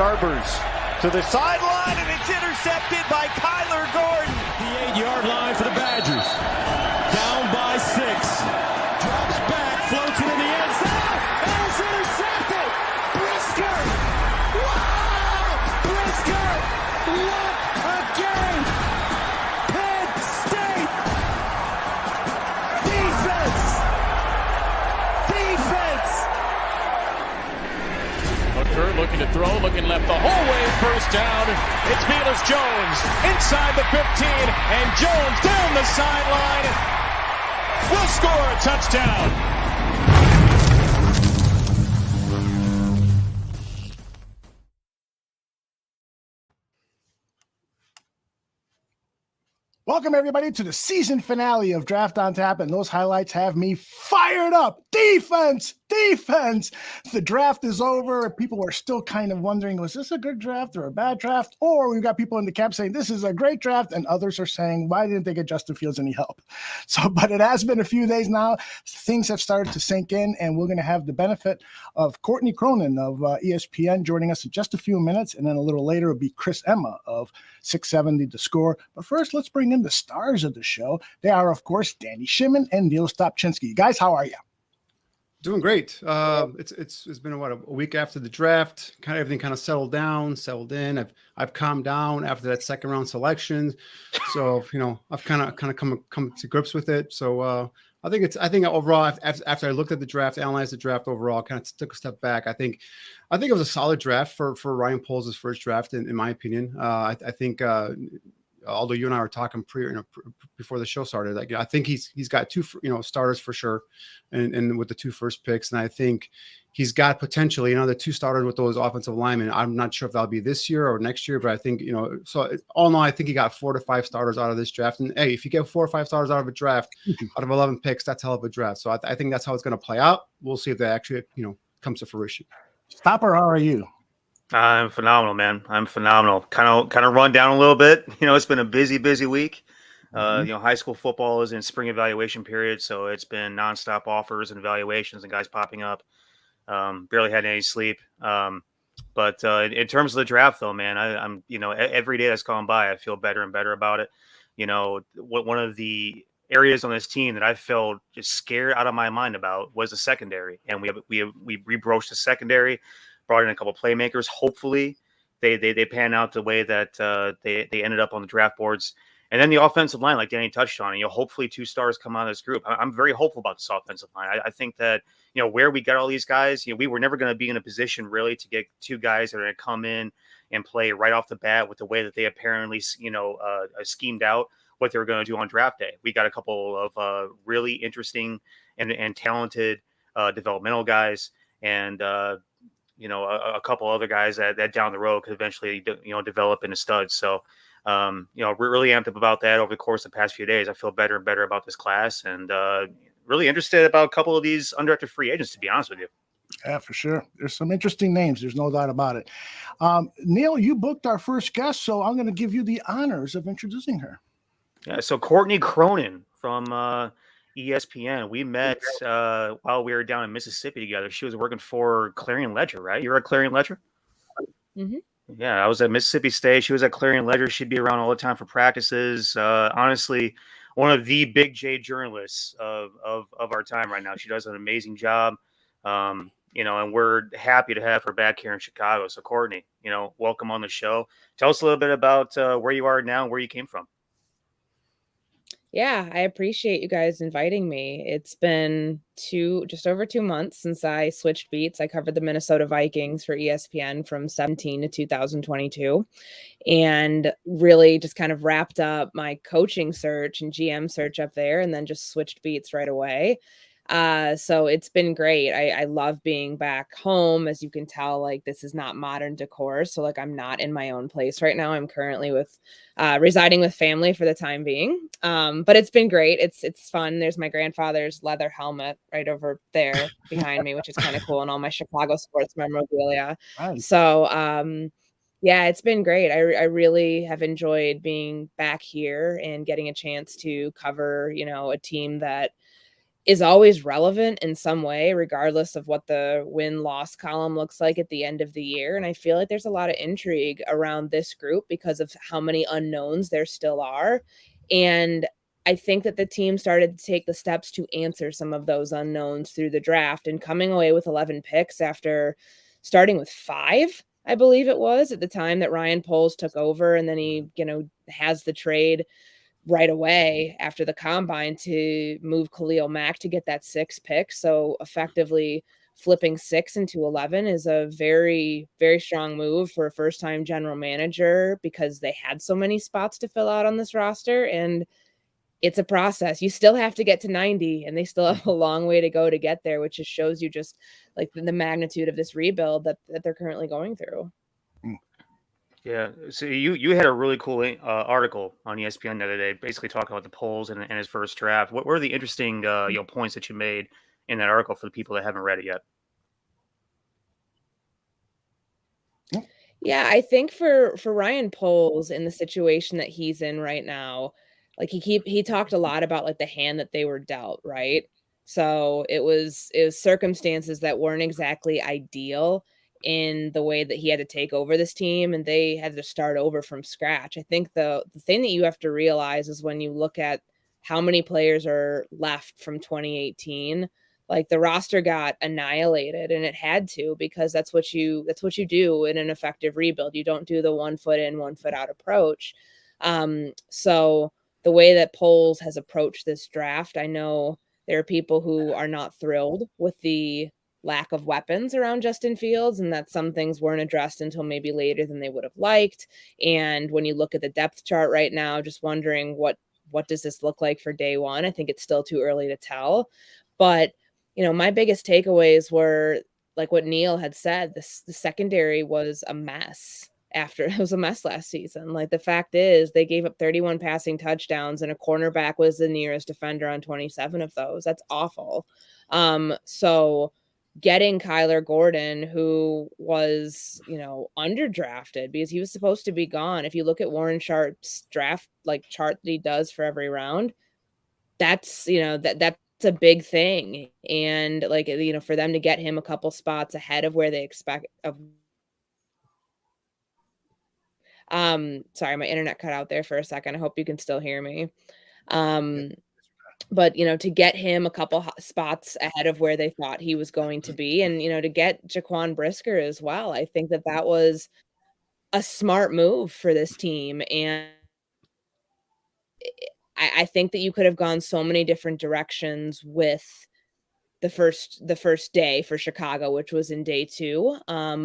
Garbers to the sideline, and it's intercepted by Kyler Gordon. The 8-yard line for the Badgers. Down by 6. Drops back, floats it in the end zone, and it's intercepted. Brisker! Wow! Brisker! What a game! Penn State! Defense! Hooker looking to throw, looking left the whole way, first down. It's Velus Jones inside the 15, and Jones down the sideline will score a touchdown. Welcome, everybody, to the season finale of Draft on Tap, and those highlights have me fired up. Defense! The draft is over. People are still kind of wondering, was this a good draft or a bad draft? Or we've got people in the camp saying, this is a great draft, and others are saying, why didn't they get Justin Fields any help? But it has been a few days now. Things have started to sink in, and we're going to have the benefit of Courtney Cronin of ESPN joining us in just a few minutes, and then a little later it'll be Chris Emma of 670 The Score. But first, let's bring in the stars of the show. They are, of course, Danny Shimon and Niel Stopczynski. Guys, how are you? Doing great. It's been a week after the draft. Kind of everything kind of settled in. I've calmed down after that second round selection. So I've kind of come to grips with it. So I think overall, after I looked at the draft, analyzed the draft overall, kind of took a step back. I think it was a solid draft for Ryan Poles' first draft, in my opinion. I think. Although you and I were talking before the show started, I think he's got two starters for sure, and with the 2 first picks, and I think he's got potentially another 2 starters with those offensive linemen. I'm not sure if that'll be this year or next year, but I think So all in all, I think he got 4 to 5 starters out of this draft. And hey, if you get 4 or 5 starters out of a draft, out of 11 picks, that's a hell of a draft. So I think that's how it's going to play out. We'll see if that actually comes to fruition. Stopper, how are you? I'm phenomenal, man. I'm phenomenal. Kind of run down a little bit. It's been a busy week. High school football is in spring evaluation period, so it's been nonstop offers and evaluations and guys popping up. Barely had any sleep. But in terms of the draft, though, man, I'm every day that's gone by, I feel better and better about it. One of the areas on this team that I felt just scared out of my mind about was the secondary, and we rebroached the secondary. Brought in a couple playmakers. Hopefully, they pan out the way that they ended up on the draft boards. And then the offensive line, like Danny touched on, hopefully 2 stars come out of this group. I'm very hopeful about this offensive line. I think that where we got all these guys, we were never going to be in a position really to get 2 guys that are going to come in and play right off the bat with the way that they apparently schemed out what they were going to do on draft day. We got a couple of really interesting and talented developmental guys, and a couple other guys that down the road could eventually, develop into studs. So, we're really amped up about that over the course of the past few days. I feel better and better about this class, and really interested about a couple of these undrafted free agents, to be honest with you. Yeah, for sure. There's some interesting names. There's no doubt about it. Niel, you booked our first guest, so I'm going to give you the honors of introducing her. Yeah, so Courtney Cronin from ESPN. We met while we were down in Mississippi together. She was working for Clarion Ledger, right? You were at Clarion Ledger? Mm-hmm. Yeah, I was at Mississippi State. She was at Clarion Ledger. She'd be around all the time for practices. Honestly, one of the big J journalists of our time right now. She does an amazing job. And we're happy to have her back here in Chicago. So Courtney, welcome on the show. Tell us a little bit about where you are now and where you came from. Yeah, I appreciate you guys inviting me. It's been just over 2 months since I switched beats. I covered the Minnesota Vikings for ESPN from 2017 to 2022, and really just kind of wrapped up my coaching search and GM search up there, and then just switched beats right away. So it's been great. I love being back home. As you can tell, like, this is not modern decor. So like, I'm not in my own place right now. I'm currently residing with family for the time being. But it's been great. It's fun. There's my grandfather's leather helmet right over there behind me, which is kind of cool. And all my Chicago sports memorabilia. Nice. So, yeah, it's been great. I really have enjoyed being back here and getting a chance to cover, a team that is always relevant in some way, regardless of what the win-loss column looks like at the end of the year. And I feel like there's a lot of intrigue around this group because of how many unknowns there still are. And I think that the team started to take the steps to answer some of those unknowns through the draft, and coming away with 11 picks after starting with 5, I believe it was, at the time that Ryan Poles took over. And then he, has the trade right away after the combine to move Khalil Mack to get that 6th pick. So effectively flipping 6 into 11 is a very, very strong move for a first-time general manager because they had so many spots to fill out on this roster. And it's a process. You still have to get to 90, and they still have a long way to go to get there, which just shows you just like the magnitude of this rebuild that they're currently going through. Yeah, so you had a really cool article on ESPN the other day, basically talking about the polls and his first draft. What were the interesting points that you made in that article for the people that haven't read it yet? Yeah, I think for Ryan Poles in the situation that he's in right now, like he talked a lot about like the hand that they were dealt, right? So it was circumstances that weren't exactly ideal in the way that he had to take over this team, and they had to start over from scratch. I think the thing that you have to realize is when you look at how many players are left from 2018, like the roster got annihilated, and it had to, because that's what you do in an effective rebuild. You don't do the 1 foot in, 1 foot out approach. So the way that Poles has approached this draft, I know there are people who are not thrilled with the lack of weapons around Justin Fields, and that some things weren't addressed until maybe later than they would have liked. And when you look at the depth chart right now, just wondering what does this look like for day one? I think it's still too early to tell. But, my biggest takeaways were like what Neil had said, the secondary was a mess. It was a mess last season. Like, the fact is they gave up 31 passing touchdowns, and a cornerback was the nearest defender on 27 of those. That's awful. So getting Kyler Gordon, who was, underdrafted because he was supposed to be gone. If you look at Warren Sharp's draft chart that he does for every round, that's that's a big thing. And for them to get him a couple spots ahead of where they expect of. Sorry, my internet cut out there for a second. I hope you can still hear me. But, to get him a couple spots ahead of where they thought he was going to be, and, to get Jaquan Brisker as well, I think that was a smart move for this team. And I think that you could have gone so many different directions with the first day for Chicago, which was in day 2.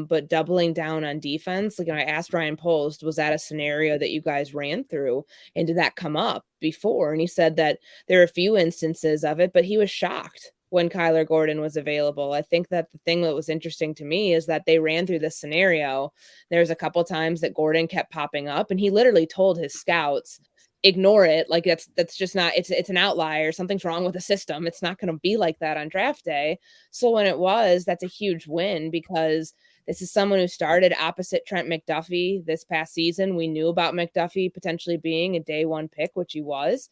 But doubling down on defense, I asked Ryan Poles, was that a scenario that you guys ran through, and did that come up before? And he said that there are a few instances of it, but he was shocked when Kyler Gordon was available. I think that the thing that was interesting to me is that they ran through this scenario. There's a couple times that Gordon kept popping up, and he literally told his scouts, ignore it. Like that's just not, it's an outlier. Something's wrong with the system. It's not going to be like that on draft day. So when it was, that's a huge win, because this is someone who started opposite Trent McDuffie this past season. We knew about McDuffie potentially being a day 1 pick, which he was.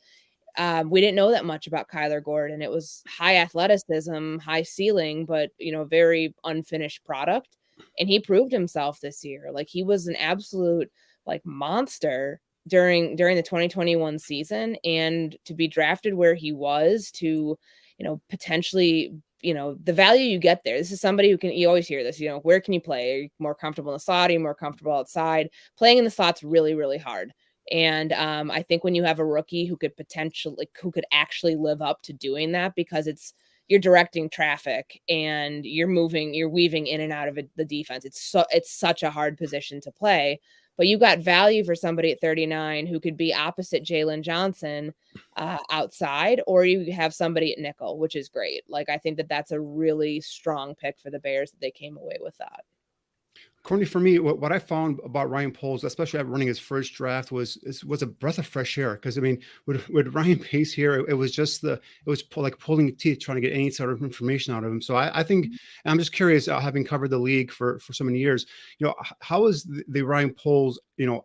We didn't know that much about Kyler Gordon. It was high athleticism, high ceiling, but very unfinished product. And he proved himself this year. Like, he was an absolute monster during the 2021 season, and to be drafted where he was, to potentially the value you get there. This is somebody who can, you always hear this, where can you play? Are you more comfortable in the slot? Are you more comfortable outside? Playing in the slot's really, really hard. And I think when you have a rookie who could actually live up to doing that, because you're directing traffic and you're weaving in and out of the defense. It's such a hard position to play. But you got value for somebody at 39 who could be opposite Jalen Johnson outside, or you have somebody at nickel, which is great. I think that's a really strong pick for the Bears, that they came away with that. Courtney, for me, what I found about Ryan Poles, especially after running his first draft, was a breath of fresh air. Because with Ryan Pace here, it was like pulling teeth trying to get any sort of information out of him. So I think, and I'm just curious, having covered the league for so many years, how was the Ryan Poles,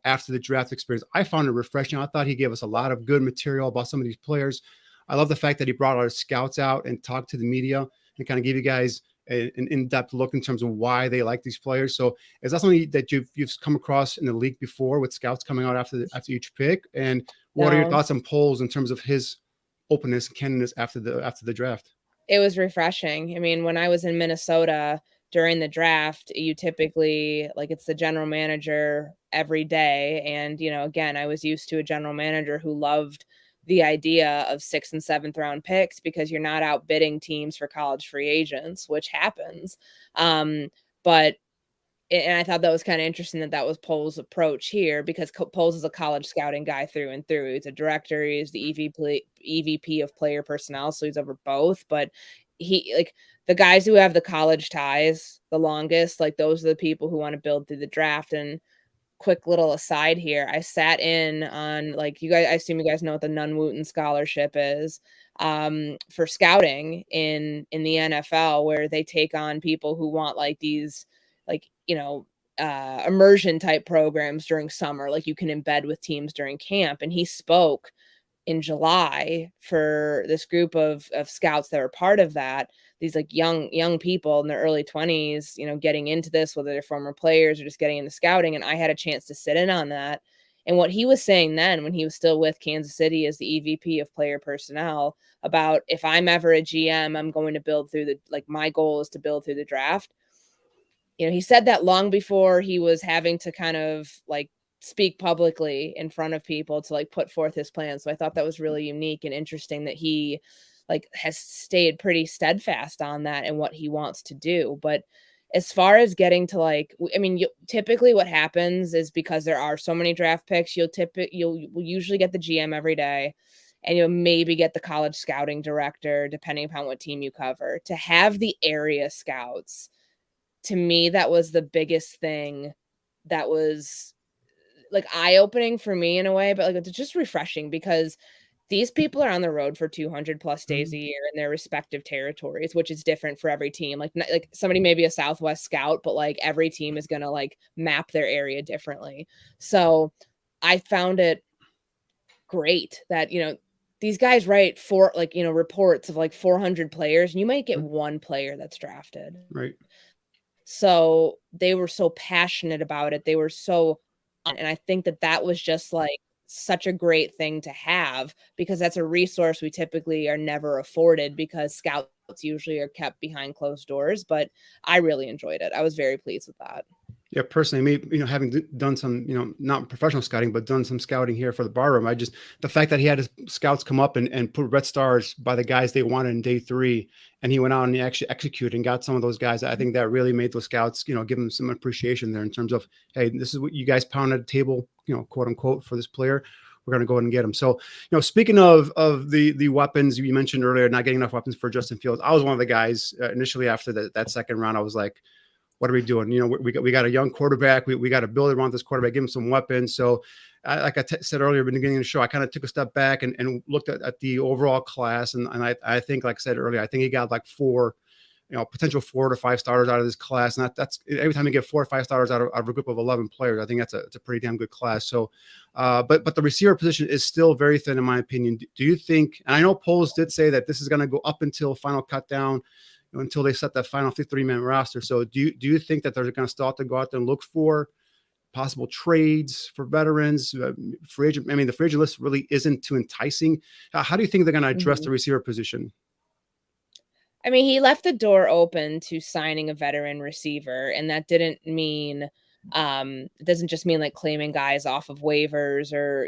after the draft experience? I found it refreshing. I thought he gave us a lot of good material about some of these players. I love the fact that he brought our scouts out and talked to the media and kind of gave you guys an in-depth look in terms of why they like these players. So is that something that you've come across in the league before with scouts coming out after each pick? And what are your thoughts on Poles in terms of his openness and candidness after the draft? It was refreshing. I mean, when I was in Minnesota during the draft, you typically, like, it's the general manager every day. And, again, I was used to a general manager who loved the idea of 6th and 7th round picks because you're not outbidding teams for college free agents, which happens. But and I thought that was kind of interesting that was Poles' approach here, because Poles is a college scouting guy through and through. He's a director. He's the EVP of player personnel, so he's over both. But the guys who have the college ties the longest, like, those are the people who want to build through the draft. And quick little aside here, I sat in on, like, you guys, I assume you guys know what the Nunn-Wooten scholarship is, for scouting in the NFL, where they take on people who want, like, these, like, immersion type programs during summer, like you can embed with teams during camp. And he spoke in July for this group of scouts that were part of that, these, like, young people in their early 20s, getting into this, whether they're former players or just getting into scouting. And I had a chance to sit in on that. And what he was saying then, when he was still with Kansas City as the EVP of player personnel, about, if I'm ever a GM, I'm going to build through my goal is to build through the draft. He said that long before he was having to kind of, like, speak publicly in front of people to, like, put forth his plan. So I thought that was really unique and interesting that he, like, has stayed pretty steadfast on that and what he wants to do. But as far as getting to, like, I mean, typically what happens is, because there are so many draft picks, you'll usually get the GM every day, and you'll maybe get the college scouting director, depending upon what team you cover, to have the area scouts. To me, that was the biggest thing that was, like, eye-opening for me in a way, but, like, it's just refreshing, because these people are on the road for 200 plus days a year in their respective territories, which is different for every team. Like somebody may be a Southwest scout, but, like, every team is going to, like, map their area differently. So I found it great that, these guys write reports of, like, 400 players, and you might get one player that's drafted. Right. So they were so passionate about it. They were so, and I think that was just, like, such a great thing to have, because that's a resource we typically are never afforded, because scouts usually are kept behind closed doors. But I really enjoyed it. I was very pleased with that. Yeah, personally, me, having done some, not professional scouting, but done some scouting here for the bar room, the fact that he had his scouts come up and put red stars by the guys they wanted in day 3, and he went out and he actually executed and got some of those guys. I think that really made those scouts, give them some appreciation there in terms of, hey, this is what you guys pounded the table, quote unquote, for this player. We're going to go ahead and get him. So, speaking of the weapons, you mentioned earlier, not getting enough weapons for Justin Fields. I was one of the guys initially after that second round. I was like, what are we doing? We got a young quarterback. We got to build around this quarterback, give him some weapons. So, like I said earlier in the beginning of the show, I kind of took a step back and looked at the overall class. And I think, like I said earlier, I think he got like 4, potential 4 to 5 starters out of this class. And that's every time you get 4 or 5 starters out of a group of 11 players, I think it's a pretty damn good class. So, but the receiver position is still very thin, in my opinion. Do you think, and I know Poles did say that this is going to go up until final cut down, until they set that final 53-man roster. So do you think that they're going to start to go out there and look for possible trades for veterans, free agent? I mean, the free agent list really isn't too enticing. How do you think they're going to address the receiver position? I mean, he left the door open to signing a veteran receiver, and that didn't mean, it doesn't just mean, like, claiming guys off of waivers or,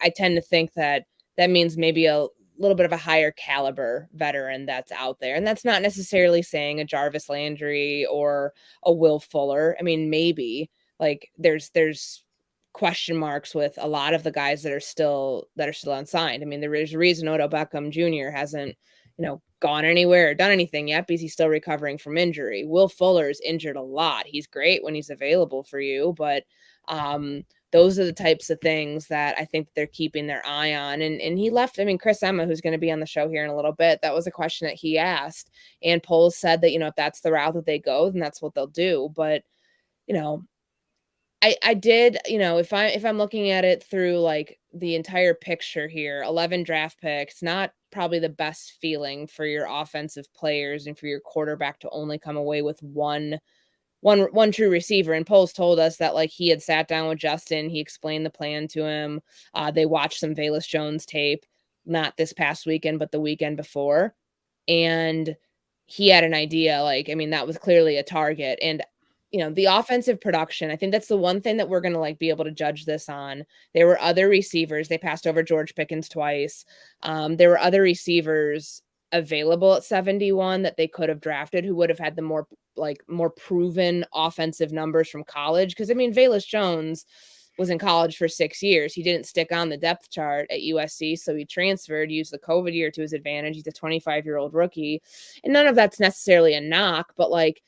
I tend to think that means maybe a little bit of a higher caliber veteran that's out there. And that's not necessarily saying a Jarvis Landry or a Will Fuller. I mean, maybe, like, there's question marks with a lot of the guys that are still unsigned. I mean, there's a reason Odell Beckham Jr. hasn't, gone anywhere or done anything yet, because he's still recovering from injury. Will Fuller's injured a lot. He's great when he's available for you, but those are the types of things that I think they're keeping their eye on. And he left, I mean, Chris Emma, who's going to be on the show here in a little bit, that was a question that he asked. And Poles said that, if that's the route that they go, then that's what they'll do. But, I did, if I'm looking at it through, like, the entire picture here, 11 draft picks, not probably the best feeling for your offensive players and for your quarterback to only come away with one true receiver. And Poles told us that like he had sat down with Justin, he explained the plan to him. They watched some Velus Jones tape, not this past weekend, but the weekend before. And he had an idea. Like, I mean, that was clearly a target. And the offensive production, I think that's the one thing that we're going to like be able to judge this on. There were other receivers. They passed over George Pickens twice. There were other receivers available at 71 that they could have drafted who would have had the more proven offensive numbers from college. Because I mean, Velus Jones was in college for 6 years. He didn't stick on the depth chart at USC, so he transferred, used the COVID year to his advantage. He's a 25-year-old rookie, and none of that's necessarily a knock, but like,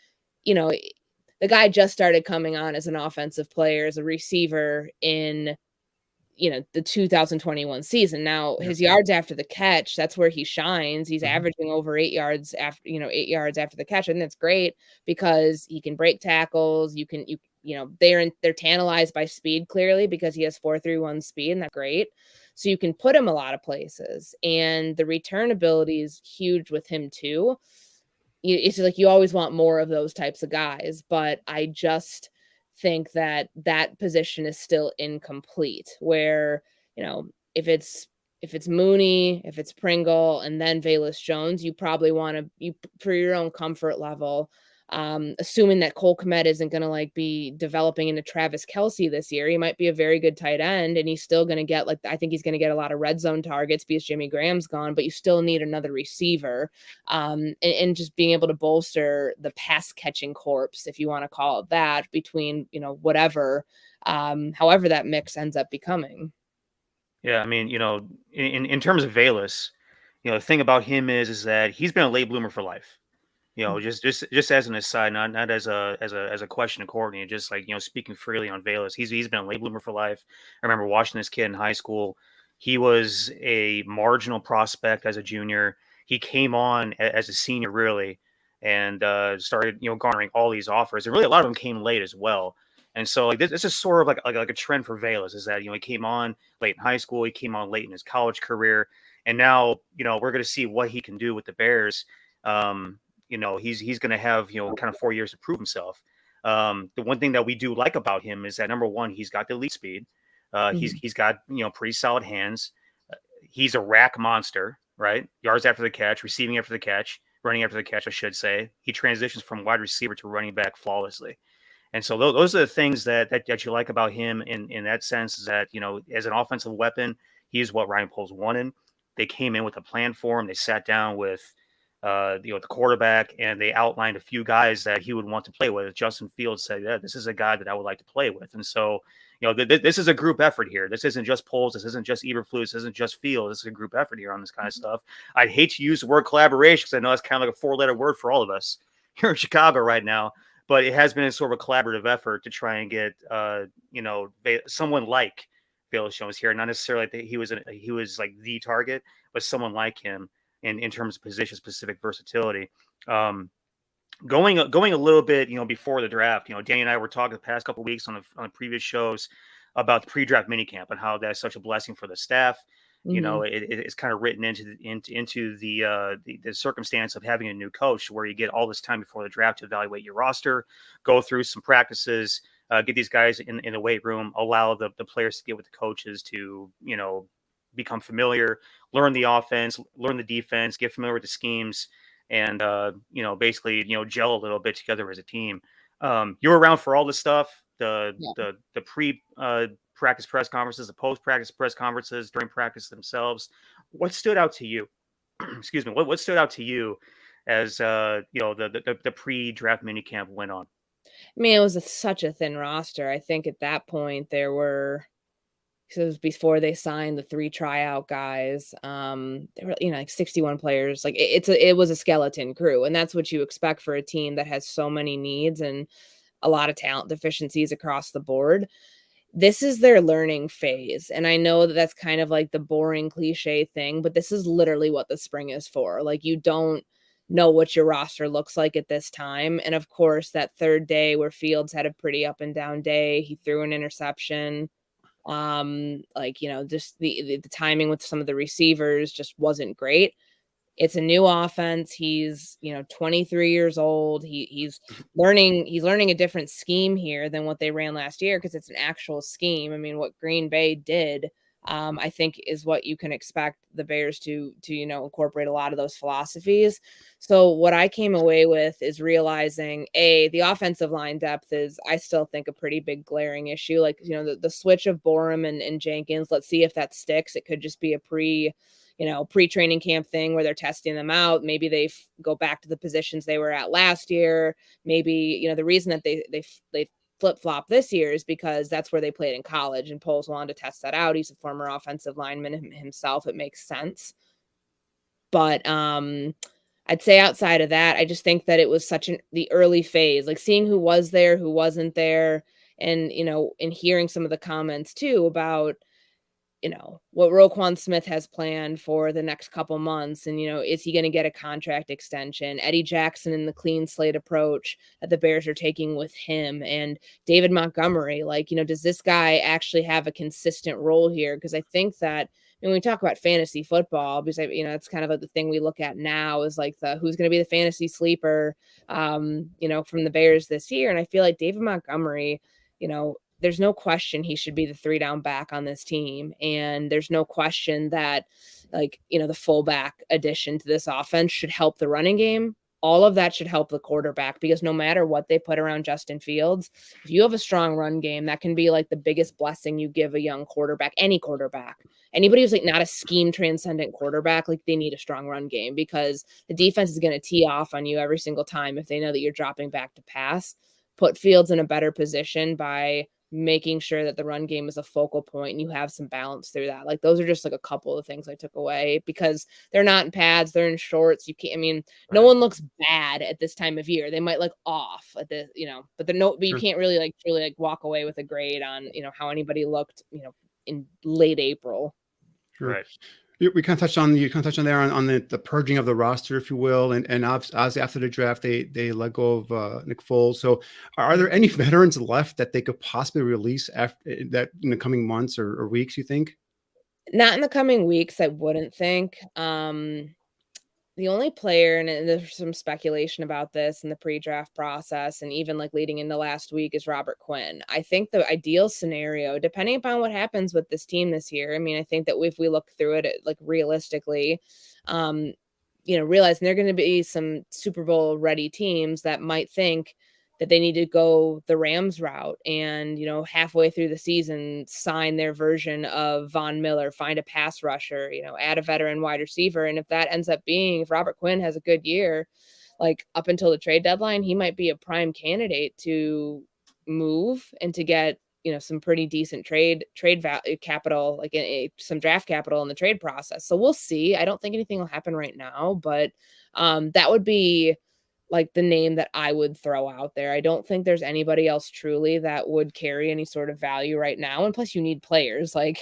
the guy just started coming on as an offensive player, as a receiver in, the 2021 season. Now his yards after the catch, that's where he shines. He's averaging over 8 yards after, 8 yards after the catch. And that's great because he can break tackles. They're tantalized by speed clearly because he has 4.31 speed, and that's great. So you can put him a lot of places, and the return ability is huge with him too. It's like you always want more of those types of guys, but I just think that position is still incomplete where, if it's Mooney, if it's Pringle, and then Velus Jones, you probably want to, for your own comfort level, assuming that Cole Kmet isn't going to like be developing into Travis Kelce this year. He might be a very good tight end, and he's still going to get I think he's going to get a lot of red zone targets because Jimmy Graham's gone, but you still need another receiver, and just being able to bolster the pass catching corps, if you want to call it that, between, whatever, however that mix ends up becoming. Yeah. I mean, in terms of Velus, the thing about him is that he's been a late bloomer for life. Just as an aside, not as a question to Courtney, just like, speaking freely on Velus, he's been a late bloomer for life. I remember watching this kid in high school. He was a marginal prospect as a junior. He came on as a senior, really, and started, garnering all these offers. And really, a lot of them came late as well. And so, like, this is sort of like a trend for Velus, is that, he came on late in high school, he came on late in his college career, and now, we're going to see what he can do with the Bears. He's going to have, kind of 4 years to prove himself. The one thing that we do like about him is that, number one, he's got the elite speed. He's got, pretty solid hands. He's a rack monster, right? Yards after the catch, receiving after the catch, running after the catch, I should say. He transitions from wide receiver to running back flawlessly. And so those are the things that you like about him in that sense, is that, as an offensive weapon, he's what Ryan Poles wanted. They came in with a plan for him. They sat down with the quarterback, and they outlined a few guys that he would want to play with. Justin Fields said, "Yeah, this is a guy that I would like to play with." And so, this is a group effort here. This isn't just Poles. This isn't just Eberflus. This isn't just Fields. This is a group effort here on this kind of stuff. I'd hate to use the word collaboration because I know it's kind of like a 4-letter word for all of us here in Chicago right now. But it has been a sort of a collaborative effort to try and get, someone like Velus Jones here. Not necessarily that he was like the target, but someone like him in terms of position-specific versatility. Going a little bit, before the draft, Danny and I were talking the past couple of weeks on the previous shows about the pre-draft minicamp and how that's such a blessing for the staff. It's kind of written into the circumstance of having a new coach, where you get all this time before the draft to evaluate your roster, go through some practices, get these guys in the weight room, allow the players to get with the coaches to, become familiar, learn the offense, learn the defense, get familiar with the schemes, and, basically, gel a little bit together as a team. You were around for all this stuff, the pre-practice press conferences, the post-practice press conferences, during practice themselves. What stood out to you? Excuse me. What stood out to you as, the pre-draft minicamp went on? I mean, it was such a thin roster. I think at that point there were, so it was before they signed the 3 tryout guys. There were, like 61 players. Like it was a skeleton crew, and that's what you expect for a team that has so many needs and a lot of talent deficiencies across the board. This is their learning phase. And I know that that's kind of like the boring cliche thing, but this is literally what the spring is for. Like, you don't know what your roster looks like at this time. And of course, that third day where Fields had a pretty up and down day, he threw an interception. Just the timing with some of the receivers just wasn't great. It's a new offense. He's 23 years old. He's learning a different scheme here than what they ran last year, because it's an actual scheme. I mean, what Green Bay did, I think, is what you can expect the Bears to incorporate a lot of those philosophies. So what I came away with is realizing, the offensive line depth is, I still think, a pretty big glaring issue. Like, the switch of Borum and Jenkins, let's see if that sticks. It could just be a pre-training camp thing where they're testing them out. Maybe they go back to the positions they were at last year. Maybe, the reason that they flip-flop this year is because that's where they played in college, and Poles wanted to test that out. He's a former offensive lineman himself. It makes sense. But I'd say outside of that, I just think that it was the early phase, like seeing who was there, who wasn't there, and, and hearing some of the comments too about, what Roquan Smith has planned for the next couple months. And, is he going to get a contract extension? Eddie Jackson and the clean slate approach that the Bears are taking with him, and David Montgomery. Like, does this guy actually have a consistent role here? Because I think that when we talk about fantasy football, because, it's kind of like the thing we look at now is like who's going to be the fantasy sleeper, from the Bears this year. And I feel like David Montgomery, there's no question he should be the 3-down back on this team. And there's no question that, the fullback addition to this offense should help the running game. All of that should help the quarterback, because no matter what they put around Justin Fields, if you have a strong run game, that can be like the biggest blessing you give a young quarterback, any quarterback. Anybody who's not a scheme transcendent quarterback, they need a strong run game, because the defense is going to tee off on you every single time if they know that you're dropping back to pass. Put Fields in a better position by making sure that the run game is a focal point and you have some balance through that. Those are just a couple of things I took away, because they're not in pads, they're in shorts. No one looks bad at this time of year. They might off at the, but you can't really truly walk away with a grade on, how anybody looked, in late April. Sure. Right. We kind of touched on there on the purging of the roster, if you will, and obviously after the draft they let go of Nick Foles. So are there any veterans left that they could possibly release after that in the coming months or weeks, you think? Not in the coming weeks, I wouldn't think. The only player, and there's some speculation about this in the pre-draft process and even leading into last week, is Robert Quinn. I think the ideal scenario, depending upon what happens with this team this year, I think that if we look through it realistically, realizing there are going to be some Super Bowl ready teams that might think that they need to go the Rams route and, halfway through the season, sign their version of Von Miller, find a pass rusher, add a veteran wide receiver. And if that ends up being, if Robert Quinn has a good year, up until the trade deadline, he might be a prime candidate to move and to get, some pretty decent trade value capital, some draft capital in the trade process. So we'll see. I don't think anything will happen right now, but that would be the name that I would throw out there. I don't think there's anybody else truly that would carry any sort of value right now. And plus you need players. I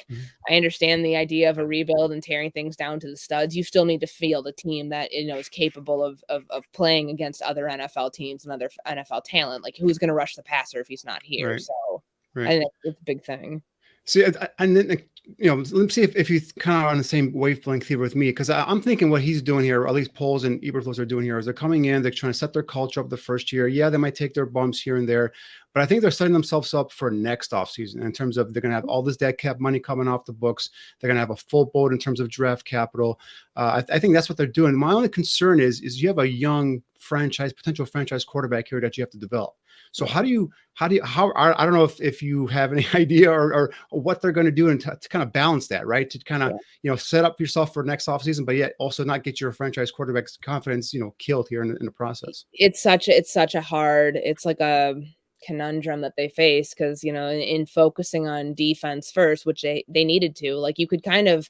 understand the idea of a rebuild and tearing things down to the studs. You still need to field a team that, is capable of playing against other NFL teams and other NFL talent. Who's going to rush the passer if he's not here? Right. So right. I think it's a big thing. See, and then, let's see if you kind of are on the same wavelength here with me, because I'm thinking what he's doing here, or at least Poles and Eberflus are doing here, is they're coming in, they're trying to set their culture up the first year. Yeah, they might take their bumps here and there, but I think they're setting themselves up for next offseason in terms of they're going to have all this dead cap money coming off the books. They're going to have a full boat in terms of draft capital. I think that's what they're doing. My only concern is you have a young potential franchise quarterback here that you have to develop. So how I don't know if you have any idea or what they're going to do and to kind of balance that, right? To kind of, set up yourself for next offseason, but yet also not get your franchise quarterback's confidence, killed here in the process. It's like a conundrum that they face, because, in focusing on defense first, which they needed to, you could kind of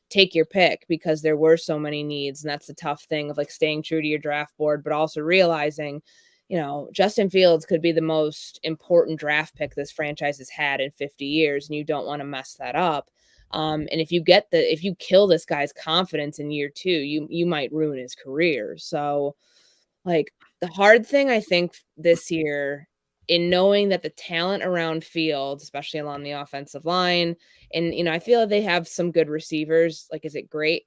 take your pick because there were so many needs. And that's the tough thing of staying true to your draft board, but also realizing, Justin Fields could be the most important draft pick this franchise has had in 50 years, and you don't want to mess that up. And if you kill this guy's confidence in year 2, you might ruin his career. So the hard thing I think this year in knowing that the talent around Fields, especially along the offensive line, and, I feel like they have some good receivers. Like, is it great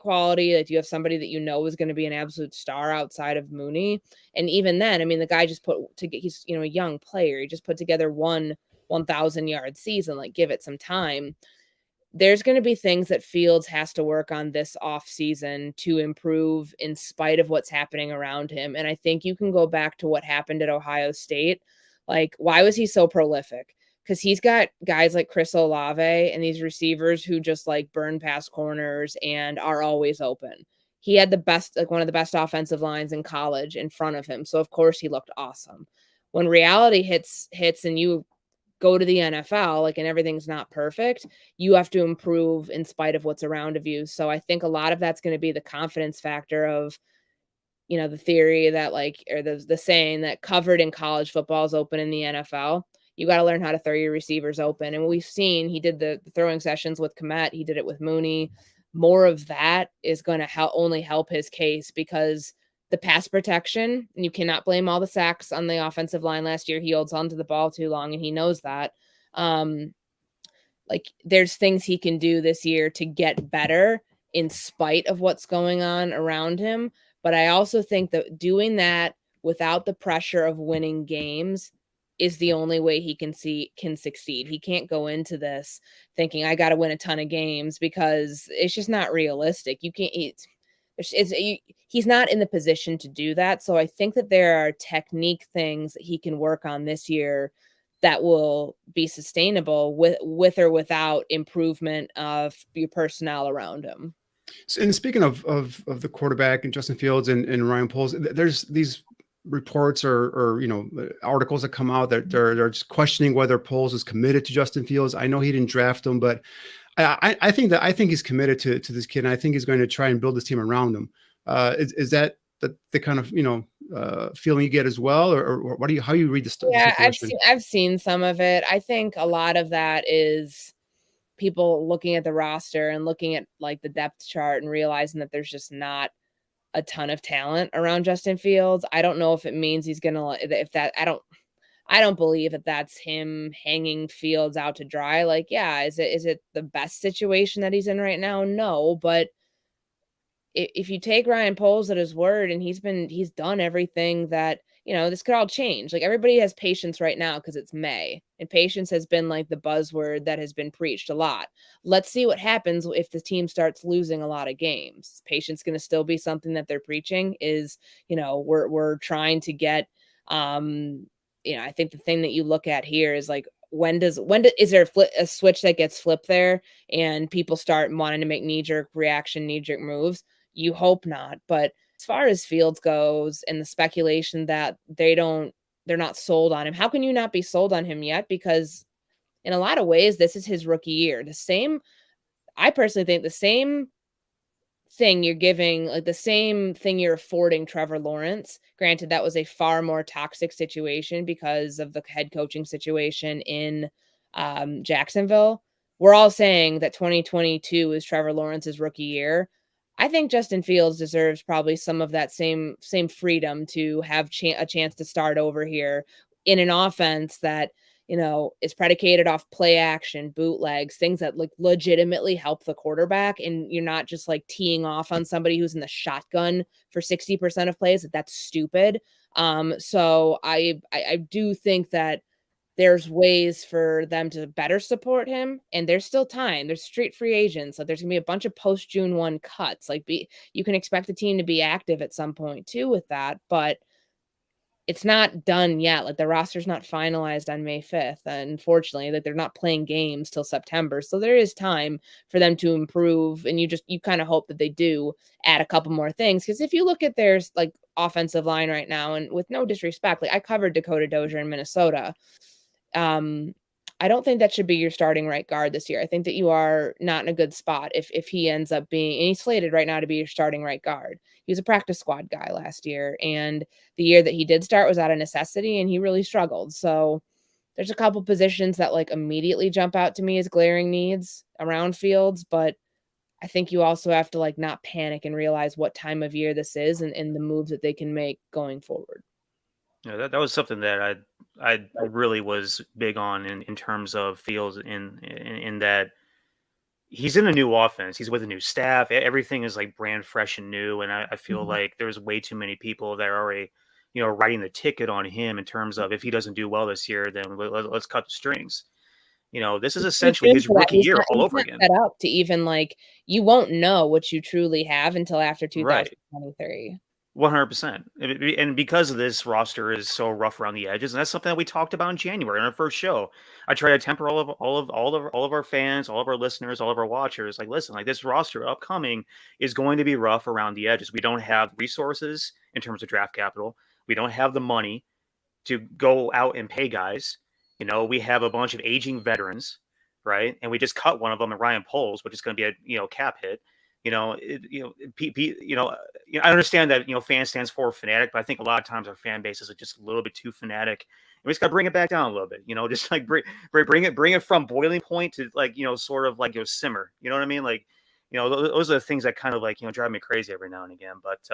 quality? Like, do you have somebody that is going to be an absolute star outside of Mooney? And even then, I mean, the guy just he's, a young player. He just put together 1,000-yard season. Like, give it some time. There's going to be things that Fields has to work on this offseason to improve in spite of what's happening around him. And I think you can go back to what happened at Ohio State. Like, why was he so prolific? Because he's got guys like Chris Olave and these receivers who just like burn past corners and are always open. He had one of the best offensive lines in college in front of him. So of course he looked awesome. When reality hits and you go to the NFL, like, and everything's not perfect, you have to improve in spite of what's around of you. So I think a lot of that's going to be the confidence factor of, the theory that or the saying that covered in college football is open in the NFL. You got to learn how to throw your receivers open. And we've seen, he did the throwing sessions with Kmet. He did it with Mooney. More of that is going to only help his case, because the pass protection, and you cannot blame all the sacks on the offensive line last year. He holds onto the ball too long, and he knows that. There's things he can do this year to get better in spite of what's going on around him. But I also think that doing that without the pressure of winning games is the only way he can succeed. He can't go into this thinking, I got to win a ton of games, because it's just not realistic. You can't. He's not in the position to do that. So I think that there are technique things that he can work on this year that will be sustainable with or without improvement of your personnel around him. And speaking of the quarterback and Justin Fields and Ryan Poles, there's these reports or articles that come out that they're just questioning whether Poles is committed to Justin Fields. I know he didn't draft him, but I think he's committed to this kid, and I think he's going to try and build this team around him. Is that the kind of feeling you get as well, or how you read the story? Yeah, I've seen some of it. I think a lot of that is people looking at the roster and looking at like the depth chart and realizing that there's just not a ton of talent around Justin Fields. I don't know if it means he's gonna I don't believe that that's him hanging Fields out to dry. Like, yeah, is it the best situation that he's in right now? No, but if you take Ryan Poles at his word, and he's done everything that, this could all change. Like, everybody has patience right now because it's May, and patience has been like the buzzword that has been preached a lot. Let's see what happens if the team starts losing a lot of games. Is patience going to still be something that they're preaching? Is, we're trying to get, I think the thing that you look at here is like, is there a switch that gets flipped there and people start wanting to make knee-jerk moves? You hope not. But as far as Fields goes and the speculation that they're not sold on him, how can you not be sold on him yet? Because in a lot of ways, this is his rookie year. I personally think the same thing you're giving, like the same thing you're affording Trevor Lawrence. Granted, that was a far more toxic situation because of the head coaching situation in Jacksonville. We're all saying that 2022 is Trevor Lawrence's rookie year. I think Justin Fields deserves probably some of that same freedom to have a chance to start over here in an offense that, is predicated off play action, bootlegs, things that like legitimately help the quarterback. And you're not just like teeing off on somebody who's in the shotgun for 60% of plays. That's stupid. So I do think that there's ways for them to better support him, and there's still time. There's street free agents. So there's gonna be a bunch of post June 1 cuts. You can expect the team to be active at some point too with that, but it's not done yet. Like, the roster's not finalized on May 5th. Unfortunately, they're not playing games till September. So there is time for them to improve. And you kind of hope that they do add a couple more things. Because if you look at their like offensive line right now, and with no disrespect, like I covered Dakota Dozier in Minnesota. I don't think that should be your starting right guard this year. I think that you are not in a good spot if he ends up being, and he's slated right now to be your starting right guard. He was a practice squad guy last year, and the year that he did start was out of necessity, and he really struggled. So there's a couple positions that like immediately jump out to me as glaring needs around Fields, but I think you also have to like not panic and realize what time of year this is and the moves that they can make going forward. Yeah, that was something that I really was big on in terms of Fields in that he's in a new offense. He's with a new staff. Everything is like brand fresh and new. And I feel like there's way too many people that are already, writing the ticket on him in terms of if he doesn't do well this year, then let's cut the strings. This is essentially his rookie year all over again. Set up to even you won't know what you truly have until after 2023. 100%. And because of this, roster is so rough around the edges, and that's something that we talked about in January in our first show. I try to temper all of our fans, all of our listeners, all of our watchers. Listen, this roster upcoming is going to be rough around the edges. We don't have resources in terms of draft capital. We don't have the money to go out and pay guys. We have a bunch of aging veterans, right? And we just cut one of them, Ryan Poles, which is going to be a cap hit. I understand that, fan stands for fanatic, but I think a lot of times our fan base is just a little bit too fanatic. And we just got to bring it back down a little bit, just bring it from boiling point to sort of simmer. You know what I mean? Those are the things that kind of drive me crazy every now and again. But,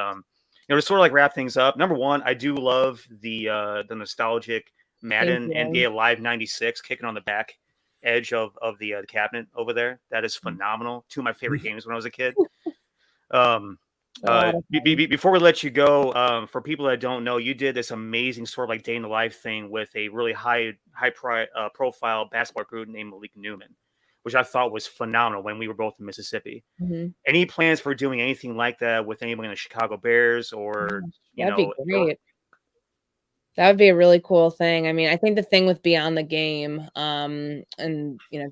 to sort of wrap things up. Number one, I do love the nostalgic Madden NBA Live 96 kicking on the back edge of the cabinet over there. That is phenomenal. Two of my favorite games when I was a kid. Before we let you go, for people that don't know, you did this amazing sort of day in the life thing with a really high profile basketball recruit named Malik Newman, which I thought was phenomenal when we were both in Mississippi. Any plans for doing anything like that with anyone in the Chicago Bears or that'd be great. That would be a really cool thing. I mean, I think the thing with Beyond the Game, and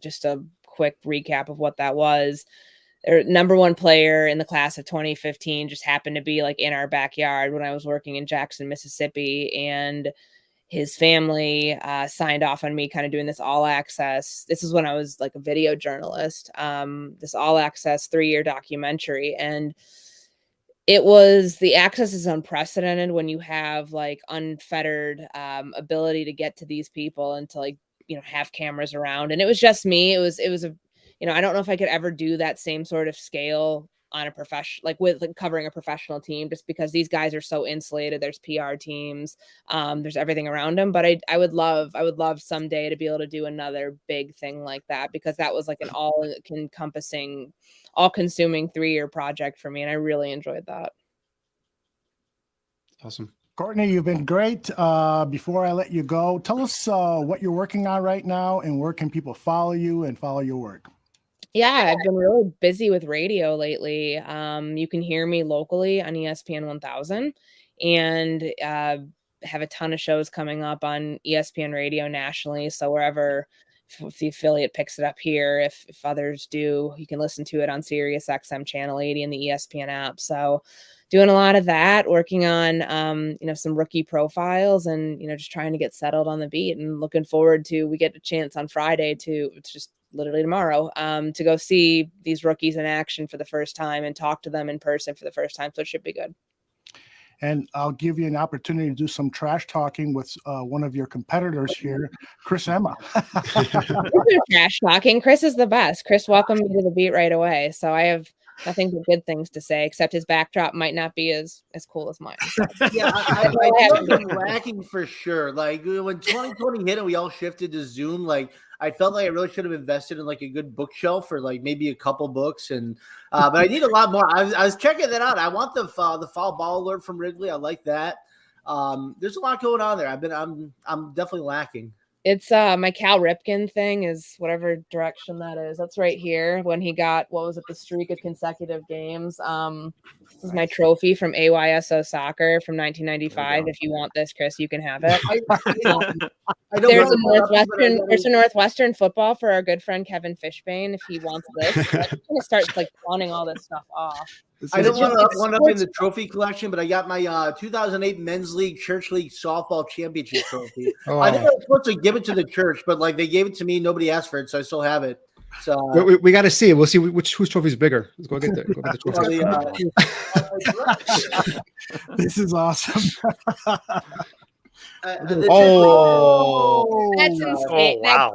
just a quick recap of what that was, their number one player in the class of 2015 just happened to be in our backyard when I was working in Jackson, Mississippi, and his family signed off on me kind of doing this all access. This is when I was a video journalist, this all access 3-year documentary. And the access is unprecedented when you have unfettered ability to get to these people and to have cameras around. And it was just me. It was I don't know if I could ever do that same sort of scale on a professional, with covering a professional team, just because these guys are so insulated. There's PR teams, there's everything around them. But I would love someday to be able to do another big thing like that, because that was an all-consuming 3-year project for me, and I really enjoyed that. Awesome. Courtney, you've been great. Before I let you go, tell us what you're working on right now and where can people follow you and follow your work. Yeah, I've been really busy with radio lately. You can hear me locally on ESPN 1000, and have a ton of shows coming up on ESPN radio nationally. So wherever, if the affiliate picks it up here, if others do, you can listen to it on Sirius XM Channel 80 and the ESPN app. So doing a lot of that, working on, some rookie profiles and, just trying to get settled on the beat, and looking forward to, we get a chance on Friday it's just literally tomorrow, to go see these rookies in action for the first time and talk to them in person for the first time. So it should be good. And I'll give you an opportunity to do some trash talking with one of your competitors here, Chris Emma. Trash talking. Chris is the best. Chris welcomed me to the beat right away. So I have nothing but good things to say, except his backdrop might not be as cool as mine. So. Yeah, I feel like I'm lacking for sure. When 2020 hit and we all shifted to Zoom, I felt like I really should have invested in a good bookshelf or maybe a couple books, and but I need a lot more. I was checking that out. I want the foul ball alert from Wrigley. I like that. There's a lot going on there. I'm definitely lacking. It's my Cal Ripken thing is whatever direction that is. That's right here when he got, the streak of consecutive games. This is my trophy from AYSO Soccer from 1995. If you want this, Chris, you can have it. There's a Northwestern football for our good friend Kevin Fishbane if he wants this. I'm going to start pawning all this stuff off. I don't want to one up in the trophy collection, but I got my 2008 Men's League Church League Softball Championship trophy. I think I was supposed to give it to the church, but they gave it to me. Nobody asked for it, so I still have it. So we got to see it. We'll see whose trophy is bigger. Let's go get there. Go get the trophy. This is awesome. That's insane. Wow.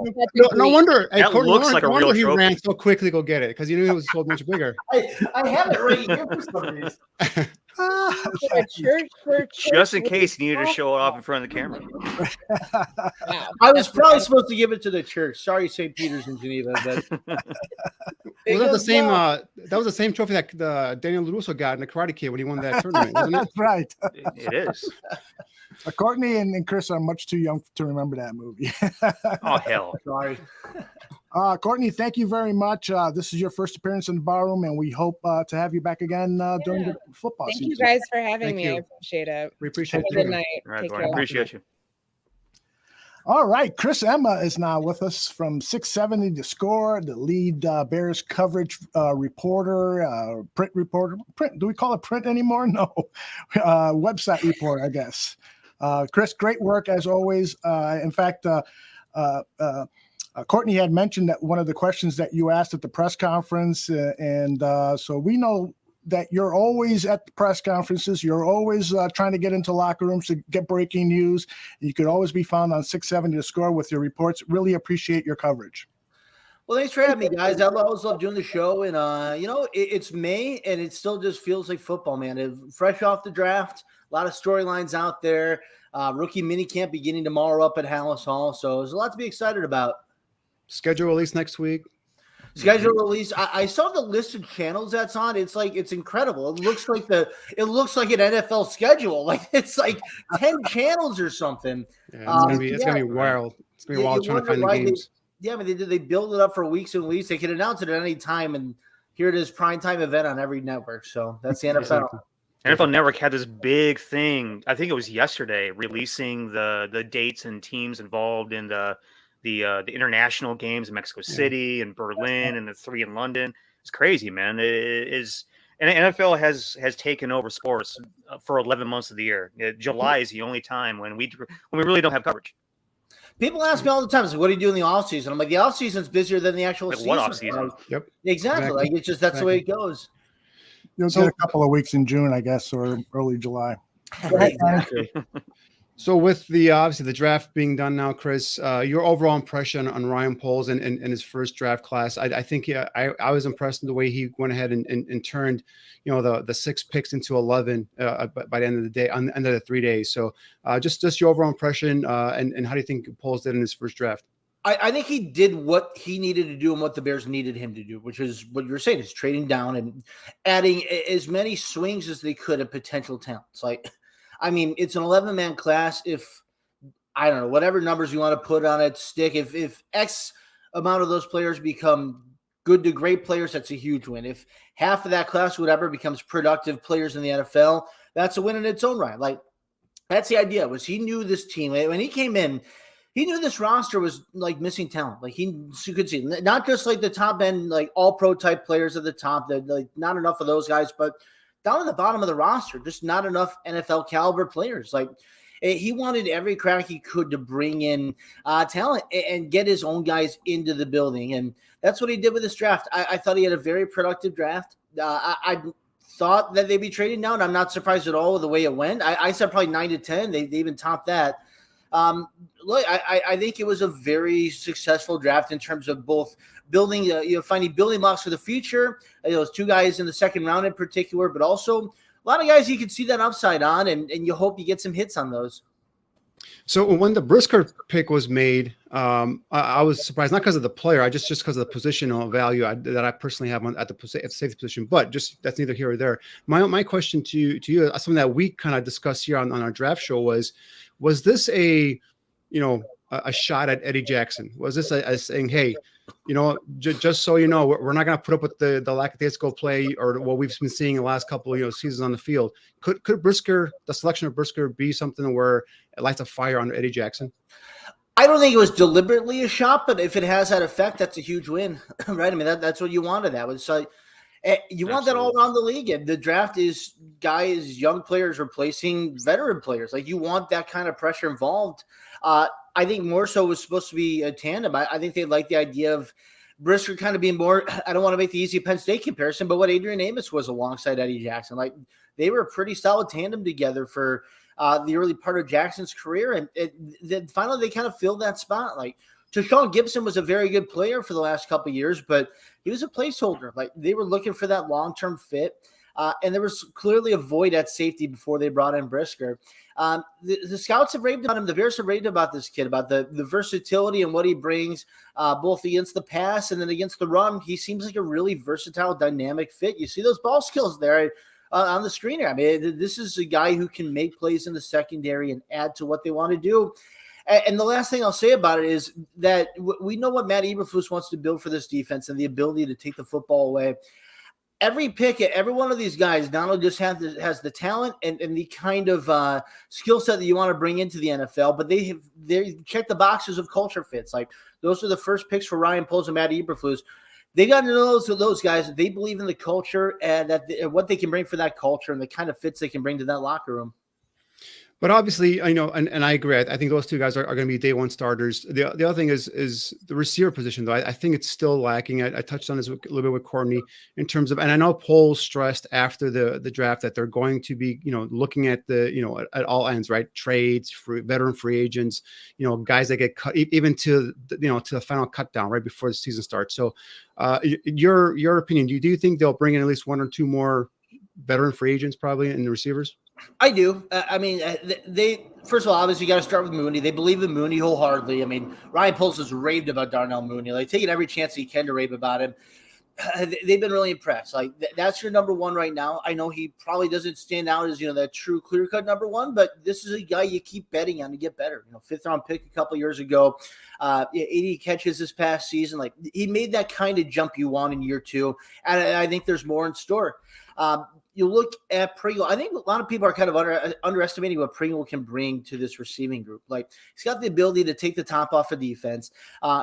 No wonder. That looks like a real he trophy. ran so quickly to go get it because he knew it was so much bigger. I have it right here for some reason. Just in case you needed to show it off in front of the camera. Wow. I was probably supposed to give it to the church. Sorry, St. Peter's in Geneva, but Was that the same? That was the same trophy that Daniel LaRusso got in the Karate Kid when he won that tournament, wasn't it? That's right. It is. Courtney and Chris are much too young to remember that movie. Oh, hell. sorry. Courtney, thank you very much. This is your first appearance in the barroom, and we hope to have you back again during the football season. Thank you guys for having Thank me. you. I appreciate it. We appreciate Have a it. good night. All right, Take Gordon, care. appreciate you. All right, Chris Emma is now with us from 670 The Score, the lead Bears coverage reporter, print reporter. Print? Do we call it print anymore? No, website reporter, I guess. Chris, great work as always. In fact, Courtney had mentioned that one of the questions that you asked at the press conference, so we know that you're always at the press conferences. You're always trying to get into locker rooms to get breaking news. You could always be found on 670 The Score with your reports. Really appreciate your coverage. Well, thanks for having me, guys. I always love doing the show. And, it's May, and it still just feels like football, man. Fresh off the draft, a lot of storylines out there. Rookie minicamp beginning tomorrow up at Hallis Hall. So there's a lot to be excited about. Schedule release next week. Schedule release. I saw the list of channels that's on. It's incredible. It looks like an NFL schedule. Like it's like 10 channels or something. Yeah, it's gonna be wild. It's gonna be wild trying to find the games. They build it up for weeks and weeks. They can announce it at any time, and here it is, prime time event on every network. So that's the NFL. NFL Network had this big thing. I think it was yesterday, releasing the dates and teams involved in the international games in Mexico City and Berlin and the 3 in London. It's crazy, man. It is, and NFL has taken over sports for 11 months of the year. July is the only time when we really don't have coverage. People ask me all the time, "What do you do in the off season?" I'm like, "The off season's busier than the actual season." What off season? Yep. Exactly. Like it's just that's the way it goes. You'll get a couple of weeks in June, I guess, or early July. Exactly. So with obviously the draft being done now, Chris, your overall impression on Ryan Poles and his first draft class, I think I was impressed in the way he went ahead and turned, the 6 picks into 11 by the end of the day, on the end of the 3 days. So just your overall impression and how do you think Poles did in his first draft? I think he did what he needed to do and what the Bears needed him to do, which is what you're saying, is trading down and adding as many swings as they could of potential talents. It's an 11-man class. If, I don't know, whatever numbers you want to put on it, stick. If X amount of those players become good to great players, that's a huge win. If half of that class, whatever, becomes productive players in the NFL, that's a win in its own right. That's the idea, was he knew this team. When he came in, he knew this roster was missing talent. You could see not just the top end, all pro type players at the top, that not enough of those guys, but down at the bottom of the roster, just not enough NFL caliber players. He wanted every crack he could to bring in talent and get his own guys into the building. And that's what he did with this draft. I thought he had a very productive draft. I thought that they'd be trading down. I'm not surprised at all with the way it went. I said probably 9 to 10. They even topped that. Look, I think it was a very successful draft in terms of both building, finding building blocks for the future. Those 2 guys in the second round in particular, but also a lot of guys you can see that upside on, and you hope you get some hits on those. So when the Brisker pick was made, I was surprised, not because of the player, just because of the positional value that I personally have at the safety position, but just that's neither here or there. My question to you, something that we kind of discussed here on our draft show was this a shot at Eddie Jackson? Was this a saying, hey, just so you know, we're not going to put up with the lackadaisical play or what we've been seeing in the last couple of seasons on the field? Could Brisker, the selection of Brisker, be something where it lights a fire under Eddie Jackson? I don't think it was deliberately a shot, but if it has that effect, that's a huge win, right? I mean, that's what you wanted. That was so. You want that all around the league. And the draft is guys, young players replacing veteran players. You want that kind of pressure involved. I think more so was supposed to be a tandem. I think they like the idea of Brisker kind of being more, I don't want to make the easy Penn State comparison, but what Adrian Amos was alongside Eddie Jackson. They were a pretty solid tandem together for the early part of Jackson's career. And then finally they kind of filled that spot. Tashawn Gibson was a very good player for the last couple of years, but he was a placeholder. They were looking for that long-term fit. And there was clearly a void at safety before they brought in Brisker. The scouts have raved on him. The Bears have raved about this kid, about the versatility and what he brings, both against the pass and then against the run. He seems like a really versatile, dynamic fit. You see those ball skills there on the screen here. I mean, this is a guy who can make plays in the secondary and add to what they want to do. And the last thing I'll say about it is that we know what Matt Eberflus wants to build for this defense and the ability to take the football away. Every pick, every one of these guys not only just has the talent and the kind of skill set that you want to bring into the NFL, but they check the boxes of culture fits. Like those are the first picks for Ryan Poles and Matt Eberflus. They got to know those guys. They believe in the culture and what they can bring for that culture and the kind of fits they can bring to that locker room. But obviously, I know, and I agree. I think those two guys are going to be day one starters. The other thing is the receiver position, though. I think it's still lacking. I touched on this a little bit with Courtney in terms of, and I know Poles stressed after the draft that they're going to be, looking at at all ends, right? Trades, veteran free agents, guys that get cut, even to the final cut down right before the season starts. So, your opinion, do you think they'll bring in at least one or two more veteran free agents probably in the receivers? I do. I mean, they first of all, obviously, you got to start with Mooney. They believe in Mooney wholeheartedly. I mean, Ryan Poles has raved about Darnell Mooney, like taking every chance he can to rave about him. They've been really impressed. Like that's your number one right now. I know he probably doesn't stand out as that true clear cut number one, but this is a guy you keep betting on to get better. 5th round pick a couple years ago, 80 catches this past season. Like he made that kind of jump you want in year two, and I think there's more in store. You look at Pringle. I think a lot of people are kind of underestimating what Pringle can bring to this receiving group. Like he's got the ability to take the top off of defense.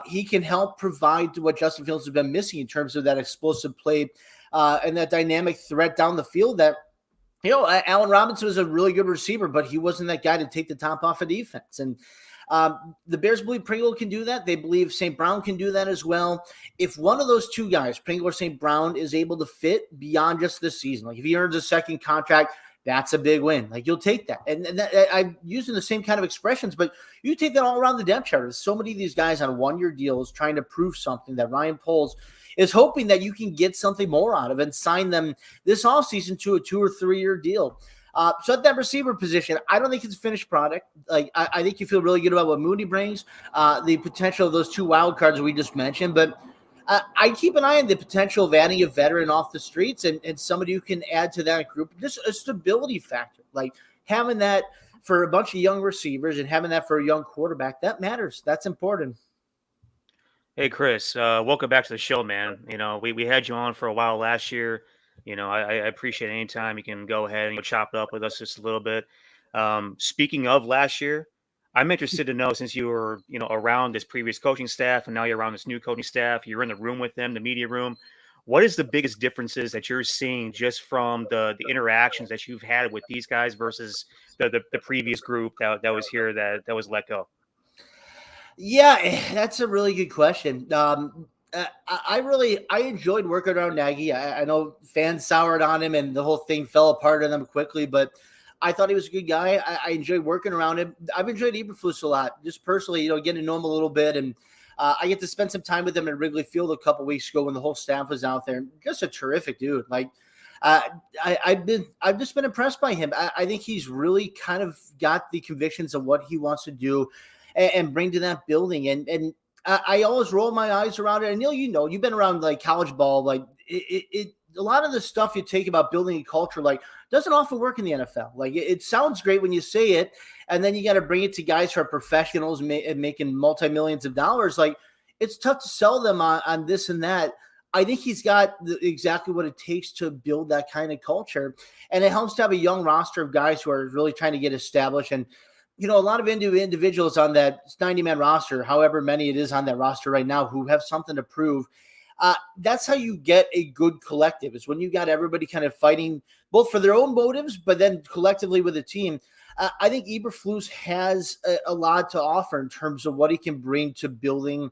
He can help provide what Justin Fields has been missing in terms of that explosive play and that dynamic threat down the field. That Allen Robinson was a really good receiver, but he wasn't that guy to take the top off of defense. And the Bears believe Pringle can do that. They believe St. Brown can do that as well. If one of those two guys, Pringle or St. Brown, is able to fit beyond just this season, like if he earns a second contract, that's a big win. Like you'll take that. And that, I'm using the same kind of expressions, but you take that all around the depth chart. There's so many of these guys on one-year deals trying to prove something that Ryan Poles is hoping that you can get something more out of and sign them this offseason to a 2 or 3 year deal. So at that receiver position, I don't think it's a finished product. Like I think you feel really good about what Mooney brings, the potential of those two wild cards we just mentioned. But I keep an eye on the potential of adding a veteran off the streets and somebody who can add to that group. Just a stability factor, like having that for a bunch of young receivers and having that for a young quarterback, that matters. That's important. Hey, Chris, welcome back to the show, man. We had you on for a while last year. I appreciate any time you can go ahead and chop it up with us just a little bit. Speaking of last year, I'm interested to know, since you were, around this previous coaching staff and now you're around this new coaching staff, you're in the room with them, the media room. What is the biggest differences that you're seeing just from the interactions that you've had with these guys versus the previous group that was here that was let go? Yeah, that's a really good question. I enjoyed working around Nagy. I know fans soured on him and the whole thing fell apart on them quickly, but I thought he was a good guy. I enjoyed working around him. I've enjoyed Eberflus a lot, just personally, getting to know him a little bit. And I get to spend some time with him at Wrigley Field a couple weeks ago when the whole staff was out there. Just a terrific dude. Like I've just been impressed by him. I think he's really kind of got the convictions of what he wants to do and bring to that building. And I always roll my eyes around it. And Neil, you've been around like college ball. Like it a lot of the stuff you take about building a culture, like doesn't often work in the NFL. Like it sounds great when you say it, and then you got to bring it to guys who are professionals and making multi-millions of dollars. Like it's tough to sell them on this and that. I think he's got exactly what it takes to build that kind of culture. And it helps to have a young roster of guys who are really trying to get established. And a lot of individuals on that 90-man roster, however many it is on that roster right now, who have something to prove. That's how you get a good collective, is when you got everybody kind of fighting both for their own motives, but then collectively with a team. I think Eberflus has a lot to offer in terms of what he can bring to building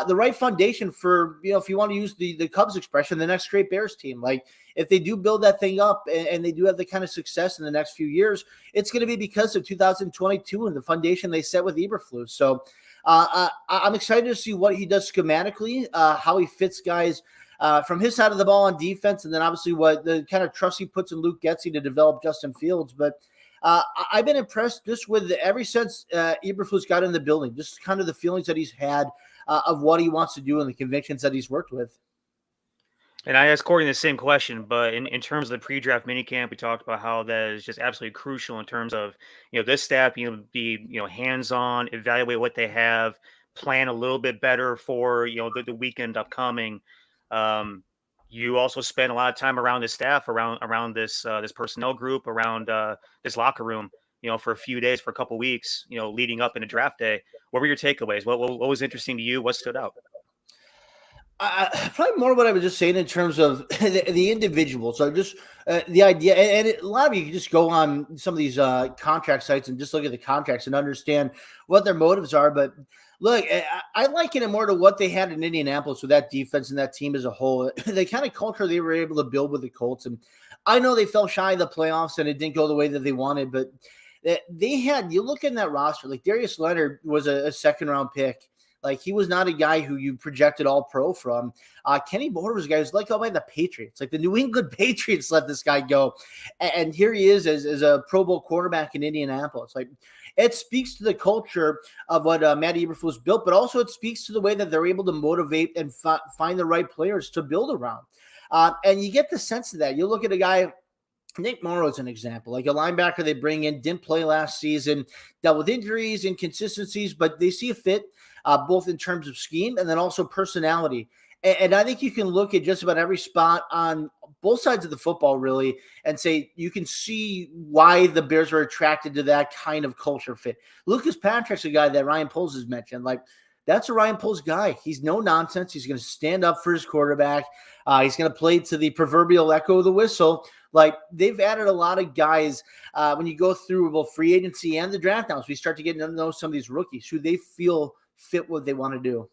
the right foundation for, if you want to use the Cubs expression, the next great Bears team. Like if they do build that thing up and they do have the kind of success in the next few years, it's going to be because of 2022 and the foundation they set with Eberflus. So I'm excited to see what he does schematically, how he fits guys from his side of the ball on defense, and then obviously what the kind of trust he puts in Luke Getsy to develop Justin Fields. But I've been impressed just with ever since Eberflus got in the building, just kind of the feelings that he's had of what he wants to do and the convictions that he's worked with. And I asked Courtney the same question, but in terms of the pre-draft minicamp, we talked about how that is just absolutely crucial in terms of, this staff being able to be, hands-on, evaluate what they have, plan a little bit better for, the weekend upcoming. You also spend a lot of time around this staff, around this personnel group, around this locker room, for a few days, for a couple weeks, leading up into draft day. What were your takeaways? What was interesting to you? What stood out? Probably more what I was just saying in terms of the individual. So just the idea, and a lot of you can just go on some of these contract sites and just look at the contracts and understand what their motives are. But look, I liken it more to what they had in Indianapolis with that defense and that team as a whole. The kind of culture they were able to build with the Colts. And I know they fell shy of the playoffs and it didn't go the way that they wanted, but they had, you look in that roster, like Darius Leonard was a second-round pick. Like, he was not a guy who you projected all pro from. Kenny Moore was a guy who's like, oh, by the Patriots. Like, the New England Patriots let this guy go. And here he is as a Pro Bowl quarterback in Indianapolis. Like, it speaks to the culture of what Matt Eberflus built, but also it speaks to the way that they're able to motivate and find the right players to build around. And you get the sense of that. You look at a guy, Nick Morrow is an example, like a linebacker they bring in, didn't play last season, dealt with injuries, inconsistencies, but they see a fit both in terms of scheme and then also personality. And I think you can look at just about every spot on both sides of the football, really, and say you can see why the Bears are attracted to that kind of culture fit. Lucas Patrick's a guy that Ryan Poles has mentioned. Like, that's a Ryan Poles guy. He's no nonsense. He's going to stand up for his quarterback. He's going to play to the proverbial echo of the whistle. Like, they've added a lot of guys when you go through both free agency and the draft now, as we start to get to know some of these rookies who they feel fit what they want to do.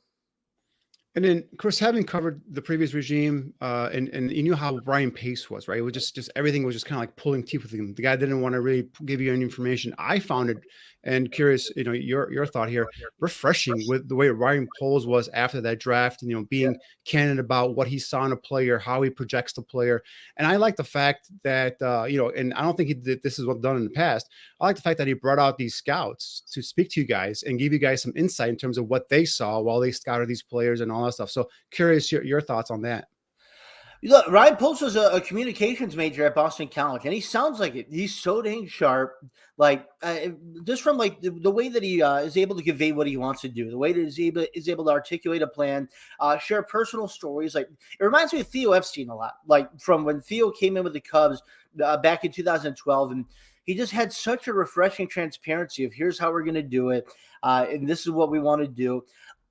And then, Chris, having covered the previous regime, and you knew how Ryan Pace was, right? It was just everything was just kind of like pulling teeth with him. The guy didn't want to really give you any information. I found it, and curious, your thought here, refreshing with the way Ryan Poles was after that draft, and being candid about what he saw in a player, how he projects the player. And I like the fact that and I don't think he did this is what done in the past. I like the fact that he brought out these scouts to speak to you guys and give you guys some insight in terms of what they saw while they scouted these players and all that stuff. So curious your thoughts on that. Look, Ryan Poles was a communications major at Boston College, and he sounds like it. He's so dang sharp, like just from like the way that he is able to convey what he wants to do, the way that he is able to articulate a plan, share personal stories. Like, it reminds me of Theo Epstein a lot, like from when Theo came in with the Cubs back in 2012, and he just had such a refreshing transparency of here's how we're going to do it, and this is what we want to do.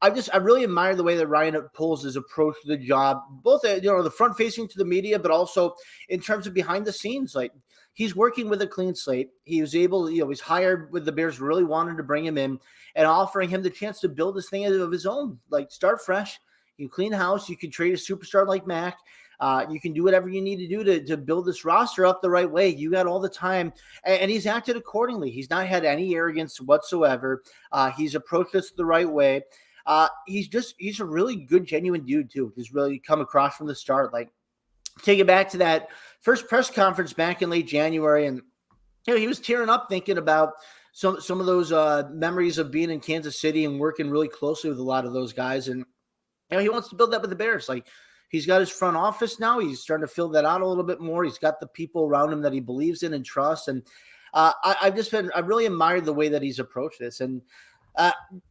I really admire the way that Ryan Poles has approached the job, both the front facing to the media, but also in terms of behind the scenes. Like, he's working with a clean slate. He was able, he's hired with the Bears, really wanted to bring him in and offering him the chance to build this thing of his own. Like, start fresh. You can clean house. You can trade a superstar like Mac. You can do whatever you need to do to build this roster up the right way. You got all the time, and he's acted accordingly. He's not had any arrogance whatsoever. He's approached this the right way. He's a really good, genuine dude too. He's really come across from the start. Like, take it back to that first press conference back in late January, and he was tearing up thinking about some of those memories of being in Kansas City and working really closely with a lot of those guys. And he wants to build that with the Bears. Like, he's got his front office now. He's starting to fill that out a little bit more. He's got the people around him that he believes in and trusts. And I really admired the way that he's approached this. And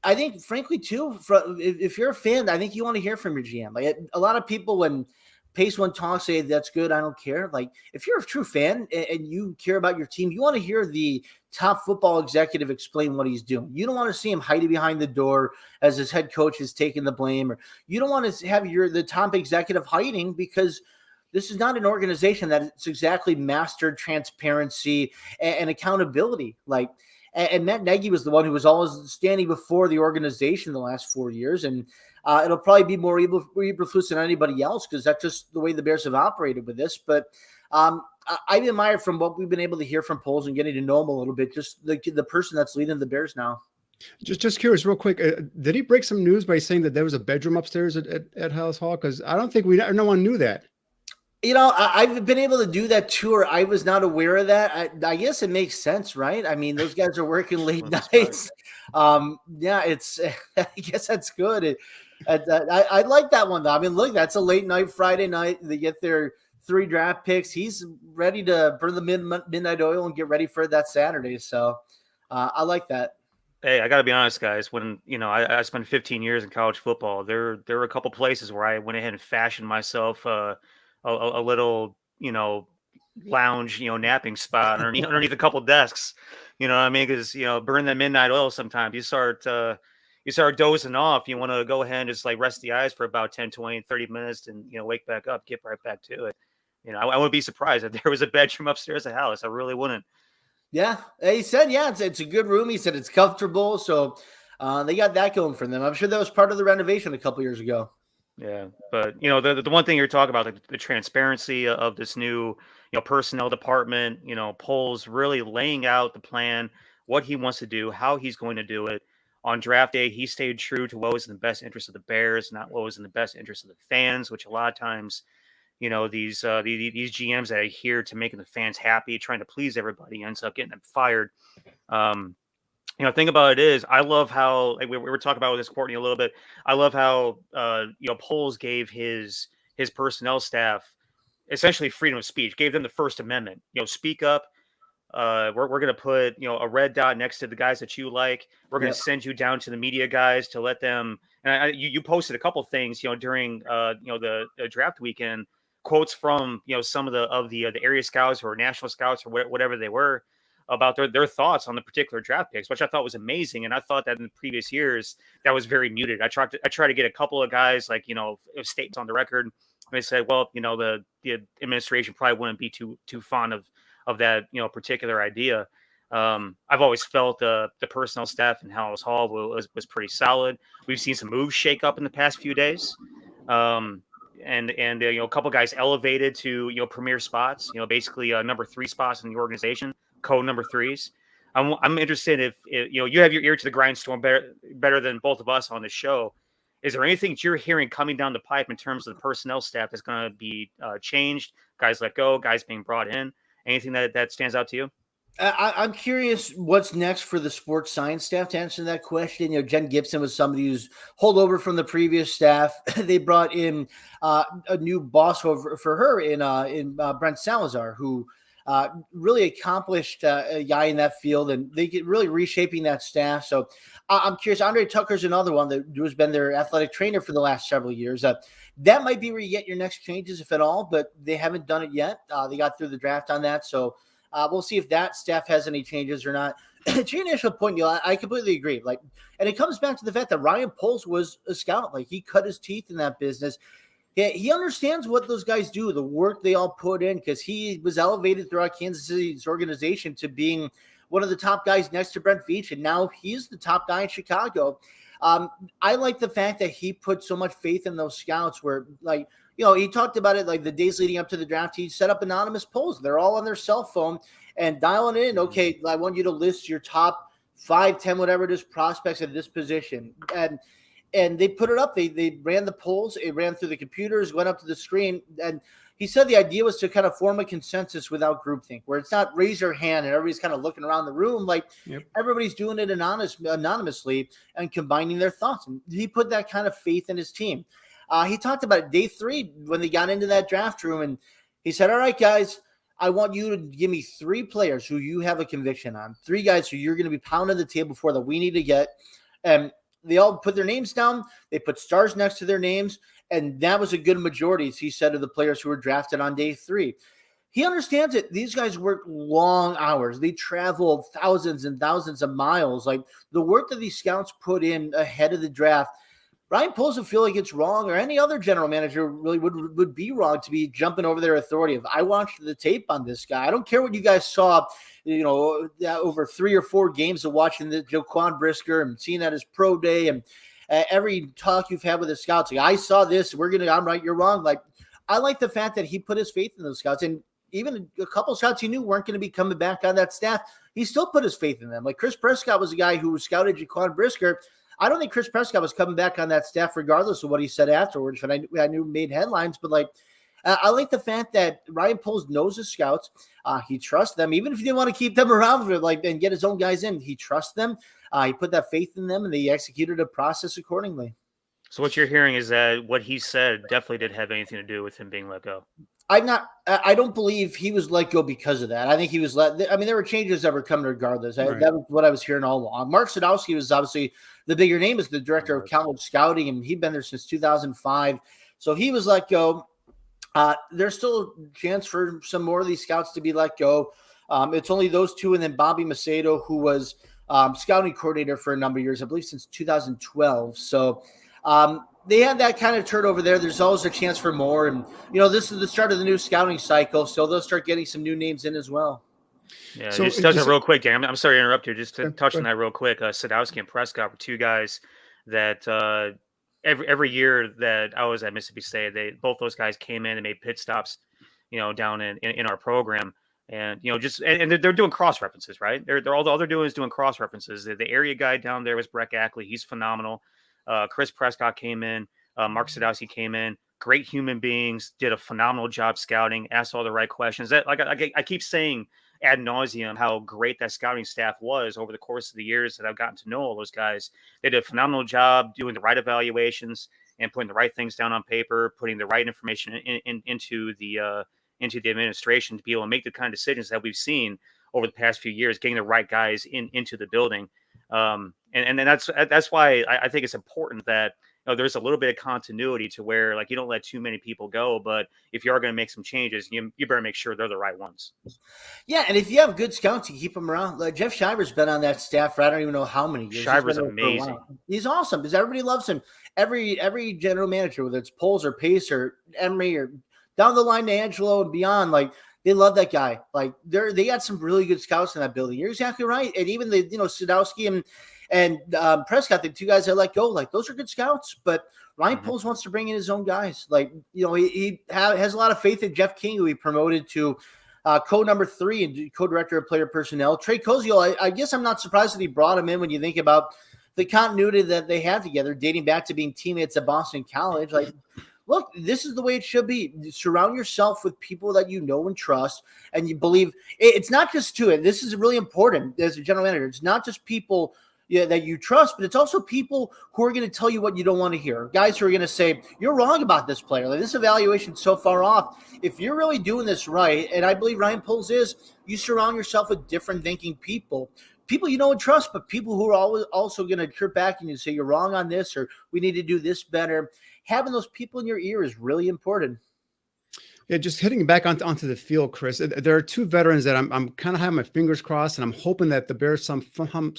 I think, frankly, too, if you're a fan, I think you want to hear from your GM. Like, a lot of people, when Pace one talks, say that's good, I don't care. Like, if you're a true fan and you care about your team, you want to hear the top football executive explain what he's doing. You don't want to see him hiding behind the door as his head coach is taking the blame, or you don't want to have the top executive hiding, because this is not an organization that's exactly mastered transparency and accountability. Like, and Matt Nagy was the one who was always standing before the organization the last 4 years. And it'll probably be more Eberflus than anybody else, because that's just the way the Bears have operated with this. But I admire from what we've been able to hear from Poles and getting to know him a little bit, just the person that's leading the Bears now. Just curious, real quick. Did he break some news by saying that there was a bedroom upstairs at House Hall? Because I don't think no one knew that. I've been able to do that tour. I was not aware of that. I guess it makes sense, right? I mean, those guys are working late nights. Yeah, I guess that's good. I like that one, though. I mean, look, that's a late night Friday night. They get their 3 draft picks. He's ready to burn the midnight oil and get ready for that Saturday. So I like that. Hey, I got to be honest, guys. When I spent 15 years in college football, there were a couple places where I went ahead and fashioned myself a little, lounge, napping spot underneath a couple desks. You know what I mean? Because burn that midnight oil. Sometimes you start dozing off. You want to go ahead and just like rest the eyes for about 10, 20, 30 minutes, and wake back up, get right back to it. I wouldn't be surprised if there was a bedroom upstairs at House. I really wouldn't. Yeah, he said, it's a good room. He said it's comfortable, so they got that going for them. I'm sure that was part of the renovation a couple years ago. Yeah, but the one thing you're talking about, the transparency of this new personnel department, Poles really laying out the plan, what he wants to do, how he's going to do it. On draft day, he stayed true to what was in the best interest of the Bears, not what was in the best interest of the fans, which a lot of times, these GMs that adhere to making the fans happy, trying to please everybody, ends up getting them fired. Thing about it is, I love how, like we were talking about with this Courtney a little bit. I love how Poles gave his personnel staff essentially freedom of speech, gave them the First Amendment. Speak up. We're going to put a red dot next to the guys that you like. We're going to send you down to the media guys to let them. And you posted a couple things during the draft weekend, quotes from some of the area scouts or national scouts or whatever they were, about their thoughts on the particular draft picks, which I thought was amazing. And I thought that in the previous years that was very muted. I tried to get a couple of guys like statements on the record. And they said, well, the administration probably wouldn't be too fond of that particular idea. I've always felt the personnel staff in House Hall was pretty solid. We've seen some moves shake up in the past few days. And a couple guys elevated to premier spots, basically number 3 spots in the organization, code number 3s. I'm interested if you have your ear to the grindstone better than both of us on the show. Is there anything that you're hearing coming down the pipe in terms of the personnel staff that's going to be changed? Guys let go, guys being brought in. Anything that stands out to you? I'm curious what's next for the sports science staff to answer that question. Jen Gibson was somebody who's holdover from the previous staff. They brought in a new boss for her in Brent Salazar, who really accomplished a guy in that field, and they get really reshaping that staff. So I'm curious. Andre Tucker's another one who's been their athletic trainer for the last several years. That might be where you get your next changes, if at all, but they haven't done it yet. They got through the draft on that. So we'll see if that staff has any changes or not. To your initial point, Neil, I completely agree. And it comes back to the fact that Ryan Poles was a scout. He cut his teeth in that business. He understands what those guys do, the work they all put in, because he was elevated throughout Kansas City's organization to being one of the top guys next to Brent Veach, and now he's the top guy in Chicago. I like the fact that he put so much faith in those scouts where, he talked about it like the days leading up to the draft. He set up anonymous polls. They're all on their cell phone and dialing in. Okay, I want you to list your top 5, 10, whatever it is, prospects at this position. And they put it up. They ran the polls. It ran through the computers, went up to the screen. And he said the idea was to kind of form a consensus without groupthink, where it's not raise your hand and everybody's kind of looking around the room. Everybody's doing it anonymously and combining their thoughts. And he put that kind of faith in his team. He talked about it day 3 when they got into that draft room. And he said, all right, guys, I want you to give me 3 players who you have a conviction on, 3 guys who you're going to be pounding the table for that we need to get. And they all put their names down. They put stars next to their names. And that was a good majority, as he said, of the players who were drafted on day 3. He understands it. These guys work long hours. They travel thousands and thousands of miles. The work that these scouts put in ahead of the draft, Ryan Poles would feel like it's wrong, or any other general manager really would be wrong to be jumping over their authority. If I watched the tape on this guy, I don't care what you guys saw, over 3 or 4 games of watching the Jaquan Brisker and seeing at his pro day and every talk you've had with the scouts. I saw this. I'm right. You're wrong. I like the fact that he put his faith in those scouts, and even a couple scouts he knew weren't going to be coming back on that staff. he still put his faith in them. Like Chris Prescott was a guy who scouted Jaquan Brisker. I don't think Chris Prescott was coming back on that staff regardless of what he said afterwards. And I knew made headlines, but like, I like the fact that Ryan Poles knows his scouts. He trusts them, even if he didn't want to keep them around for like and get his own guys in. He trusts them. He put that faith in them, and they executed a process accordingly. So what you're hearing is that what he said definitely didn't have anything to do with him being let go. I don't believe he was let go because of that. I think he was there were changes that were coming regardless. That was what I was hearing all along. Mark Sadowski was obviously the bigger name as the director of college scouting, and he'd been there since 2005. So he was let go. There's still a chance for some more of these scouts to be let go. It's only those two, and then Bobby Macedo, who was scouting coordinator for a number of years, I believe since 2012. So they had that kind of turnover there. There's always a chance for more. And, this is the start of the new scouting cycle, so they'll start getting some new names in as well. Yeah, so just touch on real quick, Dan. I'm sorry to interrupt you. Just to touch on that real quick. Sadowski and Prescott were two guys that every year that I was at Mississippi State, both those guys came in and made pit stops, down in our program. And, and they're doing cross references, right? All they're doing is doing cross references. The area guy down there was Brett Ackley. He's phenomenal. Chris Prescott came in. Mark Sadowski came in. Great human beings, did a phenomenal job scouting, asked all the right questions. That I keep saying ad nauseum how great that scouting staff was over the course of the years that I've gotten to know all those guys. They did a phenomenal job doing the right evaluations and putting the right things down on paper, putting the right information into the administration to be able to make the kind of decisions that we've seen over the past few years, getting the right guys into the building. And that's why I think it's important that there's a little bit of continuity to where like you don't let too many people go, but if you are going to make some changes, you better make sure they're the right ones. Yeah, and if you have good scouts, you keep them around. Like Jeff Shiver's been on that staff for I don't even know how many years. Shiver's amazing. He's awesome because everybody loves him. Every general manager, whether it's Poles or Pace or Emery or down the line to Angelo and beyond, like they love that guy. Like they got some really good scouts in that building. You're exactly right. And even the Sadowski and Prescott, the two guys that let go, like those are good scouts. But Ryan Poles wants to bring in his own guys. Like he has a lot of faith in Jeff King, who he promoted to co-number 3 and co-director of player personnel. Trey Koziel, I guess I'm not surprised that he brought him in when you think about the continuity that they have together, dating back to being teammates at Boston College. Like, look, this is the way it should be. Surround yourself with people that you know and trust, and you believe. It's not just to it. This is really important as a general manager. It's not just people that you trust, but it's also people who are going to tell you what you don't want to hear. Guys who are going to say, you're wrong about this player. Like, this evaluation's so far off. If you're really doing this right, and I believe Ryan Poles is, you surround yourself with different thinking people you know and trust, but people who are always also going to chirp back and you say, you're wrong on this, or we need to do this better. Having those people in your ear is really important. Yeah, just hitting back onto the field, Chris. There are two veterans that I'm kind of having my fingers crossed, and I'm hoping that the Bears some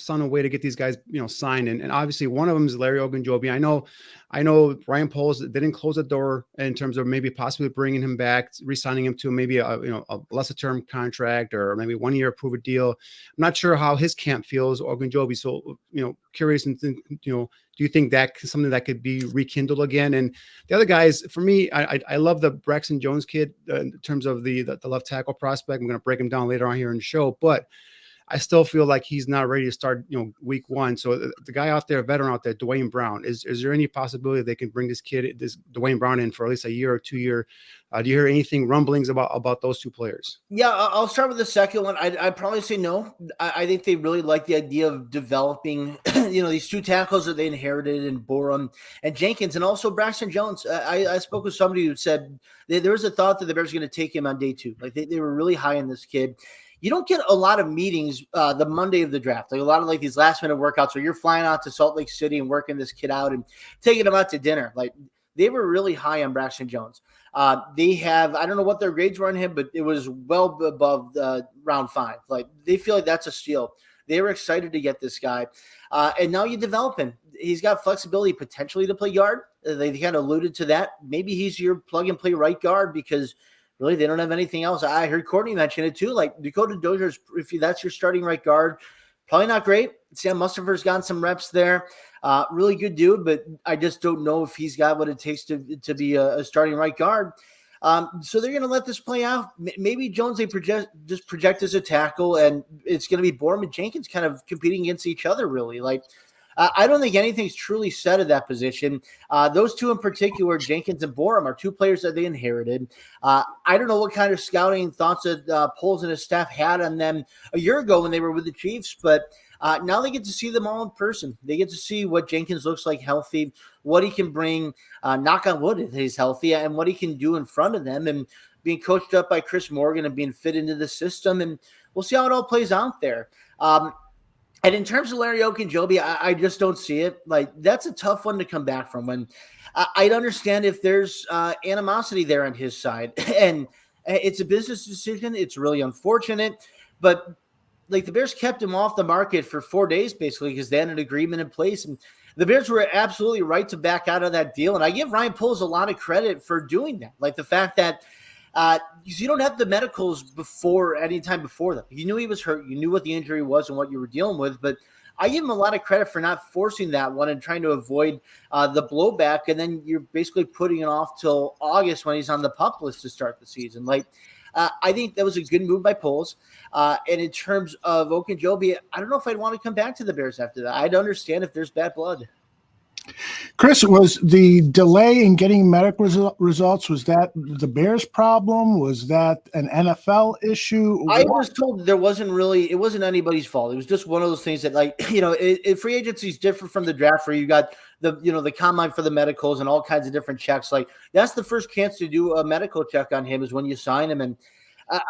a way to get these guys, signed. And obviously one of them is Larry Ogunjobi. I know Ryan Poles didn't close the door in terms of maybe possibly bringing him back, re-signing him to maybe a lesser term contract or maybe 1 year prove it deal. I'm not sure how his camp feels, Ogunjobi. So curious and do you think that's something that could be rekindled again? And the other guys, for me, I love the Braxton Jones kid in terms of the left tackle prospect. I'm going to break him down later on here in the show, but I still feel like he's not ready to start, week one. So the guy out there, veteran out there, Dwayne Brown, is there any possibility they can bring this Dwayne Brown in for at least a year or 2 year? Do you hear anything rumblings about those two players? Yeah, I'll start with the second one. I'd probably say no. I think they really like the idea of developing, these two tackles that they inherited in Borum and Jenkins, and also Braxton Jones. I spoke with somebody who said there was a thought that the Bears were going to take him on day 2. Like they were really high on this kid. You don't get a lot of meetings the Monday of the draft, like a lot of these last minute workouts where you're flying out to Salt Lake City and working this kid out and taking him out to dinner. Like they were really high on Braxton Jones. They have, I don't know what their grades were on him, but it was well above round 5. Like they feel like that's a steal. They were excited to get this guy. And now you develop him. He's got flexibility potentially to play guard. They kind of alluded to that. Maybe he's your plug and play right guard because really they don't have anything else. I heard Courtney mention it too. Like Dakota Dozier's, if that's your starting right guard, probably not great. Sam Mustafer's gotten some reps there. Really good dude, but I just don't know if he's got what it takes to be a starting right guard. So they're going to let this play out. Maybe Jones, they project as a tackle, and it's going to be Borum and Jenkins kind of competing against each other, really. Like, I don't think anything's truly said at that position. Those two in particular, Jenkins and Borum, are two players that they inherited. I don't know what kind of scouting thoughts that Poles and his staff had on them a year ago when they were with the Chiefs, but now they get to see them all in person. They get to see what Jenkins looks like healthy, what he can bring, knock on wood if he's healthy, and what he can do in front of them, and being coached up by Chris Morgan and being fit into the system. And we'll see how it all plays out there. And in terms of Larry Ogunjobi, I just don't see it. Like, that's a tough one to come back from. When I'd understand if there's animosity there on his side, and it's a business decision. It's really unfortunate, but like, the Bears kept him off the market for 4 days, basically, because they had an agreement in place. And the Bears were absolutely right to back out of that deal. And I give Ryan Poles a lot of credit for doing that. Like, the fact that you don't have the medicals any time before that. You knew he was hurt. You knew what the injury was and what you were dealing with. But I give him a lot of credit for not forcing that one and trying to avoid the blowback. And then you're basically putting it off till August when he's on the PUP list to start the season. Like, I think that was a good move by Poles. And in terms of Ogunjobi, I don't know if I'd want to come back to the Bears after that. I'd understand if there's bad blood. Chris, was the delay in getting medical results, was that the Bears' problem? Was that an NFL issue? I was told it wasn't anybody's fault. It was just one of those things that, like, free agency is different from the draft, where you got the combine for the medicals and all kinds of different checks. Like, that's the first chance to do a medical check on him is when you sign him. And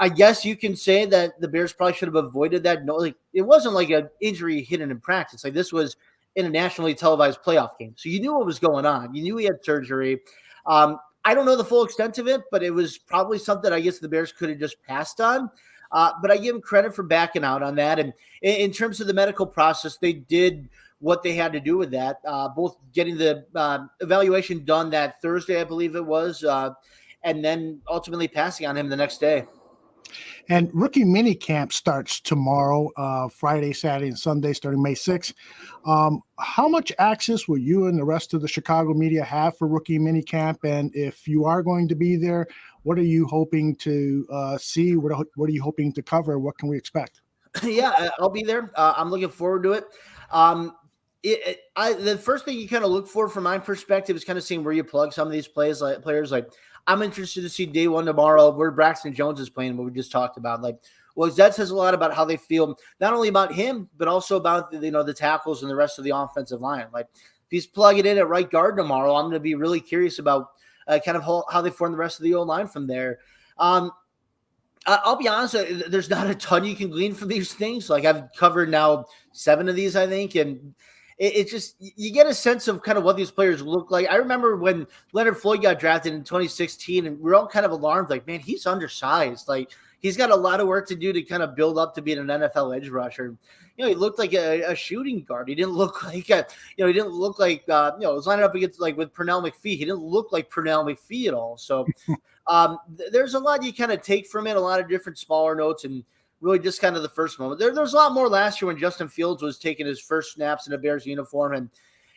I guess you can say that the Bears probably should have avoided that. No, like, it wasn't like an injury hidden in practice. Like, this was in a nationally televised playoff game. So you knew what was going on. You knew he had surgery. I don't know the full extent of it, but it was probably something I guess the Bears could have just passed on. But I give him credit for backing out on that. And in terms of the medical process, they did what they had to do with that, both getting the evaluation done that Thursday, I believe it was, and then ultimately passing on him the next day. And rookie mini camp starts tomorrow, Friday, Saturday, and Sunday, starting May 6th. How much access will you and the rest of the Chicago media have for rookie mini camp? And if you are going to be there, what are you hoping to see? What are you hoping to cover? What can we expect? Yeah, I'll be there. I'm looking forward to it. The first thing you kind of look for, from my perspective, is kind of seeing where you plug some of these players. Like, I'm interested to see day one tomorrow where Braxton Jones is playing, what we just talked about. Like, well, that says a lot about how they feel, not only about him, but also about the tackles and the rest of the offensive line. Like, if he's plugging in at right guard tomorrow, I'm going to be really curious about kind of how they form the rest of the O-line from there. I'll be honest, there's not a ton you can glean from these things. Like, I've covered now 7 of these, I think, and it's just, you get a sense of kind of what these players look like. I remember when Leonard Floyd got drafted in 2016, and we're all kind of alarmed, like, man, he's undersized. Like, he's got a lot of work to do to kind of build up to being an NFL edge rusher. He looked like a shooting guard. He didn't look like he was lining up against, like, with Pernell McPhee. He didn't look like Pernell McPhee at all. So there's a lot you kind of take from it, a lot of different smaller notes, and really just kind of the first moment. There's a lot more last year when Justin Fields was taking his first snaps in a Bears uniform. And,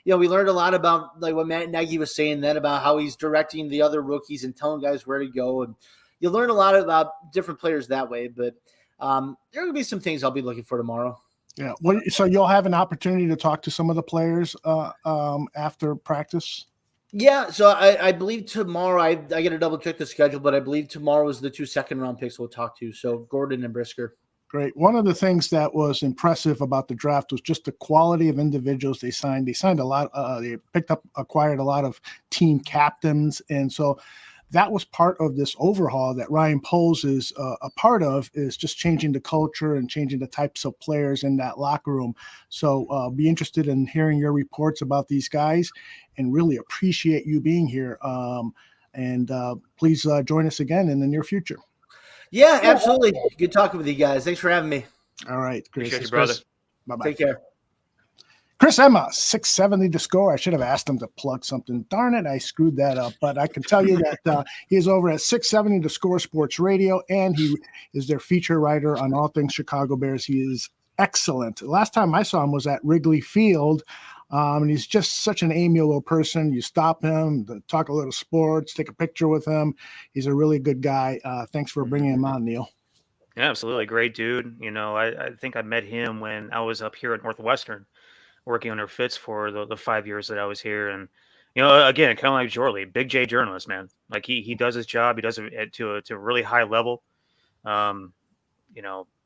we learned a lot about, like, what Matt Nagy was saying then about how he's directing the other rookies and telling guys where to go. And you learn a lot about different players that way. But there are going to be some things I'll be looking for tomorrow. Yeah. Well, so you'll have an opportunity to talk to some of the players after practice? Yeah, so I believe tomorrow, I got to double check the schedule, but I believe tomorrow is the 2 second-round picks we'll talk to, so Gordon and Brisker. Great. One of the things that was impressive about the draft was just the quality of individuals they signed. They signed a lot. They acquired a lot of team captains, and so that was part of this overhaul that Ryan Poles is a part of, is just changing the culture and changing the types of players in that locker room. So be interested in hearing your reports about these guys, and really appreciate you being here. And please join us again in the near future. Yeah, absolutely. Good talking with you guys. Thanks for having me. All right. Chris. Appreciate you, brother. Bye-bye. Take care. Chris Emma, 670 to score. I should have asked him to plug something. Darn it, I screwed that up. But I can tell you that he's over at 670 to score Sports Radio, and he is their feature writer on all things Chicago Bears. He is excellent. Last time I saw him was at Wrigley Field And he's just such an amiable person. You stop him, talk a little sports, take a picture with him. He's a really good guy. Thanks for bringing him on, Neil. Yeah, absolutely. Great dude. I think I met him when I was up here at Northwestern working under Fitz for the 5 years that I was here. And, again, kind of like Jorley, big J journalist, man. Like he does his job. He does it to a really high level.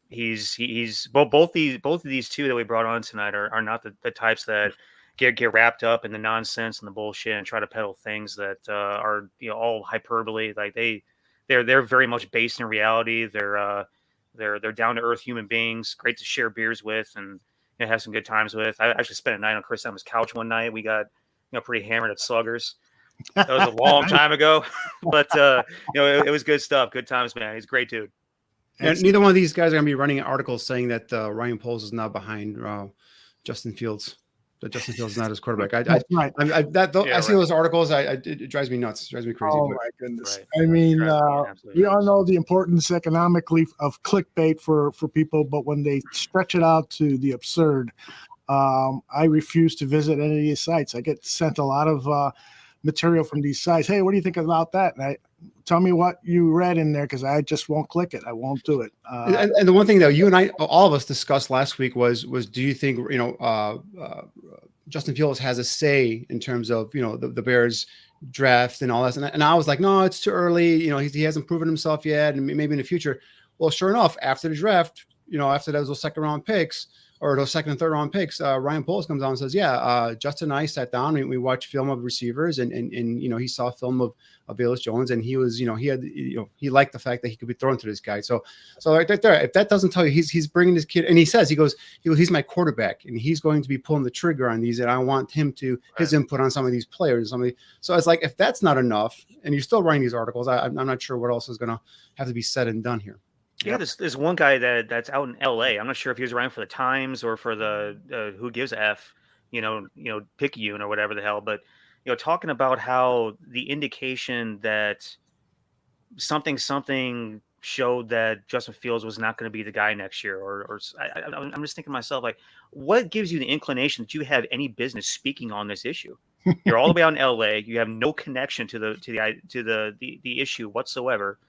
He's both of these two that we brought on tonight are not the types that get wrapped up in the nonsense and the bullshit and try to peddle things that are all hyperbole. Like they're very much based in reality. They're down to earth human beings, great to share beers with and have some good times with. I actually spent a night on Chris Emma's couch one night. We got pretty hammered at Sluggers. That was a long time ago, but it was good stuff. Good times, man. He's a great dude. And neither one of these guys are going to be running articles saying that Ryan Poles is now behind Justin Fields. That Justin Fields is not his quarterback. I see those articles. It drives me nuts. It drives me crazy. Oh my goodness! Right. I mean, we all know the importance economically of clickbait for people, but when they stretch it out to the absurd, I refuse to visit any of these sites. I get sent a lot of material from these sites. Hey, what do you think about that? And tell me what you read in there, because I just won't click it. I won't do it. And the one thing that you and I, all of us discussed last week was do you think Justin Fields has a say in terms of the Bears draft and all that? And I was like, no, it's too early. He hasn't proven himself yet, and maybe in the future. Well, sure enough, after the draft, after those second round picks, or those second and third round picks, Ryan Poles comes on and says, Justin and I sat down and we watched film of receivers and he saw film of Velus Jones, and he was, he liked the fact that he could be thrown to this guy. So right there, if that doesn't tell you, he's bringing this kid, and he says, he's my quarterback and he's going to be pulling the trigger on these, and I want him to his input on some of these players. So it's like, if that's not enough and you're still writing these articles, I'm not sure what else is going to have to be said and done here. Yeah, there's one guy that's out in LA. I'm not sure if he was around for the Times or for the Who Gives a F, Picayune or whatever the hell. But talking about how the indication that something showed that Justin Fields was not going to be the guy next year, or I'm just thinking to myself, like, what gives you the inclination that you have any business speaking on this issue? You're all the way out in LA. You have no connection to the issue whatsoever.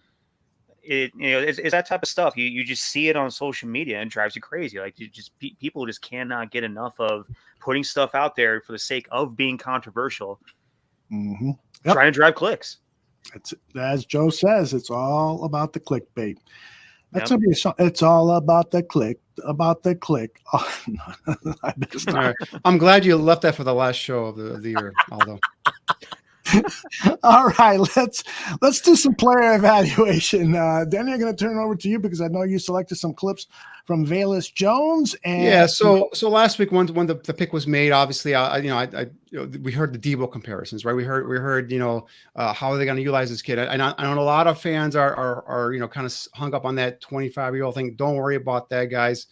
It's that type of stuff. You just see it on social media and it drives you crazy. Like, people just cannot get enough of putting stuff out there for the sake of being controversial. Mm-hmm. Trying to drive clicks. It's, as Joe says, it's all about the clickbait. That's it's all about the click. Oh, no. All right. I'm glad you left that for the last show of the year, although. All right, let's do some player evaluation. Danny, I'm going to turn it over to you because I know you selected some clips from Velus Jones. And so last week when the pick was made, obviously, we heard the Deebo comparisons, right? We heard how are they going to utilize this kid? I know a lot of fans are kind of hung up on that 25-year-old thing. Don't worry about that, guys.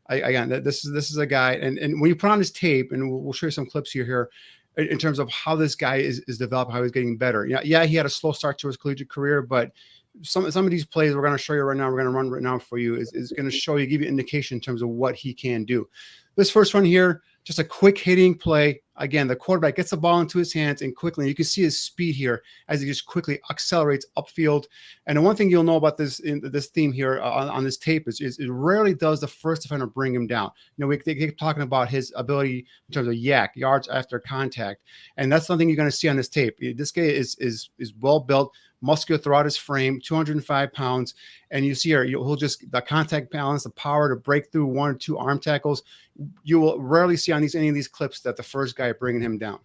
This is a guy, and when you put on his tape, and we'll show you some clips here. In terms of how this guy is developing, how he's getting better. Yeah, he had a slow start to his collegiate career, but some of these plays we're going to show you right now, we're going to run right now for you, is going to show you, give you indication in terms of what he can do. This first one here, just a quick hitting play. Again, the quarterback gets the ball into his hands and quickly, you can see his speed here as he just quickly accelerates upfield. And the one thing you'll know about this theme here on this tape is it rarely does the first defender bring him down. We keep talking about his ability in terms of yards after contact, and that's something you're going to see on this tape. This guy is well built, muscular throughout his frame, 205 pounds, and you see here he'll just the contact balance, the power to break through 1 or 2 arm tackles. You will rarely see on any of these clips that the first guy bringing him down.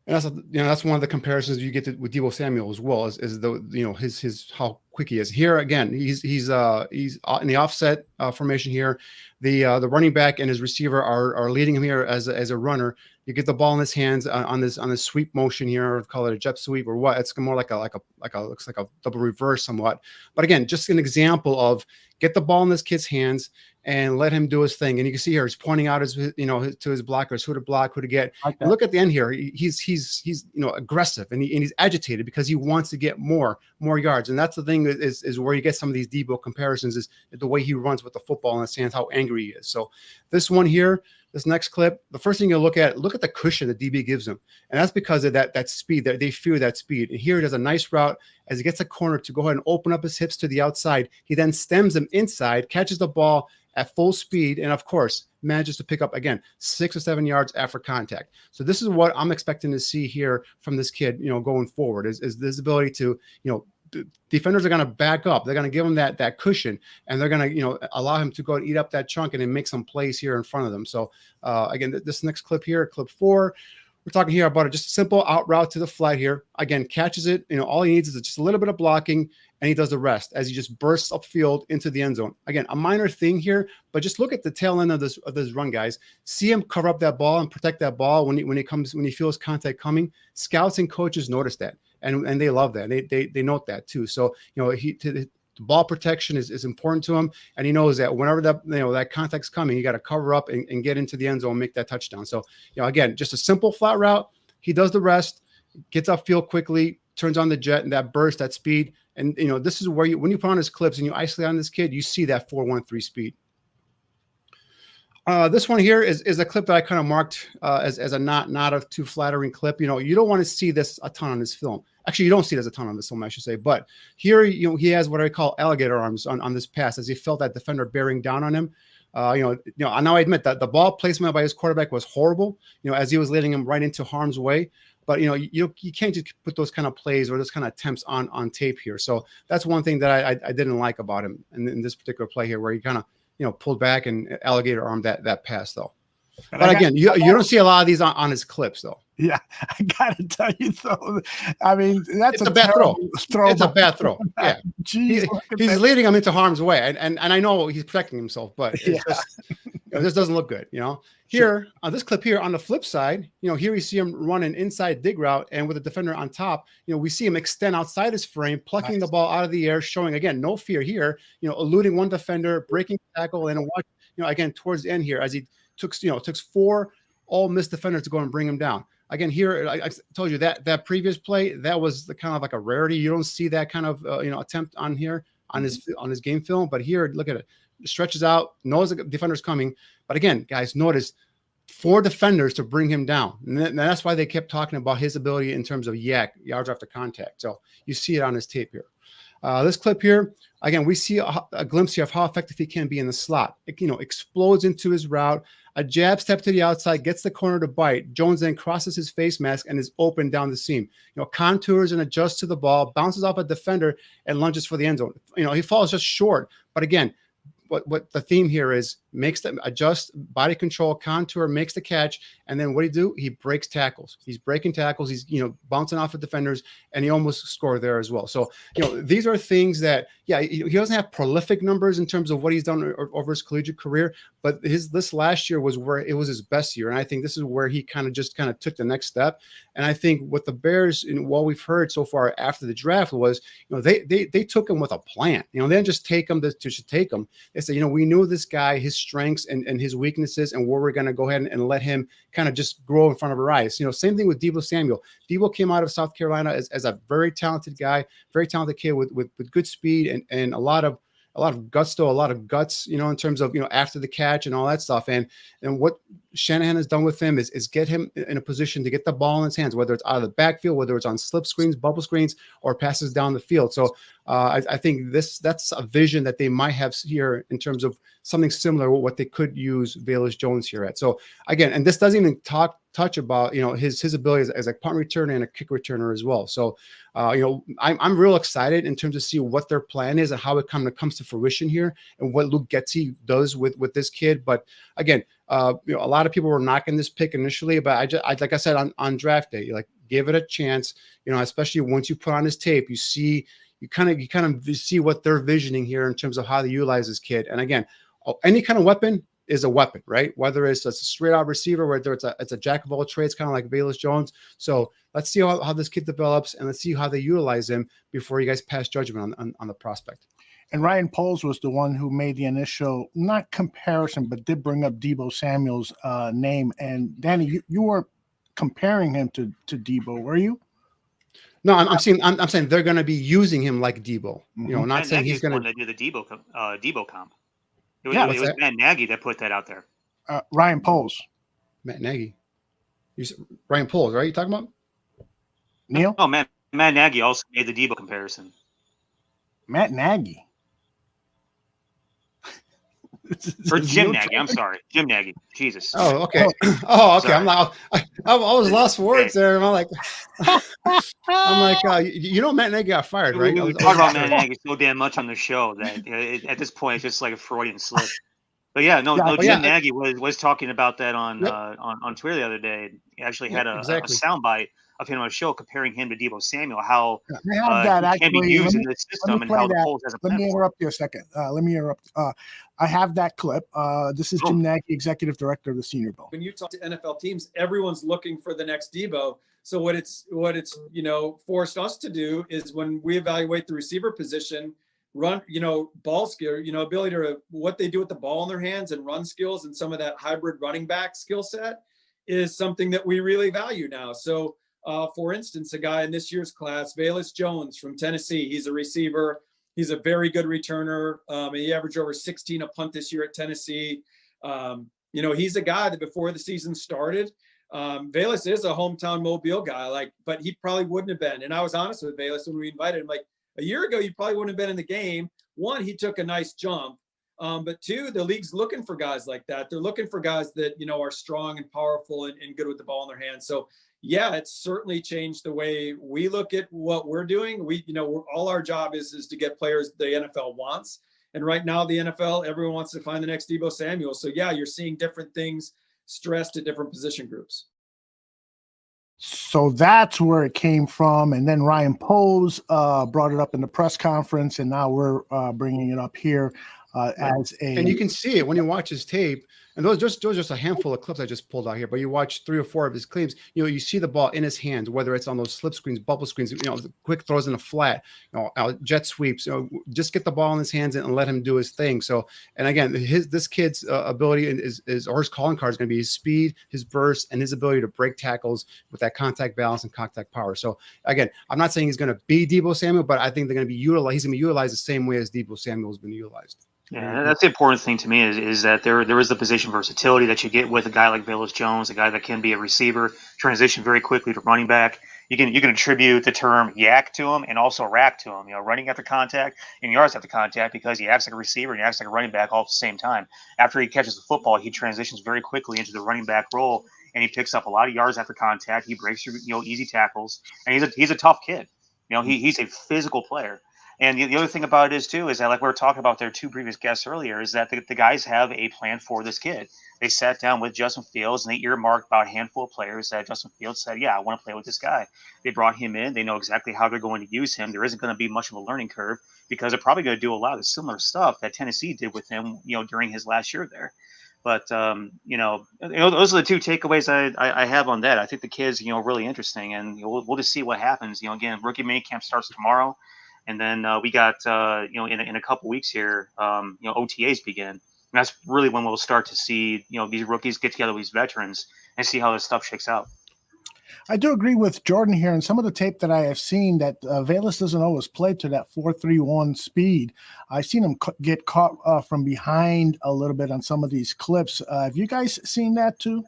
And that's one of the comparisons you get with Deebo Samuel as well, is his how quick he is. Here again, he's in the offset formation here. The running back and his receiver are leading him here as a runner. You get the ball in his hands on this sweep motion here, or call it a jet sweep or what. It's more like a looks like a double reverse somewhat. But again, just an example of get the ball in this kid's hands and let him do his thing. And you can see here he's pointing out to his blockers who to block, who to get. Okay. And look at the end here. He's aggressive and he's agitated because he wants to get more yards. And that's the thing thing is where you get some of these Deebo comparisons is the way he runs with the football and understands how angry he is. So this one here, this next clip, the first thing you look at the cushion that DB gives him. And that's because of that speed, that they fear that speed. And here he does a nice route as he gets a corner to go ahead and open up his hips to the outside. He then stems him inside, catches the ball at full speed, and of course manages to pick up again 6 or 7 yards after contact. So this is what I'm expecting to see here from this kid, going forward is this ability to, defenders are going to back up. They're going to give him that cushion, and they're going to, allow him to go and eat up that chunk and then make some plays here in front of them. So again, this next clip here, clip 4, we're talking here about just a simple out route to the flat here. Again, catches it. All he needs is just a little bit of blocking, and he does the rest as he just bursts upfield into the end zone. Again, a minor thing here, but just look at the tail end of this run, guys. See him cover up that ball and protect that ball when he feels contact coming. Scouts and coaches notice that, and they love that. They note that too. So the ball protection is important to him, and he knows that whenever that contact's coming, you got to cover up and get into the end zone and make that touchdown. So again, just a simple flat route. He does the rest, gets upfield quickly, turns on the jet and that burst, that speed. And this is where when you put on his clips and you isolate on this kid, you see that 4.13 speed. This one here is a clip that I kind of marked as a not a too flattering clip. You don't want to see this a ton on this film. Actually, you don't see it as a ton on this film, I should say. But here, he has what I call alligator arms on this pass as he felt that defender bearing down on him. Now I admit that the ball placement by his quarterback was horrible, as he was leading him right into harm's way. But, you can't just put those kind of plays or those kind of attempts on tape here. So that's one thing that I didn't like about him in this particular play here, where he kind of, pulled back and alligator armed that pass, though. But again, you don't see a lot of these on his clips, though. Yeah, I got to tell you, though. I mean, that's a bad throw. It's a bad throw. Yeah. Jeez, he's leading him into harm's way. And I know he's protecting himself, but it's just, this doesn't look good, Here, on this clip here, on the flip side, here we see him run an inside dig route, and with the defender on top, we see him extend outside his frame, plucking the ball out of the air, showing, again, no fear here, eluding one defender, breaking tackle, and watch, again, towards the end here, as he took 4 all missed defenders to go and bring him down. Again, here, I told you that previous play, that was the kind of like a rarity. You don't see that kind of, attempt on here on his game film. But here, look at it. Stretches out, knows the defender's coming. But again, guys, notice 4 defenders to bring him down. And that's why they kept talking about his ability in terms of yards after contact. So you see it on his tape here. This clip here, again, we see a glimpse here of how effective he can be in the slot. It, explodes into his route. A jab step to the outside, gets the corner to bite. Jones then crosses his face mask and is open down the seam. Contours and adjusts to the ball, bounces off a defender, and lunges for the end zone. He falls just short. But again, what the theme here is, makes them adjust, body control, contour, makes the catch, and then what do? He breaks tackles. He's breaking tackles. He's bouncing off of defenders, and he almost scored there as well. So these are things that he doesn't have prolific numbers in terms of what he's done over his collegiate career, but this last year was where it was his best year, and I think this is where he kind of took the next step. And I think what the Bears, what we've heard so far after the draft was, they took him with a plan. They didn't just take him to take him. They said, we knew this guy, his strengths and his weaknesses, and where we're going to go ahead and let him kind of just grow in front of our eyes. Same thing with Deebo Samuel. Deebo came out of South Carolina as a very talented guy, very talented kid with good speed and a lot of gusto, a lot of guts, in terms of, after the catch and all that stuff. And what Shanahan has done with him is get him in a position to get the ball in his hands, whether it's out of the backfield, whether it's on slip screens, bubble screens, or passes down the field. So I think that's a vision that they might have here in terms of something similar with what they could use Velus Jones here at. So again, and this doesn't even touch about his ability as a punt returner and a kick returner as well. So I'm real excited in terms of see what their plan is and how it comes to fruition here, and what Luke Getsy does with this kid. But again, a lot of people were knocking this pick initially, but I like I said on draft day, give it a chance. Especially once you put on his tape, you kind of see what they're visioning here in terms of how they utilize this kid. And again, any kind of weapon is a weapon, right? Whether it's a straight out receiver, whether it's a jack of all trades, kind of like Velus Jones. So let's see how this kid develops, and let's see how they utilize him before you guys pass judgment on the prospect. And Ryan Poles was the one who made the initial, not comparison, but did bring up Deebo Samuel's name. And Danny, you were comparing him to Deebo, were you? No, I'm saying they're going to be using him like Deebo. You know, not Matt saying he's Nagy's going the to. one that did the Deebo comp. It Yeah, was Matt Nagy that put that out there. Ryan Poles. Matt Nagy. Ryan Poles, right? You talking about? Neil? Oh, Matt Nagy also made the Deebo comparison. Matt Nagy. Or Jim Nagy. I'm sorry. Jim Nagy. Jesus. Oh, okay. Oh, okay. Sorry. I'm like, I was lost for words there. I'm like, Matt Nagy got fired, right? We talk about Matt Nagy so damn much on the show that at this point it's just like a Freudian slip. But yeah, Jim Nagy was talking about that on Twitter the other day. He actually had a soundbite of him on a show comparing him to Deebo Samuel, how I have that he can be used in this system and how the Colts has a plan. Let me interrupt you a second. I have that clip. This is Jim Nagy, Executive Director of the Senior Bowl. When you talk to NFL teams, everyone's looking for the next Deebo. So what it's forced us to do is when we evaluate the receiver position, run, ball skill, ability to what they do with the ball in their hands and run skills and some of that hybrid running back skill set is something that we really value now. So for instance, a guy in this year's class, Velus Jones from Tennessee, he's a receiver. He's a very good returner. He averaged over 16 a punt this year at Tennessee. He's a guy that before the season started, Velus is a hometown Mobile guy, but he probably wouldn't have been. And I was honest with Velus when we invited him, a year ago, you probably wouldn't have been in the game. One, he took a nice jump. But two, the league's looking for guys like that. They're looking for guys that, are strong and powerful and good with the ball in their hands. So yeah, it's certainly changed the way we look at what we're doing. All our job is to get players the NFL wants. And right now the NFL, everyone wants to find the next Deebo Samuel. So yeah, you're seeing different things stressed at different position groups. So that's where it came from. And then Ryan Poles brought it up in the press conference, and now we're bringing it up here and you can see it when you watch his tape. And those just a handful of clips I just pulled out here, but you watch 3 or 4 of his claims, you see the ball in his hands, whether it's on those slip screens, bubble screens, quick throws in a flat, jet sweeps, just get the ball in his hands and let him do his thing. So, and again, this kid's ability or his calling card is going to be his speed, his burst, and his ability to break tackles with that contact balance and contact power. So again, I'm not saying he's going to be Deebo Samuel, but I think they're going to be utilized. He's going to be utilized the same way as Deebo Samuel has been utilized. Yeah, that's the important thing to me is that there is the position versatility that you get with a guy like Velus Jones, a guy that can be a receiver, transition very quickly to running back. You can attribute the term yak to him and also rack to him, running after contact and yards after contact, because he acts like a receiver and he acts like a running back all at the same time. After he catches the football, he transitions very quickly into the running back role, and he picks up a lot of yards after contact. He breaks through easy tackles, and he's a tough kid. He's a physical player. And the other thing about it is that, like we were talking about their 2 previous guests earlier, is that the guys have a plan for this kid. They sat down with Justin Fields and they earmarked about a handful of players that Justin Fields said, yeah, I want to play with this guy. They brought him in. They know exactly how they're going to use him. There isn't going to be much of a learning curve because they're probably going to do a lot of similar stuff that Tennessee did with him, during his last year there. But, those are the 2 takeaways I have on that. I think the kid's, really interesting, and we'll just see what happens. Again, rookie minicamp starts tomorrow. And then we got, in a couple weeks here, OTAs begin. And that's really when we'll start to see, these rookies get together with these veterans and see how this stuff shakes out. I do agree with Jordan here. And some of the tape that I have seen that Velus doesn't always play to that 4.31 speed. I've seen him get caught from behind a little bit on some of these clips. Have you guys seen that too?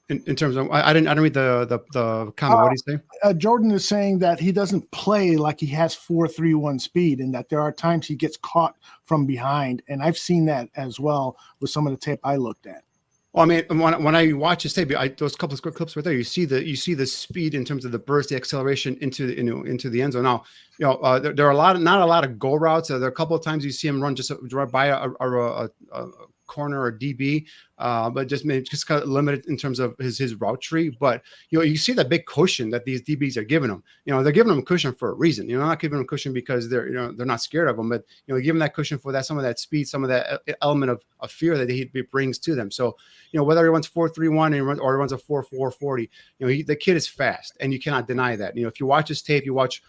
In terms of, I didn't read the comment. What do you say? Jordan is saying that he doesn't play like he has 4.31 speed, and that there are times he gets caught from behind. And I've seen that as well with some of the tape I looked at. Well, I mean, when I watch his tape, those couple of clips right there, you see the speed in terms of the burst, the acceleration into the end zone. Now, there are not a lot of go routes. There are a couple of times you see him run just by a corner or DB, but just kind of limited in terms of his route tree. But you see that big cushion that these DBs are giving him. They're giving him a cushion for a reason. They're not giving him a cushion because they're not scared of him, but giving that cushion for that, some of that speed, some of that element of fear that he brings to them. So whether he runs 4.31 or he runs a 4.40, the kid is fast, and you cannot deny that. If you watch his tape, you watch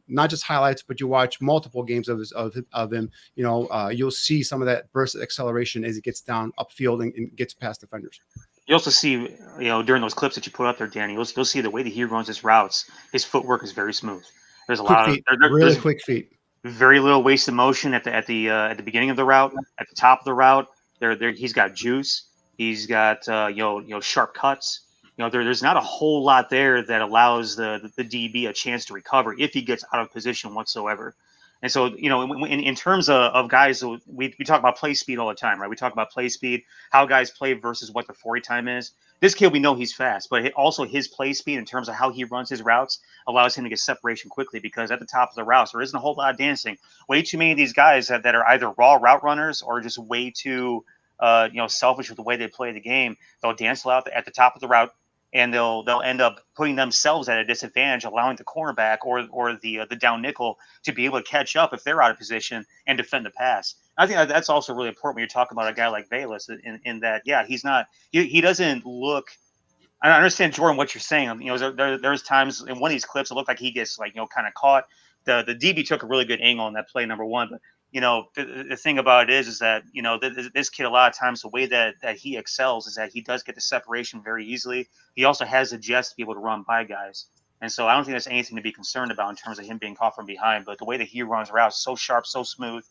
not just highlights, but you watch multiple games of him, you'll see some of that burst acceleration as he gets down upfield and gets past defenders. You also see, during those clips that you put up there, Danny, you'll see the way that he runs his routes. His footwork is very smooth. There's a Quick lot of feet, really there's quick feet. very little wasted motion at the beginning of the route, at the top of the route. He's got juice. He's got sharp cuts. There's not a whole lot there that allows the DB a chance to recover if he gets out of position whatsoever. And so, in terms of guys, we talk about play speed all the time, right? We talk about play speed, how guys play versus what the 40 time is. This kid, we know he's fast, but also his play speed in terms of how he runs his routes allows him to get separation quickly, because at the top of the routes, there isn't a whole lot of dancing. Way too many of these guys that are either raw route runners or just way too, selfish with the way they play the game. They'll dance out at the top of the route, and they'll end up putting themselves at a disadvantage, allowing the cornerback or the down nickel to be able to catch up if they're out of position and defend the pass. I think that's also really important when you're talking about a guy like Velus, in that, he doesn't look. I understand, Jordan, what you're saying. There's times in one of these clips it looked like he gets kind of caught. The DB took a really good angle on that play, number one, but the thing about it is that this kid, a lot of times the way that he excels is that he does get the separation very easily. He also has the jets to be able to run by guys, and so I don't think there's anything to be concerned about in terms of him being caught from behind. But the way that he runs routes, so sharp, so smooth,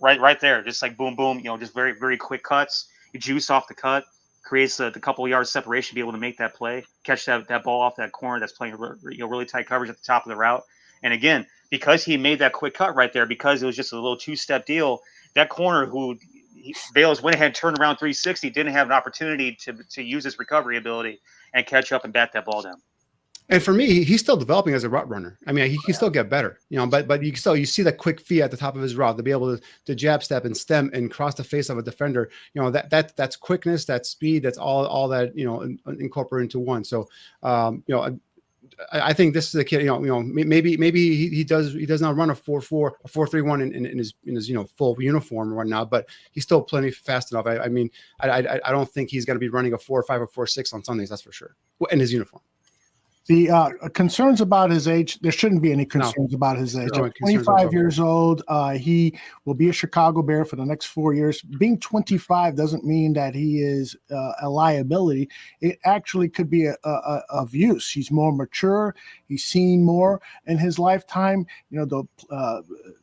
right there, just like boom, boom, just very, very quick cuts. You juice off the cut, creates the couple of yards separation, be able to make that play, catch that ball off that corner that's playing really tight coverage at the top of the route. And again, because he made that quick cut right there, because it was just a little two-step deal, that corner Velus went ahead and turned around 360, didn't have an opportunity to use his recovery ability and catch up and bat that ball down. And for me, he's still developing as a route runner. I mean, he can still get better, but you see that quick feet at the top of his route to be able to jab step and stem and cross the face of a defender. That's quickness, that's speed, that's all that, incorporate into one. So, I think this is a kid, maybe he does not run a 4.4, a 4.31 in his full uniform or whatnot, but he's still plenty fast enough. I mean, I don't think he's going to be running a 4.5 or 4.6 on Sundays. That's for sure. In his uniform. The concerns about his age, there shouldn't be any concerns about his age. No, At 25 years old, he will be a Chicago Bear for the next 4 years. Being 25 doesn't mean that he is a liability. It actually could be of use. He's more mature. He's seen more in his lifetime.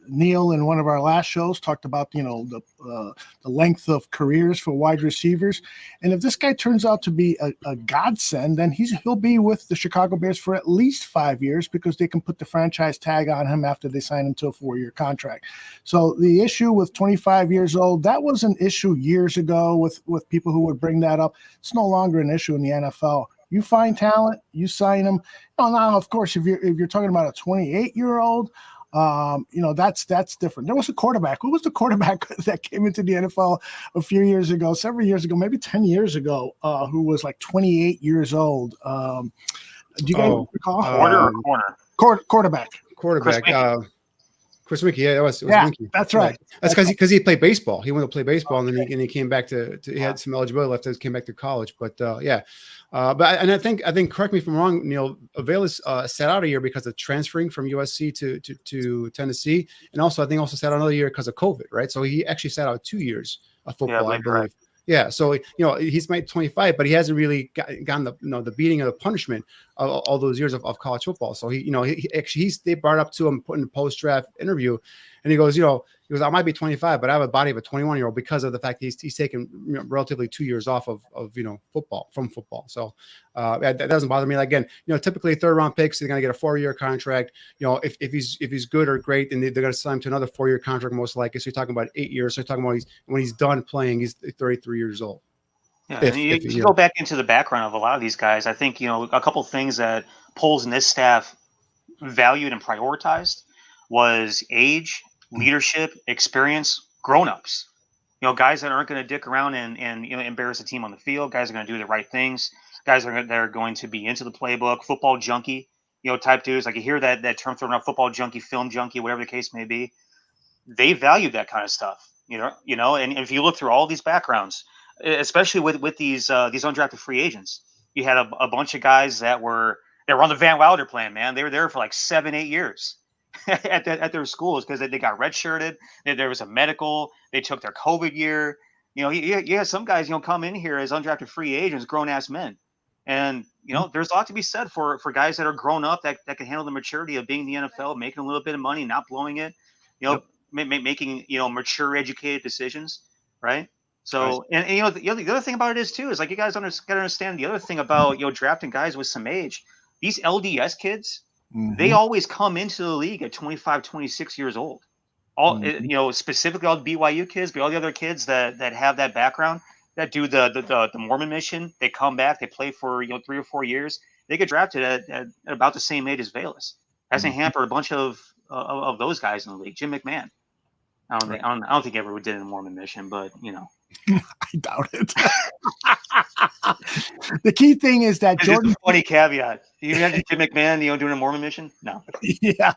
Neil, in one of our last shows, talked about the length of careers for wide receivers. And if this guy turns out to be a godsend, then he'll be with the Chicago Bears for at least 5 years, because they can put the franchise tag on him after they sign him to a 4-year contract. So the issue with 25 years old, that was an issue years ago with people who would bring that up. It's no longer an issue in the NFL. You find talent, you sign them. Now, of course, if you're talking about a 28-year-old, that's different. There was a quarterback. Who was the quarterback that came into the NFL several years ago, maybe 10 years ago, who was like 28 years old? Do you guys recall? Quarterback. Chris Winkie, it was Winkie. That's right. That's because he played baseball. He went to play baseball, and then he came back he had some eligibility left. Came back to college, but I think correct me if I'm wrong, Neil. Velus sat out a year because of transferring from USC to Tennessee, and also I think sat out another year because of COVID, right? So he actually sat out 2 years of football, I believe. Right. Yeah, so he's made 25, but he hasn't really gotten the beating of the punishment of all those years of college football. So they brought up to him put in a post-draft interview, and he goes, I might be 25, but I have a body of a 21-year-old because of the fact he's taken relatively 2 years off of football. So that doesn't bother me. Again, typically third-round picks, they're going to get a 4-year contract. If he's good or great, then they're going to sign him to another 4-year contract most likely. So you're talking about 8 years. So you're talking about when he's done playing, he's 33 years old. Yeah, if you go back into the background of a lot of these guys, I think a couple things that Poles and this staff valued and prioritized was age, leadership, experience, grown-ups. Guys that aren't going to dick around and embarrass the team on the field. Guys are going to do the right things. Guys that are going to be into the playbook. Football junkie, type dudes. Like you hear that term thrown around, football junkie, film junkie, whatever the case may be. They value that kind of stuff. And if you look through all these backgrounds, especially with these undrafted free agents, you had a bunch of guys that were on the Van Wilder plan. Man, they were there for like 7-8 years. at their schools because they got redshirted. There was a medical. They took their COVID year. You know, you have some guys, you know, come in here as undrafted free agents, grown ass men. And, you know, there's a lot to be said for guys that are grown up that can handle the maturity of being in the NFL, making a little bit of money, not blowing it, you know, making, you know, mature, educated decisions. Right. So, and you know, the other thing about it is too, is like, you guys got to understand the other thing about, you know, drafting guys with some age. These LDS kids, they always come into the league at 25, 26 years old. All you know, specifically all the BYU kids, but all the other kids that have that background, that do the Mormon mission, they come back, they play for, you know, 3 or 4 years, they get drafted at about the same age as Velus. Hasn't hampered a bunch of those guys in the league. Jim McMahon, I don't think he ever did a Mormon mission, but you know, I doubt it. The key thing is that Jordan. Just a funny caveat. You imagine Jim McMahon, you know, doing a Mormon mission? No. Yeah.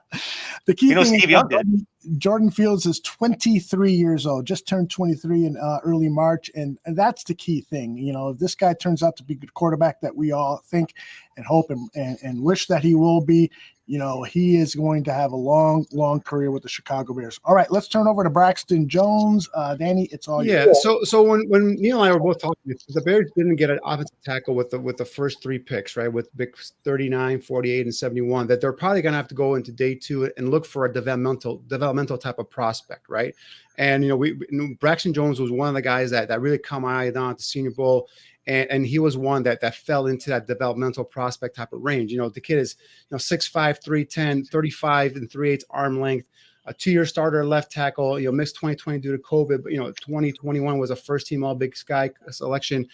The key thing Steve is Young did. Jordan Fields is 23 years old, just turned 23 in early March. And that's the key thing. You know, if this guy turns out to be a good quarterback that we all think and hope and wish that he will be, you know, he is going to have a long, long career with the Chicago Bears. All right, let's turn over to Braxton Jones. Danny, it's all you. Yeah. So when Neil and I were both talking, the Bears didn't get an offensive tackle with the first 3 picks, right? With pick 39, 48, and 71, that they're probably going to have to go into day 2 and look for a developmental type of prospect, right? And you know, Braxton Jones was one of the guys that really caught my eye down at the Senior Bowl. And he was one that fell into that developmental prospect type of range. You know, the kid is, you know, 6'5", 310, 35 and 3/8 arm length, a 2-year starter left tackle, you know, missed 2020 due to COVID, but, you know, 2021 was a first team All Big Sky selection.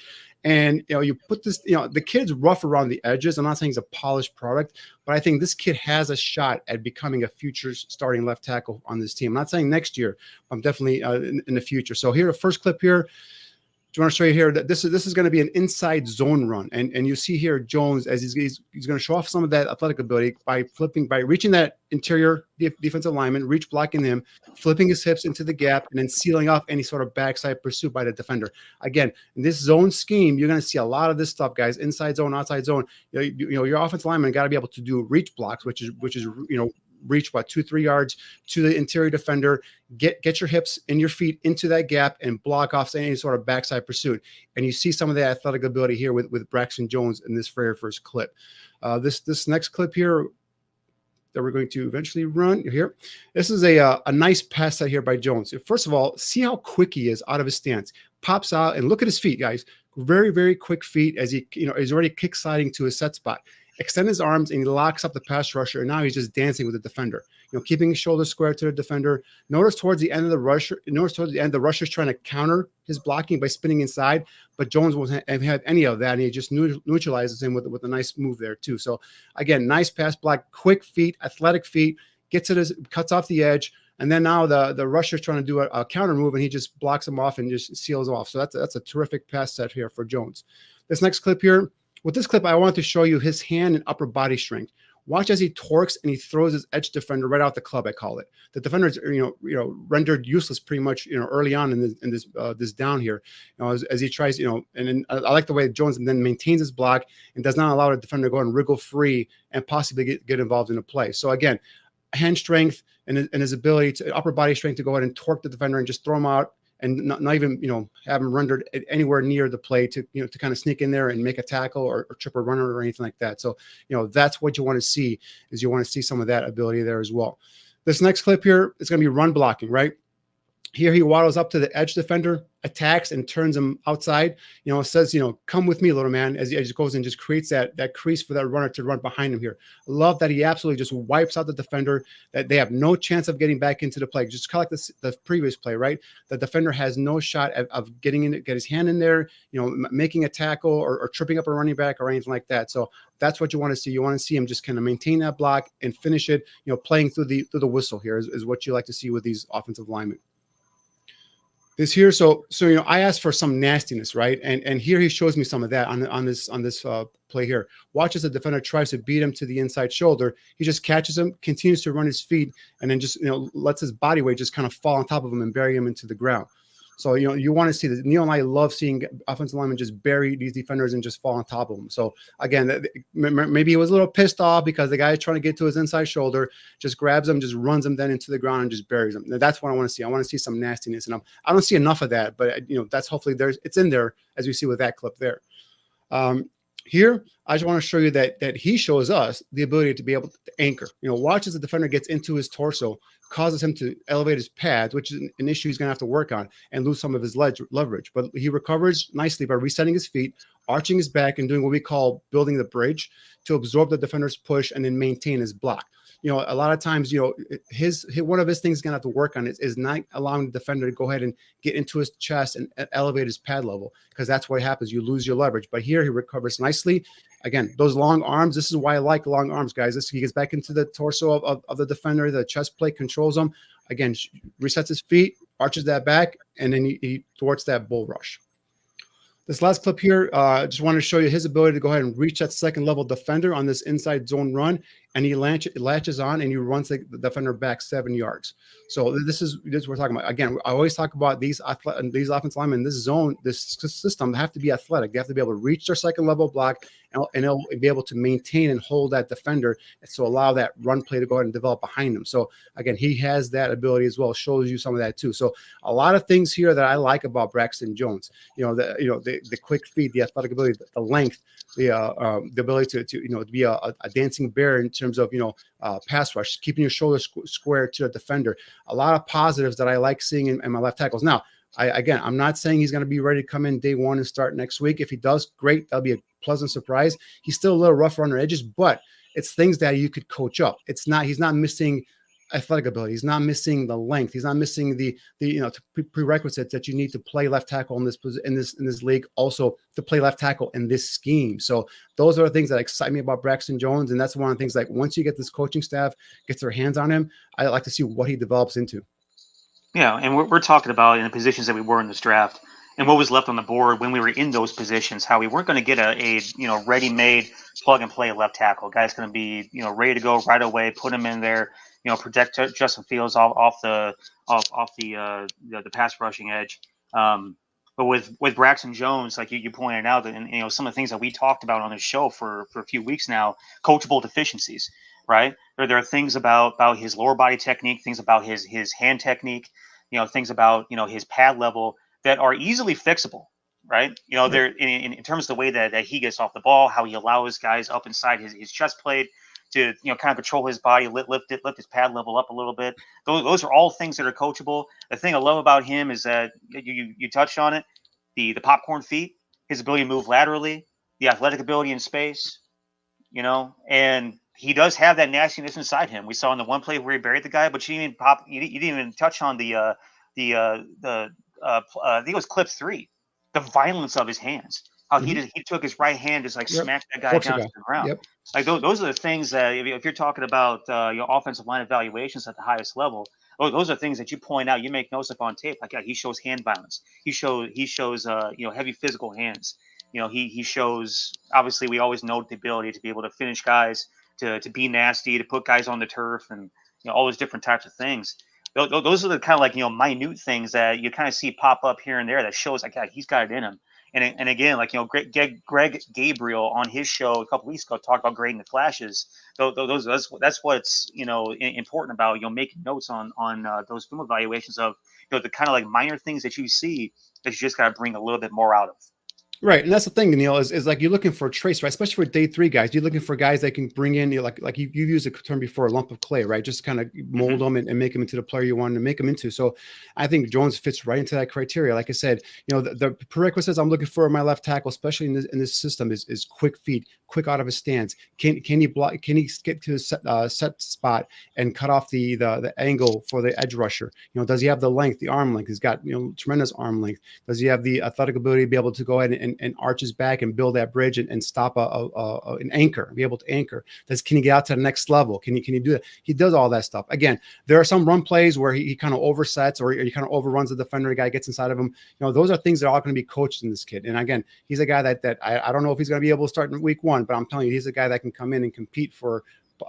And, you know, you put this, you know, the kid's rough around the edges. I'm not saying he's a polished product, but I think this kid has a shot at becoming a future starting left tackle on this team. I'm not saying next year, but I'm definitely in the future. So here, the first clip here. I want to show you here that this is going to be an inside zone run, and you see here Jones as he's going to show off some of that athletic ability by reaching that interior defensive lineman, reach blocking him, flipping his hips into the gap, and then sealing off any sort of backside pursuit by the defender. Again, in this zone scheme, you're going to see a lot of this stuff, guys. Inside zone, outside zone. You know your offensive lineman got to be able to do reach blocks, which is you know, reach 2-3 yards to the interior defender, get your hips and your feet into that gap and block off any sort of backside pursuit. And you see some of that athletic ability here with Braxton Jones in this very first clip. This next clip here that we're going to eventually run here. This is a nice pass set here by Jones. First of all, see how quick he is out of his stance. Pops out and look at his feet, guys. Very, very quick feet as he, you know, he's already kick sliding to his set spot. Extend his arms and he locks up the pass rusher, and now he's just dancing with the defender. You know, keeping his shoulder square to the defender. Notice towards the end of the rusher, the rusher's trying to counter his blocking by spinning inside, but Jones won't have any of that, and he just neutralizes him with a nice move there too. So again, nice pass block, quick feet, athletic feet, gets it, cuts off the edge, and then now the rusher's trying to do a counter move, and he just blocks him off and just seals off. So that's a terrific pass set here for Jones. This next clip here. With this clip, I want to show you his hand and upper body strength. Watch as he torques and he throws his edge defender right out the club, I call it. The defender is, you know, rendered useless pretty much, you know, early on in this down here, you know, as he tries, you know, and I like the way Jones then maintains his block and does not allow the defender to go and wriggle free and possibly get involved in a play. So again, hand strength and his ability to upper body strength to go ahead and torque the defender and just throw him out, and not even, you know, have him rendered anywhere near the play to, you know, to kind of sneak in there and make a tackle or trip a runner or anything like that. So, you know, that's what you want to see, is you want to see some of that ability there as well. This next clip here is going to be run blocking, right? Here he waddles up to the edge defender, attacks and turns him outside. You know, says, you know, come with me, little man, as he goes and just creates that crease for that runner to run behind him here. I love that he absolutely just wipes out the defender, that they have no chance of getting back into the play. Just kind of like the previous play, right? The defender has no shot of getting in, get his hand in there, you know, making a tackle or tripping up a running back or anything like that. So that's what you want to see. You want to see him just kind of maintain that block and finish it, you know, playing through the whistle here is what you like to see with these offensive linemen. This here, so you know, I asked for some nastiness, right? And here he shows me some of that on this play here. Watch as the defender tries to beat him to the inside shoulder. He just catches him, continues to run his feet, and then just, you know, lets his body weight just kind of fall on top of him and bury him into the ground. So, you want to see that. Neil and I love seeing offensive linemen just bury these defenders and just fall on top of them. So again, maybe he was a little pissed off because the guy is trying to get to his inside shoulder, just grabs him, just runs him then into the ground and just buries him. That's what I want to see. I want to see some nastiness, and I don't see enough of that, but that's hopefully it's in there as we see with that clip there. Here, I just want to show you that he shows us the ability to be able to anchor. Watch as the defender gets into his torso, causes him to elevate his pads, which is an issue he's going to have to work on, and lose some of his leverage. But he recovers nicely by resetting his feet, arching his back, and doing what we call building the bridge to absorb the defender's push and then maintain his block. A lot of times, one of his things he's going to have to work on is not allowing the defender to go ahead and get into his chest and elevate his pad level, because that's what happens. You lose your leverage. But here he recovers nicely. Again, those long arms, this is why I like long arms, guys. He gets back into the torso of the defender. The chest plate controls him. Again, resets his feet, arches that back, and then he thwarts that bull rush. This last clip here, just want to show you his ability to go ahead and reach that second level defender on this inside zone run, and he latches on and he runs the defender back 7 yards. So this is what we're talking about. Again, I always talk about these offensive linemen in this zone, this system. They have to be athletic. They have to be able to reach their second level block, and they'll be able to maintain and hold that defender, so allow that run play to go ahead and develop behind them. So again, he has that ability as well. Shows you some of that too. So a lot of things here that I like about Braxton Jones. The quick feet, the athletic ability, the length, the ability to be a dancing bear in terms of pass rush, keeping your shoulders square to the defender. A lot of positives that I like seeing in my left tackles. Now, I'm not saying he's going to be ready to come in day one and start next week. If he does, great. That'll be a pleasant surprise. He's still a little rough around the edges, but it's things that you could coach up. He's not missing athletic ability. He's not missing the length. He's not missing the prerequisites that you need to play left tackle in this league. Also to play left tackle in this scheme. So those are the things that excite me about Braxton Jones, and that's one of the things. Like, once you get this coaching staff gets their hands on him, I like to see what he develops into. Yeah, and we're talking about in the positions that we were in this draft and what was left on the board when we were in those positions, how we weren't going to get a ready-made plug-and-play left tackle. Guy's going to be ready to go right away. Put him in there, protect Justin Fields off the pass rushing edge. But with Braxton Jones, like you pointed out, and some of the things that we talked about on the show for a few weeks now, coachable deficiencies, right? There are things about his lower body technique, things about his hand technique, things about his pad level that are easily fixable, right? They're in terms of the way that he gets off the ball, how he allows guys up inside his chest plate to kind of control his body, lift his pad level up a little bit. Those are all things that are coachable. The thing I love about him is that you touched on it, the popcorn feet, his ability to move laterally, the athletic ability in space, and he does have that nastiness inside him. We saw in the one play where he buried the guy, but you didn't even touch on the I think it was clip 3, the violence of his hands. How he took his right hand, just smacked that guy down to the ground. Yep. Like those are the things that if you're talking about your offensive line evaluations at the highest level, those are things that you point out. You make notes of on tape. Like, he shows hand violence. He shows heavy physical hands. He shows, obviously we always know the ability to be able to finish guys, to be nasty, to put guys on the turf, and all those different types of things. Those are the kind of minute things that you kind of see pop up here and there that shows he's got it in him. And again, Greg Gabriel on his show a couple weeks ago talked about grading the flashes. That's what's important about making notes on those film evaluations of the kind of minor things that you see that you just got to bring a little bit more out of. Right, and that's the thing, Neil, is like you're looking for a trace, right? Especially for day 3 guys, you're looking for guys that can bring in, like you've used a term before, a lump of clay, right? Just kind of mold them and make them into the player you want to make them into. So I think Jones fits right into that criteria. Like I said, the prerequisites I'm looking for in my left tackle, especially in this system, is quick feet, quick out of his stance. Can he block? Can he get to his set spot and cut off the angle for the edge rusher? Does he have the length, the arm length? He's got tremendous arm length. Does he have the athletic ability to be able to go ahead and arch his back and build that bridge and stop an anchor, be able to anchor? Can he get out to the next level? Can he do that? He does all that stuff. Again, there are some run plays where he kind of oversets or he kind of overruns the defender. The guy gets inside of him. Those are things that are all going to be coached in this kid. And again, he's a guy that I don't know if he's going to be able to start in week 1, but I'm telling you, he's a guy that can come in and compete for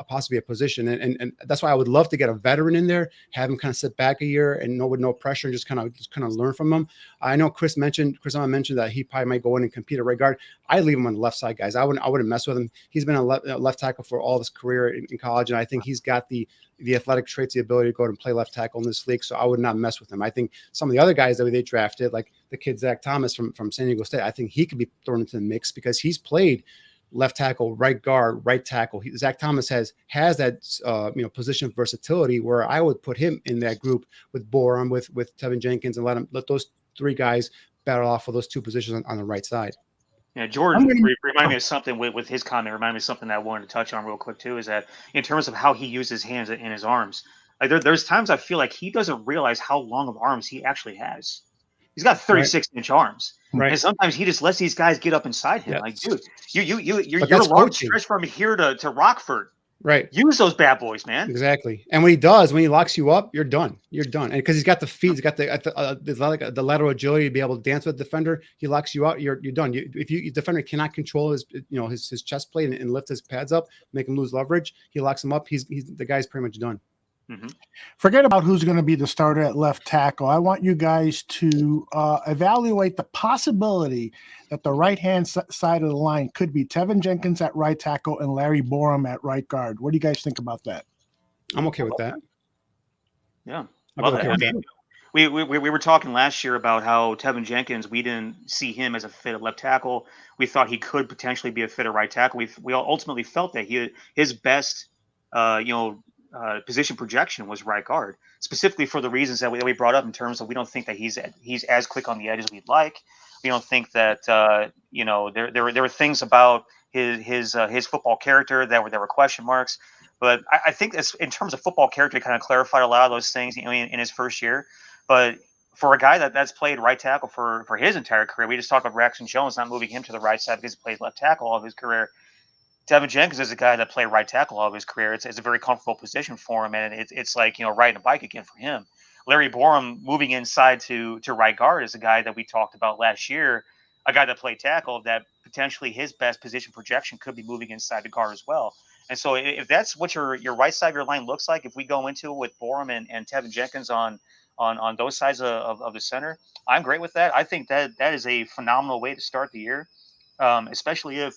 possibly a position. And that's why I would love to get a veteran in there, have him kind of sit back a year and with no pressure and just kind of learn from him. I know Chris mentioned that he probably might go in and compete at right guard. I leave him on the left side, guys. I wouldn't mess with him. He's been a left tackle for all of his career in college, and I think he's got the athletic traits, the ability to go out and play left tackle in this league. So I would not mess with him. I think some of the other guys that they drafted, like the kid Zach Thomas from San Diego State, I think he could be thrown into the mix because he's played left tackle, right guard, right tackle. Zach Thomas has that position versatility where I would put him in that group with Borum, with Tevin Jenkins, and let those three guys battle off for those two positions on the right side. Yeah, Jordan reminded me of something with his comment. Reminded me of something that I wanted to touch on real quick too. Is that in terms of how he uses his hands and his arms, like there's times I feel like he doesn't realize how long of arms he actually has. He's got 36-inch arms, and sometimes he just lets these guys get up inside him. Yeah. Like, dude, your arms stretch from here to Rockford. Right. Use those bad boys, man. Exactly. And when he locks you up, you're done. You're done. And because he's got the feet, he's got the lateral agility to be able to dance with the defender. He locks you out, you're done. If the defender cannot control his chest plate and lift his pads up, make him lose leverage, he locks him up. The guy's pretty much done. Mm-hmm. Forget about who's going to be the starter at left tackle. I want you guys to evaluate the possibility that the right-hand side of the line could be Tevin Jenkins at right tackle and Larry Borum at right guard. What do you guys think about that? I'm okay with that. Yeah. We were talking last year about how Tevin Jenkins, we didn't see him as a fit at left tackle. We thought he could potentially be a fit at right tackle. We ultimately felt that his best position projection was right guard, specifically for the reasons that we brought up in terms of we don't think that he's as quick on the edge as we'd like. We don't think that there were things about his football character that were question marks. But I think that's, in terms of football character, kind of clarified a lot of those things in his first year. But for a guy that's played right tackle for his entire career, we just talked about Braxton Jones not moving him to the right side because he played left tackle all of his career. Tevin Jenkins is a guy that played right tackle all of his career. It's a very comfortable position for him, and it's like riding a bike again for him. Larry Borum moving inside to right guard is a guy that we talked about last year, a guy that played tackle that potentially his best position projection could be moving inside the guard as well. And so if that's what your right side of your line looks like, if we go into it with Borum and Tevin Jenkins on those sides of the center, I'm great with that. I think that is a phenomenal way to start the year, especially if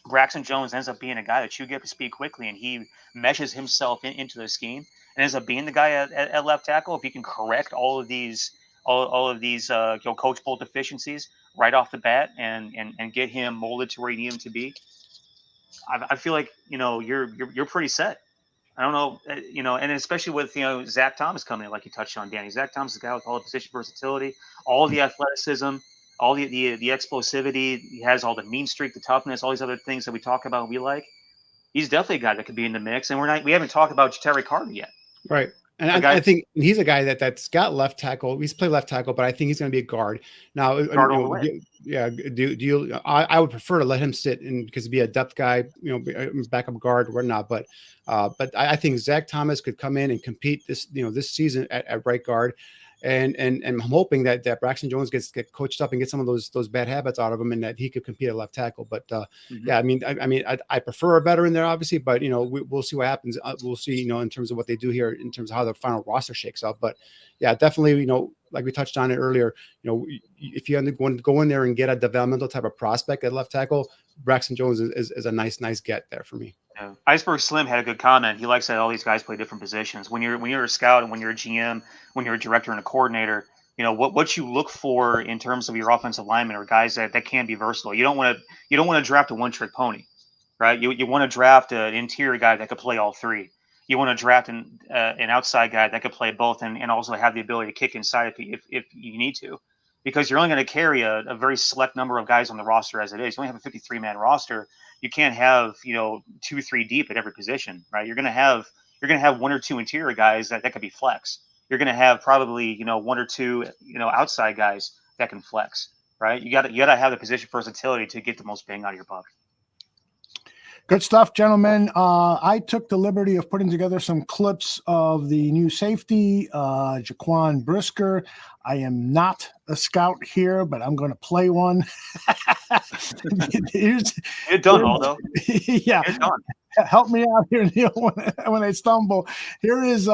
Braxton Jones ends up being a guy that you get to speed quickly and he meshes himself into the scheme and ends up being the guy at left tackle. If he can correct all of these coachable deficiencies right off the bat and get him molded to where you need him to be, I feel like you're pretty set. I don't know, and especially with Zach Thomas coming in, like you touched on, Danny. Zach Thomas is a guy with all the position versatility, all the athleticism, all the explosivity. He has all the mean streak, the toughness, all these other things that we talk about and we like. He's definitely a guy that could be in the mix. And we haven't talked about Terry Carter yet. Right. And I think he's a guy that's got left tackle. He's played left tackle, but I think he's going to be a guard. Now, I would prefer to let him sit because he'd be a depth guy, backup guard or whatnot. But I think Zach Thomas could come in and compete this season at right guard. And I'm hoping that Braxton Jones gets coached up and get some of those bad habits out of him, and that he could compete at left tackle. But I prefer a veteran there, obviously. But we'll see what happens. We'll see, in terms of what they do here, in terms of how the final roster shakes out. But yeah, definitely, like we touched on it earlier, if you want to go in there and get a developmental type of prospect at left tackle, Braxton Jones is a nice get there for me. Yeah. Iceberg Slim had a good comment. He likes that all these guys play different positions. When you're a scout and when you're a GM, when you're a director and a coordinator, what you look for in terms of your offensive linemen are guys that can be versatile. You don't want to draft a one-trick pony, right? You want to draft an interior guy that could play all three. You want to draft an outside guy that could play both and also have the ability to kick inside if you need to, because you're only going to carry a very select number of guys on the roster as it is. You only have a 53-man roster. You can't have 2-3 deep at every position, right? You're gonna have one or two interior guys that could be flex. You're gonna have probably one or two outside guys that can flex, right? You gotta have the position versatility to get the most bang out of your buck. Good stuff, gentlemen. I took the liberty of putting together some clips of the new safety, Jaquan Brisker. I am not a scout here, but I'm going to play one. You're done, Aldo. Yeah. You're done. Help me out here, Neil, when I stumble. Here is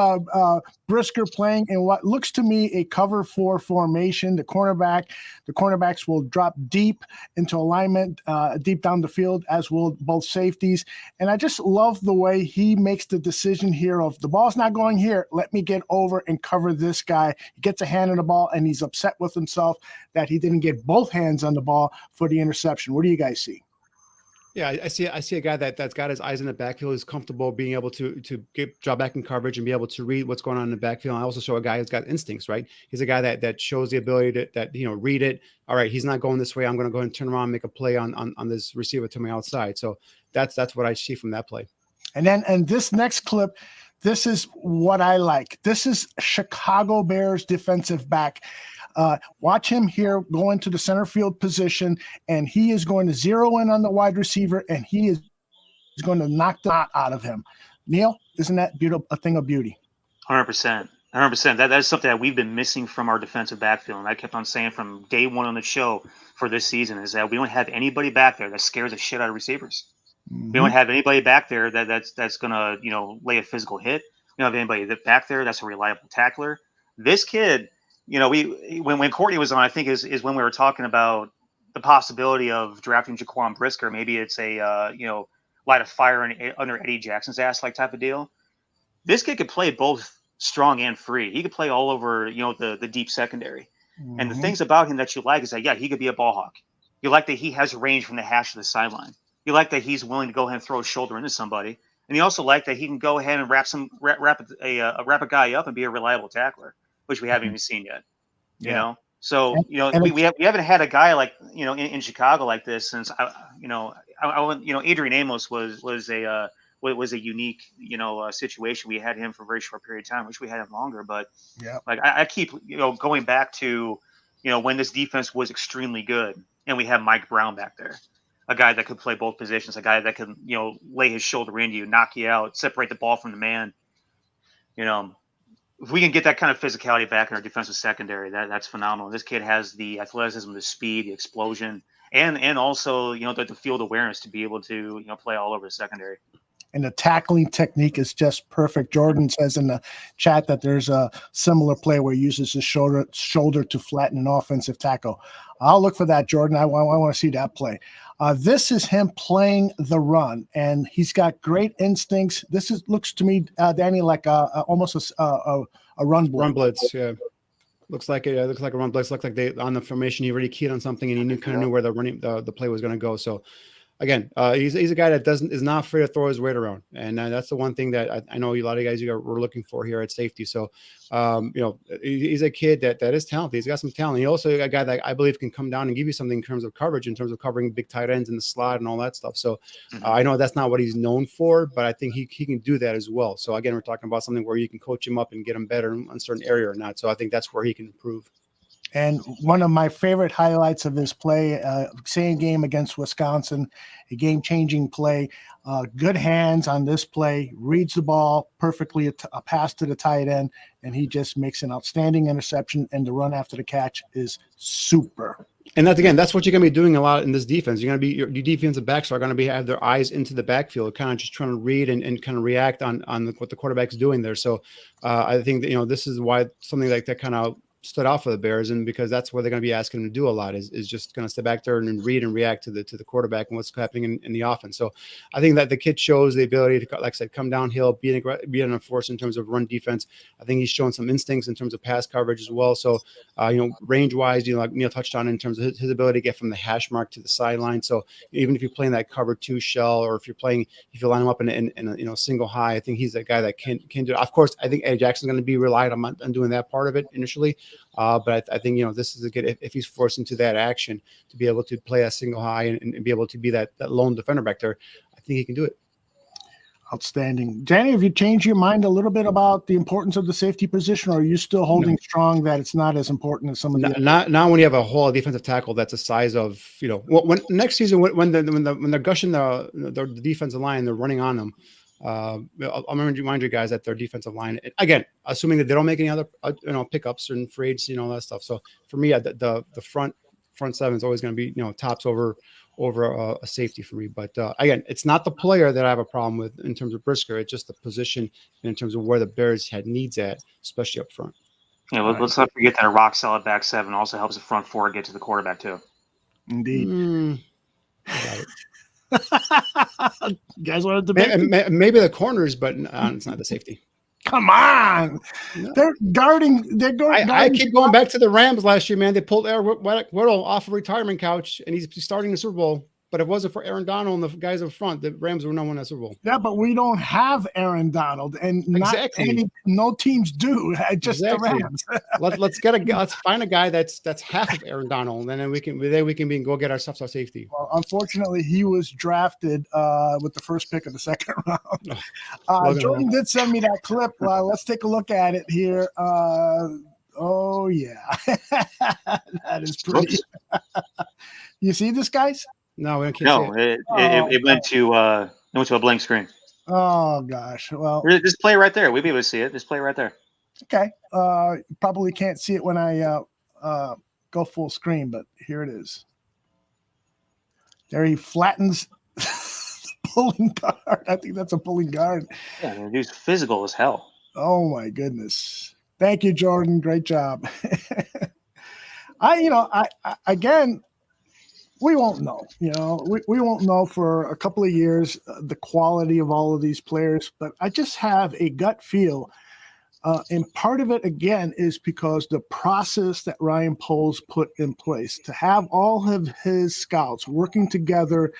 Brisker playing in what looks to me a cover 4 formation. The cornerbacks will drop deep into alignment, deep down the field, as will both safeties. And I just love the way he makes the decision here of the ball's not going here. Let me get over and cover this guy. He gets a hand on the ball, and he's upset with himself that he didn't get both hands on the ball for the interception. What do you guys see? Yeah, I see a guy that's got his eyes in the backfield, is comfortable being able to draw back in coverage and be able to read what's going on in the backfield. I also show a guy who's got instincts, right? He's a guy that shows the ability to read it. All right, he's not going this way. I'm going to go ahead and turn around and make a play on this receiver to my outside. So that's what I see from that play. And this next clip, this is what I like. This is Chicago Bears defensive back. Watch him here go into the center field position, and he is going to zero in on the wide receiver, and he is going to knock the knot out of him. Neil, isn't that a thing of beauty? 100%. 100%. That is something that we've been missing from our defensive backfield. And I kept on saying from day one on the show for this season is that we don't have anybody back there that scares the shit out of receivers. Mm-hmm. We don't have anybody back there that's going to, lay a physical hit. We don't have anybody back there that's a reliable tackler. This kid, when Courtney was on, I think is when we were talking about the possibility of drafting Jaquan Brisker. Maybe it's a light a fire under Eddie Jackson's ass like type of deal. This kid could play both strong and free. He could play all over the deep secondary. Mm-hmm. And the things about him that you like is that he could be a ball hawk. You like that he has range from the hash to the sideline. You like that he's willing to go ahead and throw a shoulder into somebody. And you also like that he can go ahead and wrap a guy up and be a reliable tackler, which we haven't even seen yet, you know? So, we haven't had a guy like, in Chicago like this since, Adrian Amos was a unique, situation. We had him for a very short period of time. Wish we had him longer, but I keep, going back to, when this defense was extremely good and we have Mike Brown back there, a guy that could play both positions, a guy that can, lay his shoulder into you, knock you out, separate the ball from the man, if we can get that kind of physicality back in our defensive secondary, that's phenomenal. This kid has the athleticism, the speed, the explosion, and also, the field awareness to be able to, play all over the secondary. And the tackling technique is just perfect. Jordan says in the chat that there's a similar play where he uses his shoulder to flatten an offensive tackle. I'll look for that, Jordan. I want to see that play. This is him playing the run, and he's got great instincts. Looks to me, Danny, like almost a run blitz. Run blitz, yeah. Looks like a run blitz. Looks like they on the formation he already keyed on something, and he kind of knew where the play was going to go. So. Again, he's a guy that is not afraid to throw his weight around, and that's the one thing that I know a lot of guys were looking for here at safety. So, he's a kid that is talented. He's got some talent. He's also a guy that I believe can come down and give you something in terms of coverage, in terms of covering big tight ends in the slot and all that stuff. So, I know that's not what he's known for, but I think he can do that as well. So, again, we're talking about something where you can coach him up and get him better in a certain area or not. So, I think that's where he can improve. And one of my favorite highlights of his play, same game against Wisconsin, a game-changing play, good hands on this play, reads the ball perfectly, a pass to the tight end, and he just makes an outstanding interception, and the run after the catch is super. And that's what you're going to be doing a lot in this defense. You're going to be your defensive backs are going to have their eyes into the backfield, kind of just trying to read and kind of react on what the quarterback's doing there. So I think that, this is why something like that kind of stood out for the Bears, and because that's what they're going to be asking him to do a lot is just going to step back there and read and react to the quarterback and what's happening in the offense. So I think that the kid shows the ability to, like I said, come downhill, be an force in terms of run defense. I think he's shown some instincts in terms of pass coverage as well. So range wise, like Neil touched on in terms of his ability to get from the hash mark to the sideline. So even if you're playing that cover 2 shell, or if you line him up in a single high, I think he's that guy that can do it. Of course, I think Eddie Jackson's going to be relied on doing that part of it initially. But I think, this is a kid, if he's forced into that action to be able to play a single high and be able to be that lone defender back there, I think he can do it. Outstanding. Danny, have you changed your mind a little bit about the importance of the safety position, or are you still holding strong that it's not as important as some of the not when you have a whole defensive tackle that's the size of, when next season, when they're gushing the defensive line, they're running on them. I'll remind you guys that their defensive line, again, assuming that they don't make any other pickups and free agency and all that stuff. So for me, the front seven is always going to be tops over over a safety for me. But again, it's not the player that I have a problem with in terms of Brisker. It's just the position and in terms of where the Bears had needs at, especially up front. Yeah, let's not forget that a rock solid back seven also helps the front four get to the quarterback too. Indeed. Got it. You guys want to debate? Maybe the corners, but it's not the safety. Come on. No. They're guarding. I keep going back to the Rams last year, man. They pulled Aaron Whittle off a retirement couch, and he's starting the Super Bowl. But if it wasn't for Aaron Donald and the guys up front, the Rams would not win that Super Bowl. Yeah, but we don't have Aaron Donald, and no teams do. Just the Rams. let's find a guy that's half of Aaron Donald, and then we can go get ourselves our safety. Well, unfortunately, he was drafted with the first pick of the second round. Jordan did send me that clip. Let's take a look at it here. Oh yeah, that is pretty. You see this, guys? No, we can't see it. It went to a blank screen. Oh gosh. Well, just play right there. We'll be able to see it. Just play right there. Okay. Probably can't see it when I go full screen, but here it is. There he flattens pulling guard. I think that's a pulling guard. Yeah, man, dude's physical as hell. Oh my goodness. Thank you, Jordan. Great job. Again, we won't know. We won't know for a couple of years the quality of all of these players, but I just have a gut feel. And part of it, again, is because the process that Ryan Poles put in place to have all of his scouts working together.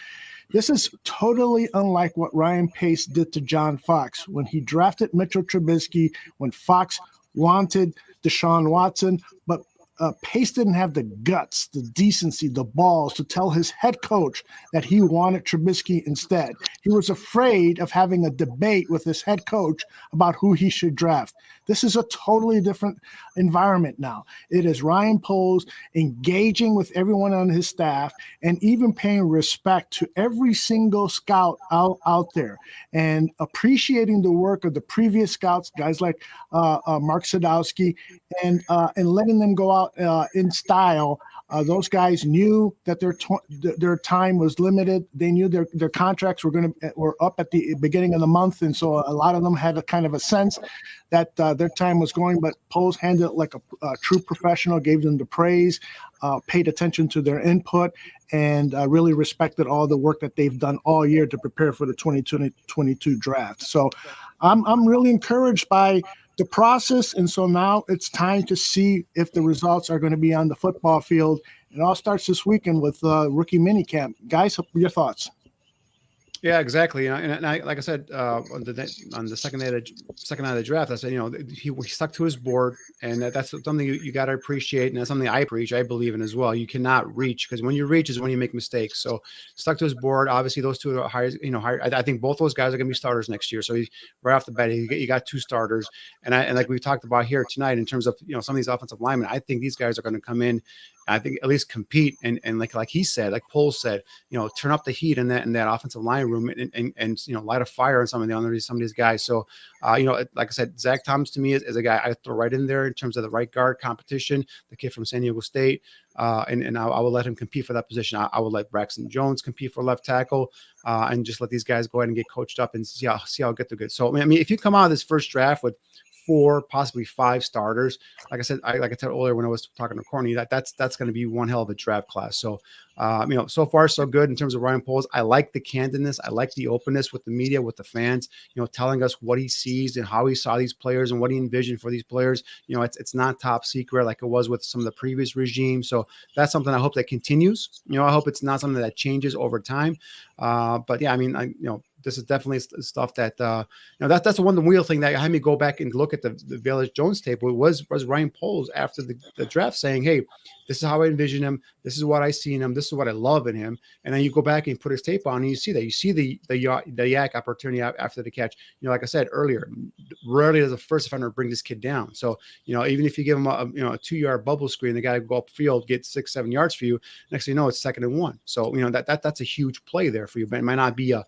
This is totally unlike what Ryan Pace did to John Fox when he drafted Mitchell Trubisky, when Fox wanted Deshaun Watson, but Pace didn't have the guts, the decency, the balls to tell his head coach that he wanted Trubisky instead. He was afraid of having a debate with his head coach about who he should draft. This is a totally different environment now. It is Ryan Poles engaging with everyone on his staff and even paying respect to every single scout out there and appreciating the work of the previous scouts, guys like Mark Sadowski, and letting them go out in style. Those guys knew that their time was limited. They knew their contracts were up at the beginning of the month, and so a lot of them had a kind of a sense that their time was going. But Poles handled it like a true professional, gave them the praise, paid attention to their input, and really respected all the work that they've done all year to prepare for the 2022 draft. So I'm really encouraged by the process, and so now it's time to see if the results are going to be on the football field. It all starts this weekend with rookie minicamp. Guys, your thoughts? Yeah, exactly. And I, like I said, on the second night of the draft, I said, he stuck to his board, and that's something you got to appreciate, and that's something I believe in as well. You cannot reach, because when you reach is when you make mistakes. So stuck to his board. Obviously, those two are higher. I think both those guys are going to be starters next year. So right off the bat, you got two starters, and like we talked about here tonight, in terms of some of these offensive linemen, I think these guys are going to come in. I think at least compete and like he said, like Poles said, turn up the heat in that offensive line room and light a fire on some of these guys. So like I said, Zach Thomas to me is a guy I throw right in there in terms of the right guard competition, the kid from San Diego State. And I will let him compete for that position. I will let Braxton Jones compete for left tackle, and just let these guys go ahead and get coached up and see how good they're good. So I mean, if you come out of this first draft with 4, possibly 5 starters, like I said earlier when I was talking to Courtney, that's going to be one hell of a draft class. So so far so good in terms of Ryan Poles. I like the candidness, I like the openness with the media, with the fans, telling us what he sees and how he saw these players and what he envisioned for these players. It's not top secret like it was with some of the previous regimes. So that's something I hope that continues. I hope it's not something that changes over time. But yeah, I mean, this is definitely stuff that that's the one wheel thing that had me go back and look at the Velus Jones tape. It was Ryan Poles after the draft saying, "Hey, this is how I envision him. This is what I see in him. This is what I love in him." And then you go back and put his tape on, and you see that. You see the yak opportunity after the catch. Like I said earlier, rarely does a first offender bring this kid down. So even if you give him a 2-yard bubble screen, the guy go upfield, get 6-7 yards for you. Next thing you know, it's 2nd and 1. So that's a huge play there for you. But it might not be a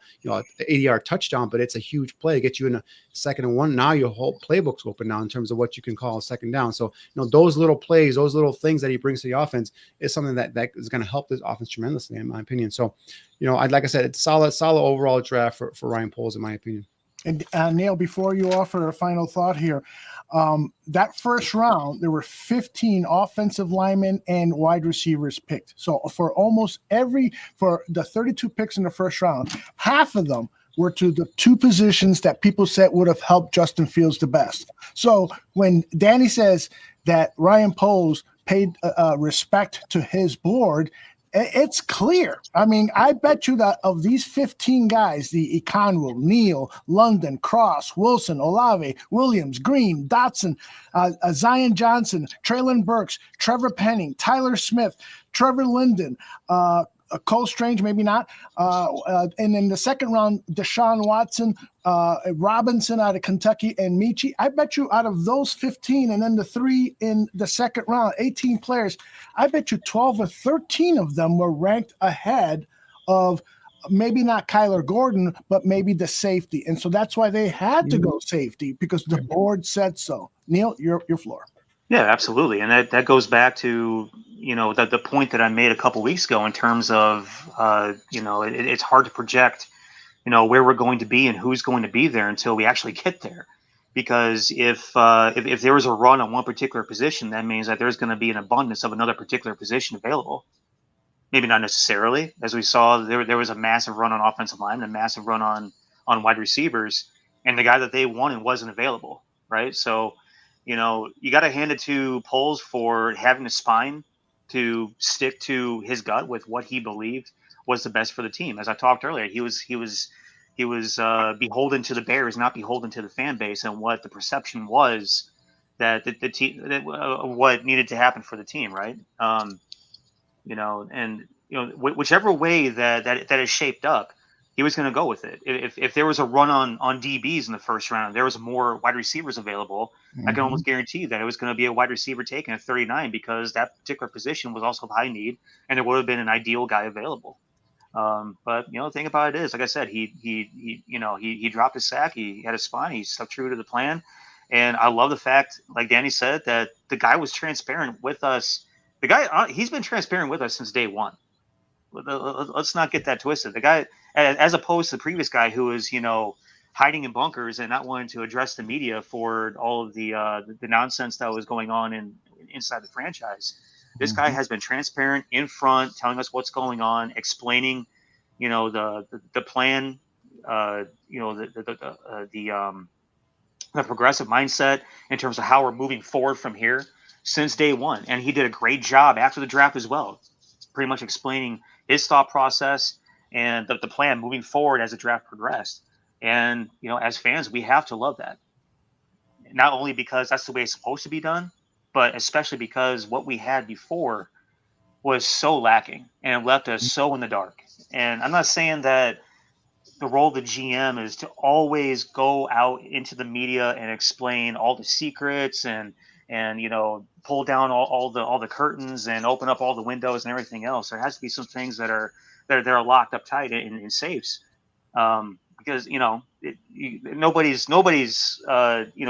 80-yard touchdown, but it's a huge play. Get you in a 2nd and 1. Now your whole playbook's open now in terms of what you can call a 2nd down. So, those little plays, those little things that he brings to the offense is something that is going to help this offense tremendously, in my opinion. So, like I said, it's solid overall draft for Ryan Poles, in my opinion. And Niel, before you offer a final thought here, that first round, there were 15 offensive linemen and wide receivers picked. So for the 32 picks in the first round, half of them were to the 2 positions that people said would have helped Justin Fields the best. So when Danny says that Ryan Poles paid respect to his board, it's clear. I mean, I bet you that of these 15 guys, the Econwell, Neal, London, Cross, Wilson, Olave, Williams, Green, Dotson, Zion Johnson, Traylon Burks, Trevor Penning, Tyler Smith, Trevor Linden, Cole Strange, maybe not. And in the second round, Deshaun Watson, Robinson out of Kentucky, and Michi. I bet you out of those 15 and then the 3 in the second round, 18 players, I bet you 12 or 13 of them were ranked ahead of maybe not Kyler Gordon, but maybe the safety. And so that's why they had to go safety, because the board said so. Niel, your floor. Yeah, absolutely. And that goes back to, the point that I made a couple weeks ago in terms of, it's hard to project, where we're going to be and who's going to be there until we actually get there. Because if there was a run on one particular position, that means that there's going to be an abundance of another particular position available. Maybe not necessarily. As we saw, there was a massive run on offensive line, a massive run on wide receivers, and the guy that they wanted wasn't available, right? So, you got to hand it to Poles for having the spine to stick to his gut with what he believed was the best for the team. As I talked earlier, he was beholden to the Bears, not beholden to the fan base, and what the perception was that the team, what needed to happen for the team, right? Whichever way that is shaped up, he was going to go with it. If there was a run on DBs in the first round, there was more wide receivers available. I can almost guarantee that it was going to be a wide receiver taken at 39, because that particular position was also high need, and there would have been an ideal guy available. But the thing about it is, like I said, he dropped his sack. He had a spine. He stuck true to the plan, and I love the fact, like Danny said, that the guy was transparent with us. The guy, he's been transparent with us since day one. Let's not get that twisted. The guy, as opposed to the previous guy who was, hiding in bunkers and not wanting to address the media for all of the nonsense that was going on inside the franchise. This guy has been transparent in front, telling us what's going on, explaining, the plan, the progressive mindset in terms of how we're moving forward from here since day one. And he did a great job after the draft as well, pretty much explaining his thought process and the plan moving forward as the draft progressed. And, as fans, we have to love that. Not only because that's the way it's supposed to be done, but especially because what we had before was so lacking and left us so in the dark. And I'm not saying that the role of the GM is to always go out into the media and explain all the secrets and pull down all the curtains and open up all the windows and everything else. There has to be some things that are locked up tight in safes, because nobody's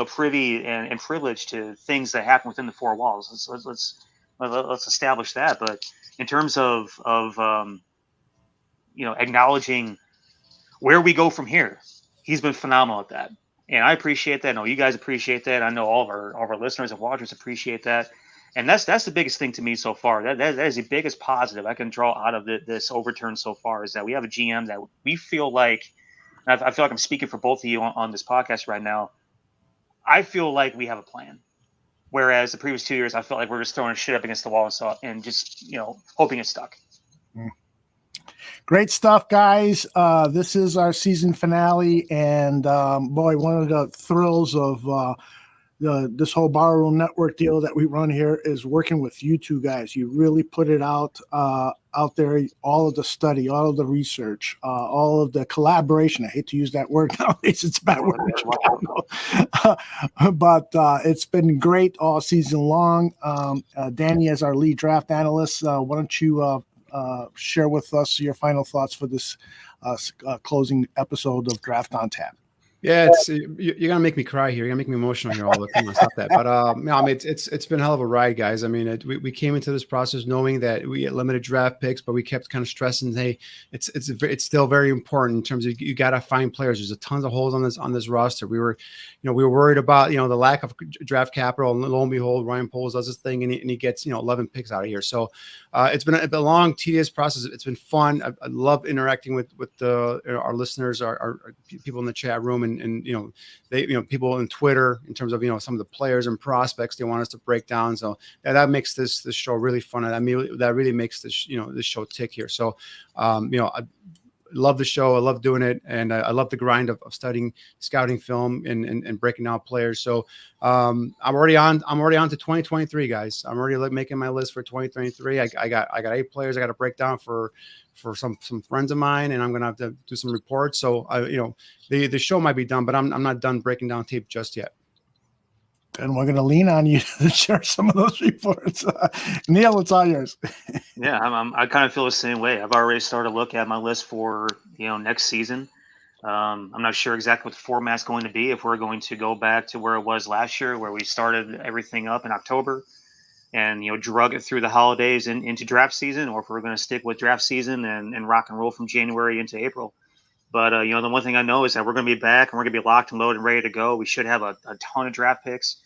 privy and privileged to things that happen within the four walls. Let's establish that. But in terms of acknowledging where we go from here, he's been phenomenal at that. And I appreciate that. I know you guys appreciate that. I know all of our listeners and watchers appreciate that. And that's the biggest thing to me so far. That is the biggest positive I can draw out of this overturn so far, is that we have a GM that we feel like, and I feel like I'm speaking for both of you on this podcast right now, I feel like we have a plan. Whereas the previous 2 years, I felt like we're just throwing shit up against the wall and just, hoping it stuck. Great stuff, guys. This is our season finale, and boy, one of the thrills of this whole Barroom Network deal that we run here is working with you two guys. You really put it out there, all of the study, all of the research, all of the collaboration. I hate to use that word nowadays. It's a bad word. But it's been great all season long. Danny, as our lead draft analyst, why don't you share with us your final thoughts for this closing episode of Draft on Tap. Yeah, you're gonna make me cry here. You're gonna make me emotional here. All the time. Stop that. But no, I mean, it's been a hell of a ride, guys. I mean, we came into this process knowing that we get limited draft picks, but we kept kind of stressing, hey, it's still very important in terms of you got to find players. There's a tons of holes on this roster. We were worried about the lack of draft capital, and lo and behold, Ryan Poles does his thing, and he gets 11 picks out of here. So it's been a long, tedious process. It's been fun. I love interacting with our listeners, our people in the chat room. And they people on Twitter in terms of some of the players and prospects they want us to break down. So that makes this show really fun, and that really makes this this show tick here. So I love the show. I love doing it, and I love the grind of studying scouting film and breaking down players. So I'm already on to 2023, guys. I'm already making my list for 2023. I got 8 players I got to break down for some friends of mine, and I'm gonna have to do some reports. So the show might be done, but I'm not done breaking down tape just yet. And we're gonna lean on you to share some of those reports. Niel, it's all yours. Yeah, I kind of feel the same way. I've already started to look at my list for next season. I'm not sure exactly what the format's going to be. If we're going to go back to where it was last year, where we started everything up in October and drug it through the holidays and into draft season, or if we're going to stick with draft season and rock and roll from January into April. But the one thing I know is that we're going to be back and we're going to be locked and loaded and ready to go. We should have a ton of draft picks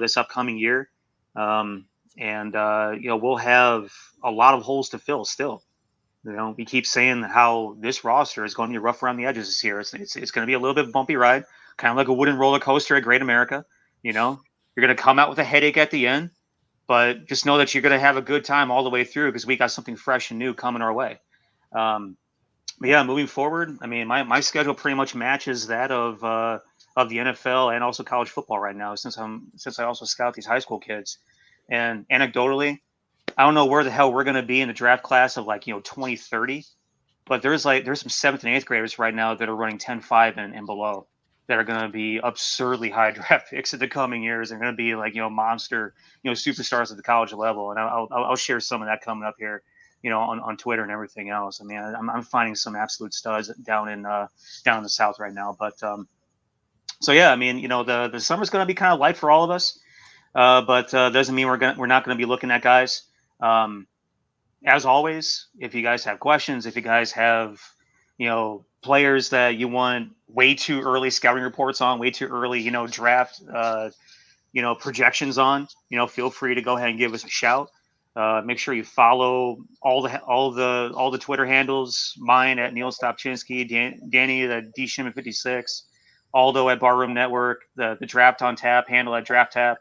this upcoming year, and we'll have a lot of holes to fill still. We keep saying how this roster is going to be rough around the edges this year. It's going to be a little bit bumpy ride, kind of like a wooden roller coaster at Great America. You're going to come out with a headache at the end, but just know that you're going to have a good time all the way through because we got something fresh and new coming our way. But yeah, moving forward, I mean, my schedule pretty much matches that of the NFL and also college football right now, since I also scout these high school kids. And anecdotally, I don't know where the hell we're going to be in the draft class of 2030, but there's some 7th and 8th graders right now that are running 10.5 and below that are going to be absurdly high draft picks in the coming years. They're going to be monster, superstars at the college level. And I'll share some of that coming up here, on Twitter and everything else. I mean, I'm finding some absolute studs down in the South right now. But so yeah, I mean, the summer's going to be kind of light for all of us, but doesn't mean we're not going to be looking at guys. As always, if you guys have questions, if you guys have players that you want way too early scouting reports on, way too early draft projections on, feel free to go ahead and give us a shout. Make sure you follow all the Twitter handles. Mine at Niel Stopczynski, Danny the D Shimon 56, Aldo at Barroom Network, the Draft on Tap handle at Draft Tap,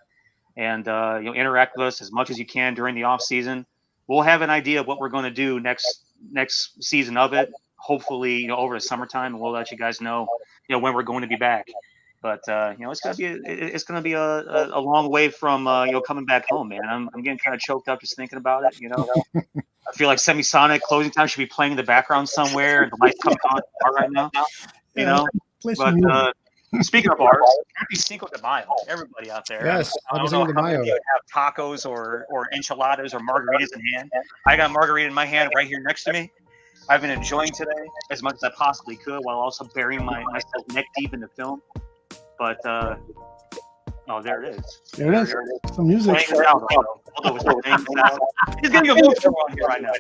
and interact with us as much as you can during the off season. We'll have an idea of what we're going to do next season of it. Hopefully, over the summertime, and we'll let you guys know, when we're going to be back. But it's gonna be a long way from coming back home, man. I'm getting kind of choked up just thinking about it. I feel like Semisonic closing time should be playing in the background somewhere, and the lights coming on right now. But speaking of bars, happy Cinco de Mayo, everybody out there. Yes, I don't know how many of you have tacos or enchiladas or margaritas in hand. I got a margarita in my hand right here next to me. I've been enjoying today as much as I possibly could while also burying myself neck deep in the film. But there it is. There it is. Some music. He's getting a move on here right now.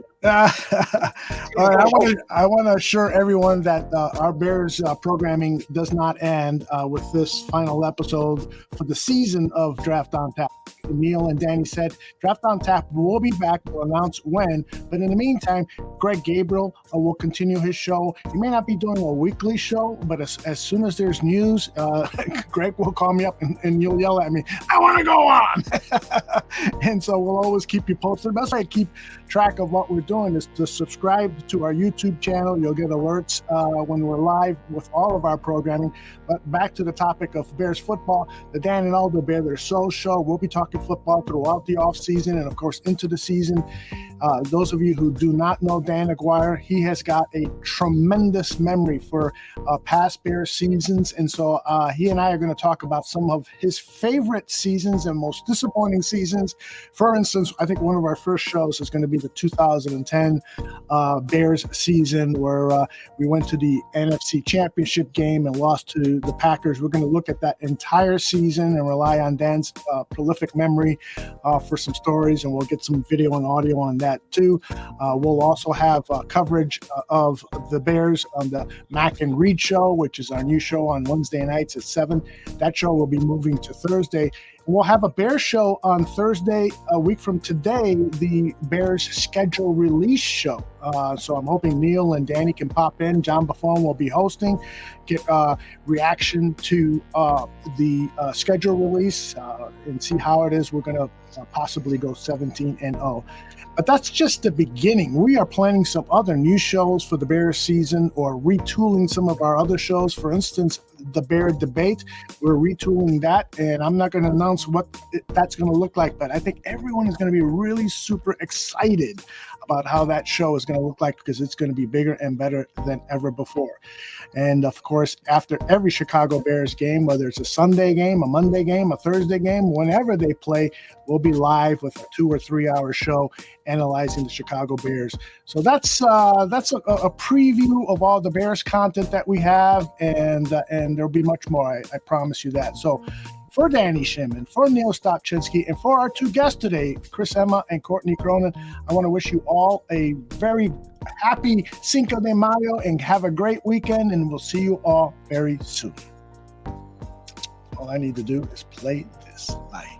All right, I want to assure everyone that our Bears programming does not end with this final episode for the season of Draft on Tap. Niel and Danny said Draft on Tap will be back. We'll announce when, but in the meantime, Greg Gabriel will continue his show. He may not be doing a weekly show, but as soon as there's news, Greg will call me up and you'll yell at me, I want to go on. And so we'll always keep you posted. The best way to keep track of what we're doing is to subscribe to our YouTube channel. You'll get alerts when we're live with all of our programming. But back to the topic of Bears football, the Dan and Aldo Bear Their Soul show. We'll be talking football throughout the off season and of course into the season. Those of you who do not know Dan Aguirre, he has got a tremendous memory for past Bears seasons. And so he and I are going to talk about some of his favorite seasons and most disappointing seasons. For instance, I think one of our first shows is going to be the 2010 Bears season where we went to the NFC Championship game and lost to the Packers. We're going to look at that entire season and rely on Dan's prolific memory for some stories, and we'll get some video and audio on that too. We'll also have coverage of the Bears on the Mac and Reed show, which is our new show on Wednesday nights at 7. That show will be moving to Thursday. We'll have a Bears show on Thursday, a week from today, the Bears schedule release show. So I'm hoping Neil and Danny can pop in. John Buffon will be hosting, get reaction to the schedule release and see how it is. We're going to possibly go 17-0. But that's just the beginning. We are planning some other new shows for the Bears season or retooling some of our other shows. For instance, the Bear Debate, we're retooling that, and I'm not going to announce what that's going to look like, but I think everyone is going to be really super excited about how that show is going to look like because it's going to be bigger and better than ever before. And of course, after every Chicago Bears game, whether it's a Sunday game, a Monday game, a Thursday game, whenever they play, we'll be live with a 2 or 3 hour show analyzing the Chicago Bears. So that's a preview of all the Bears content that we have, and there'll be much more. I promise you that. So for Danny Shimon, for Niel Stopczynski, and for our two guests today, Chris Emma and Courtney Cronin, I want to wish you all a very happy Cinco de Mayo and have a great weekend, and we'll see you all very soon. All I need to do is play this light.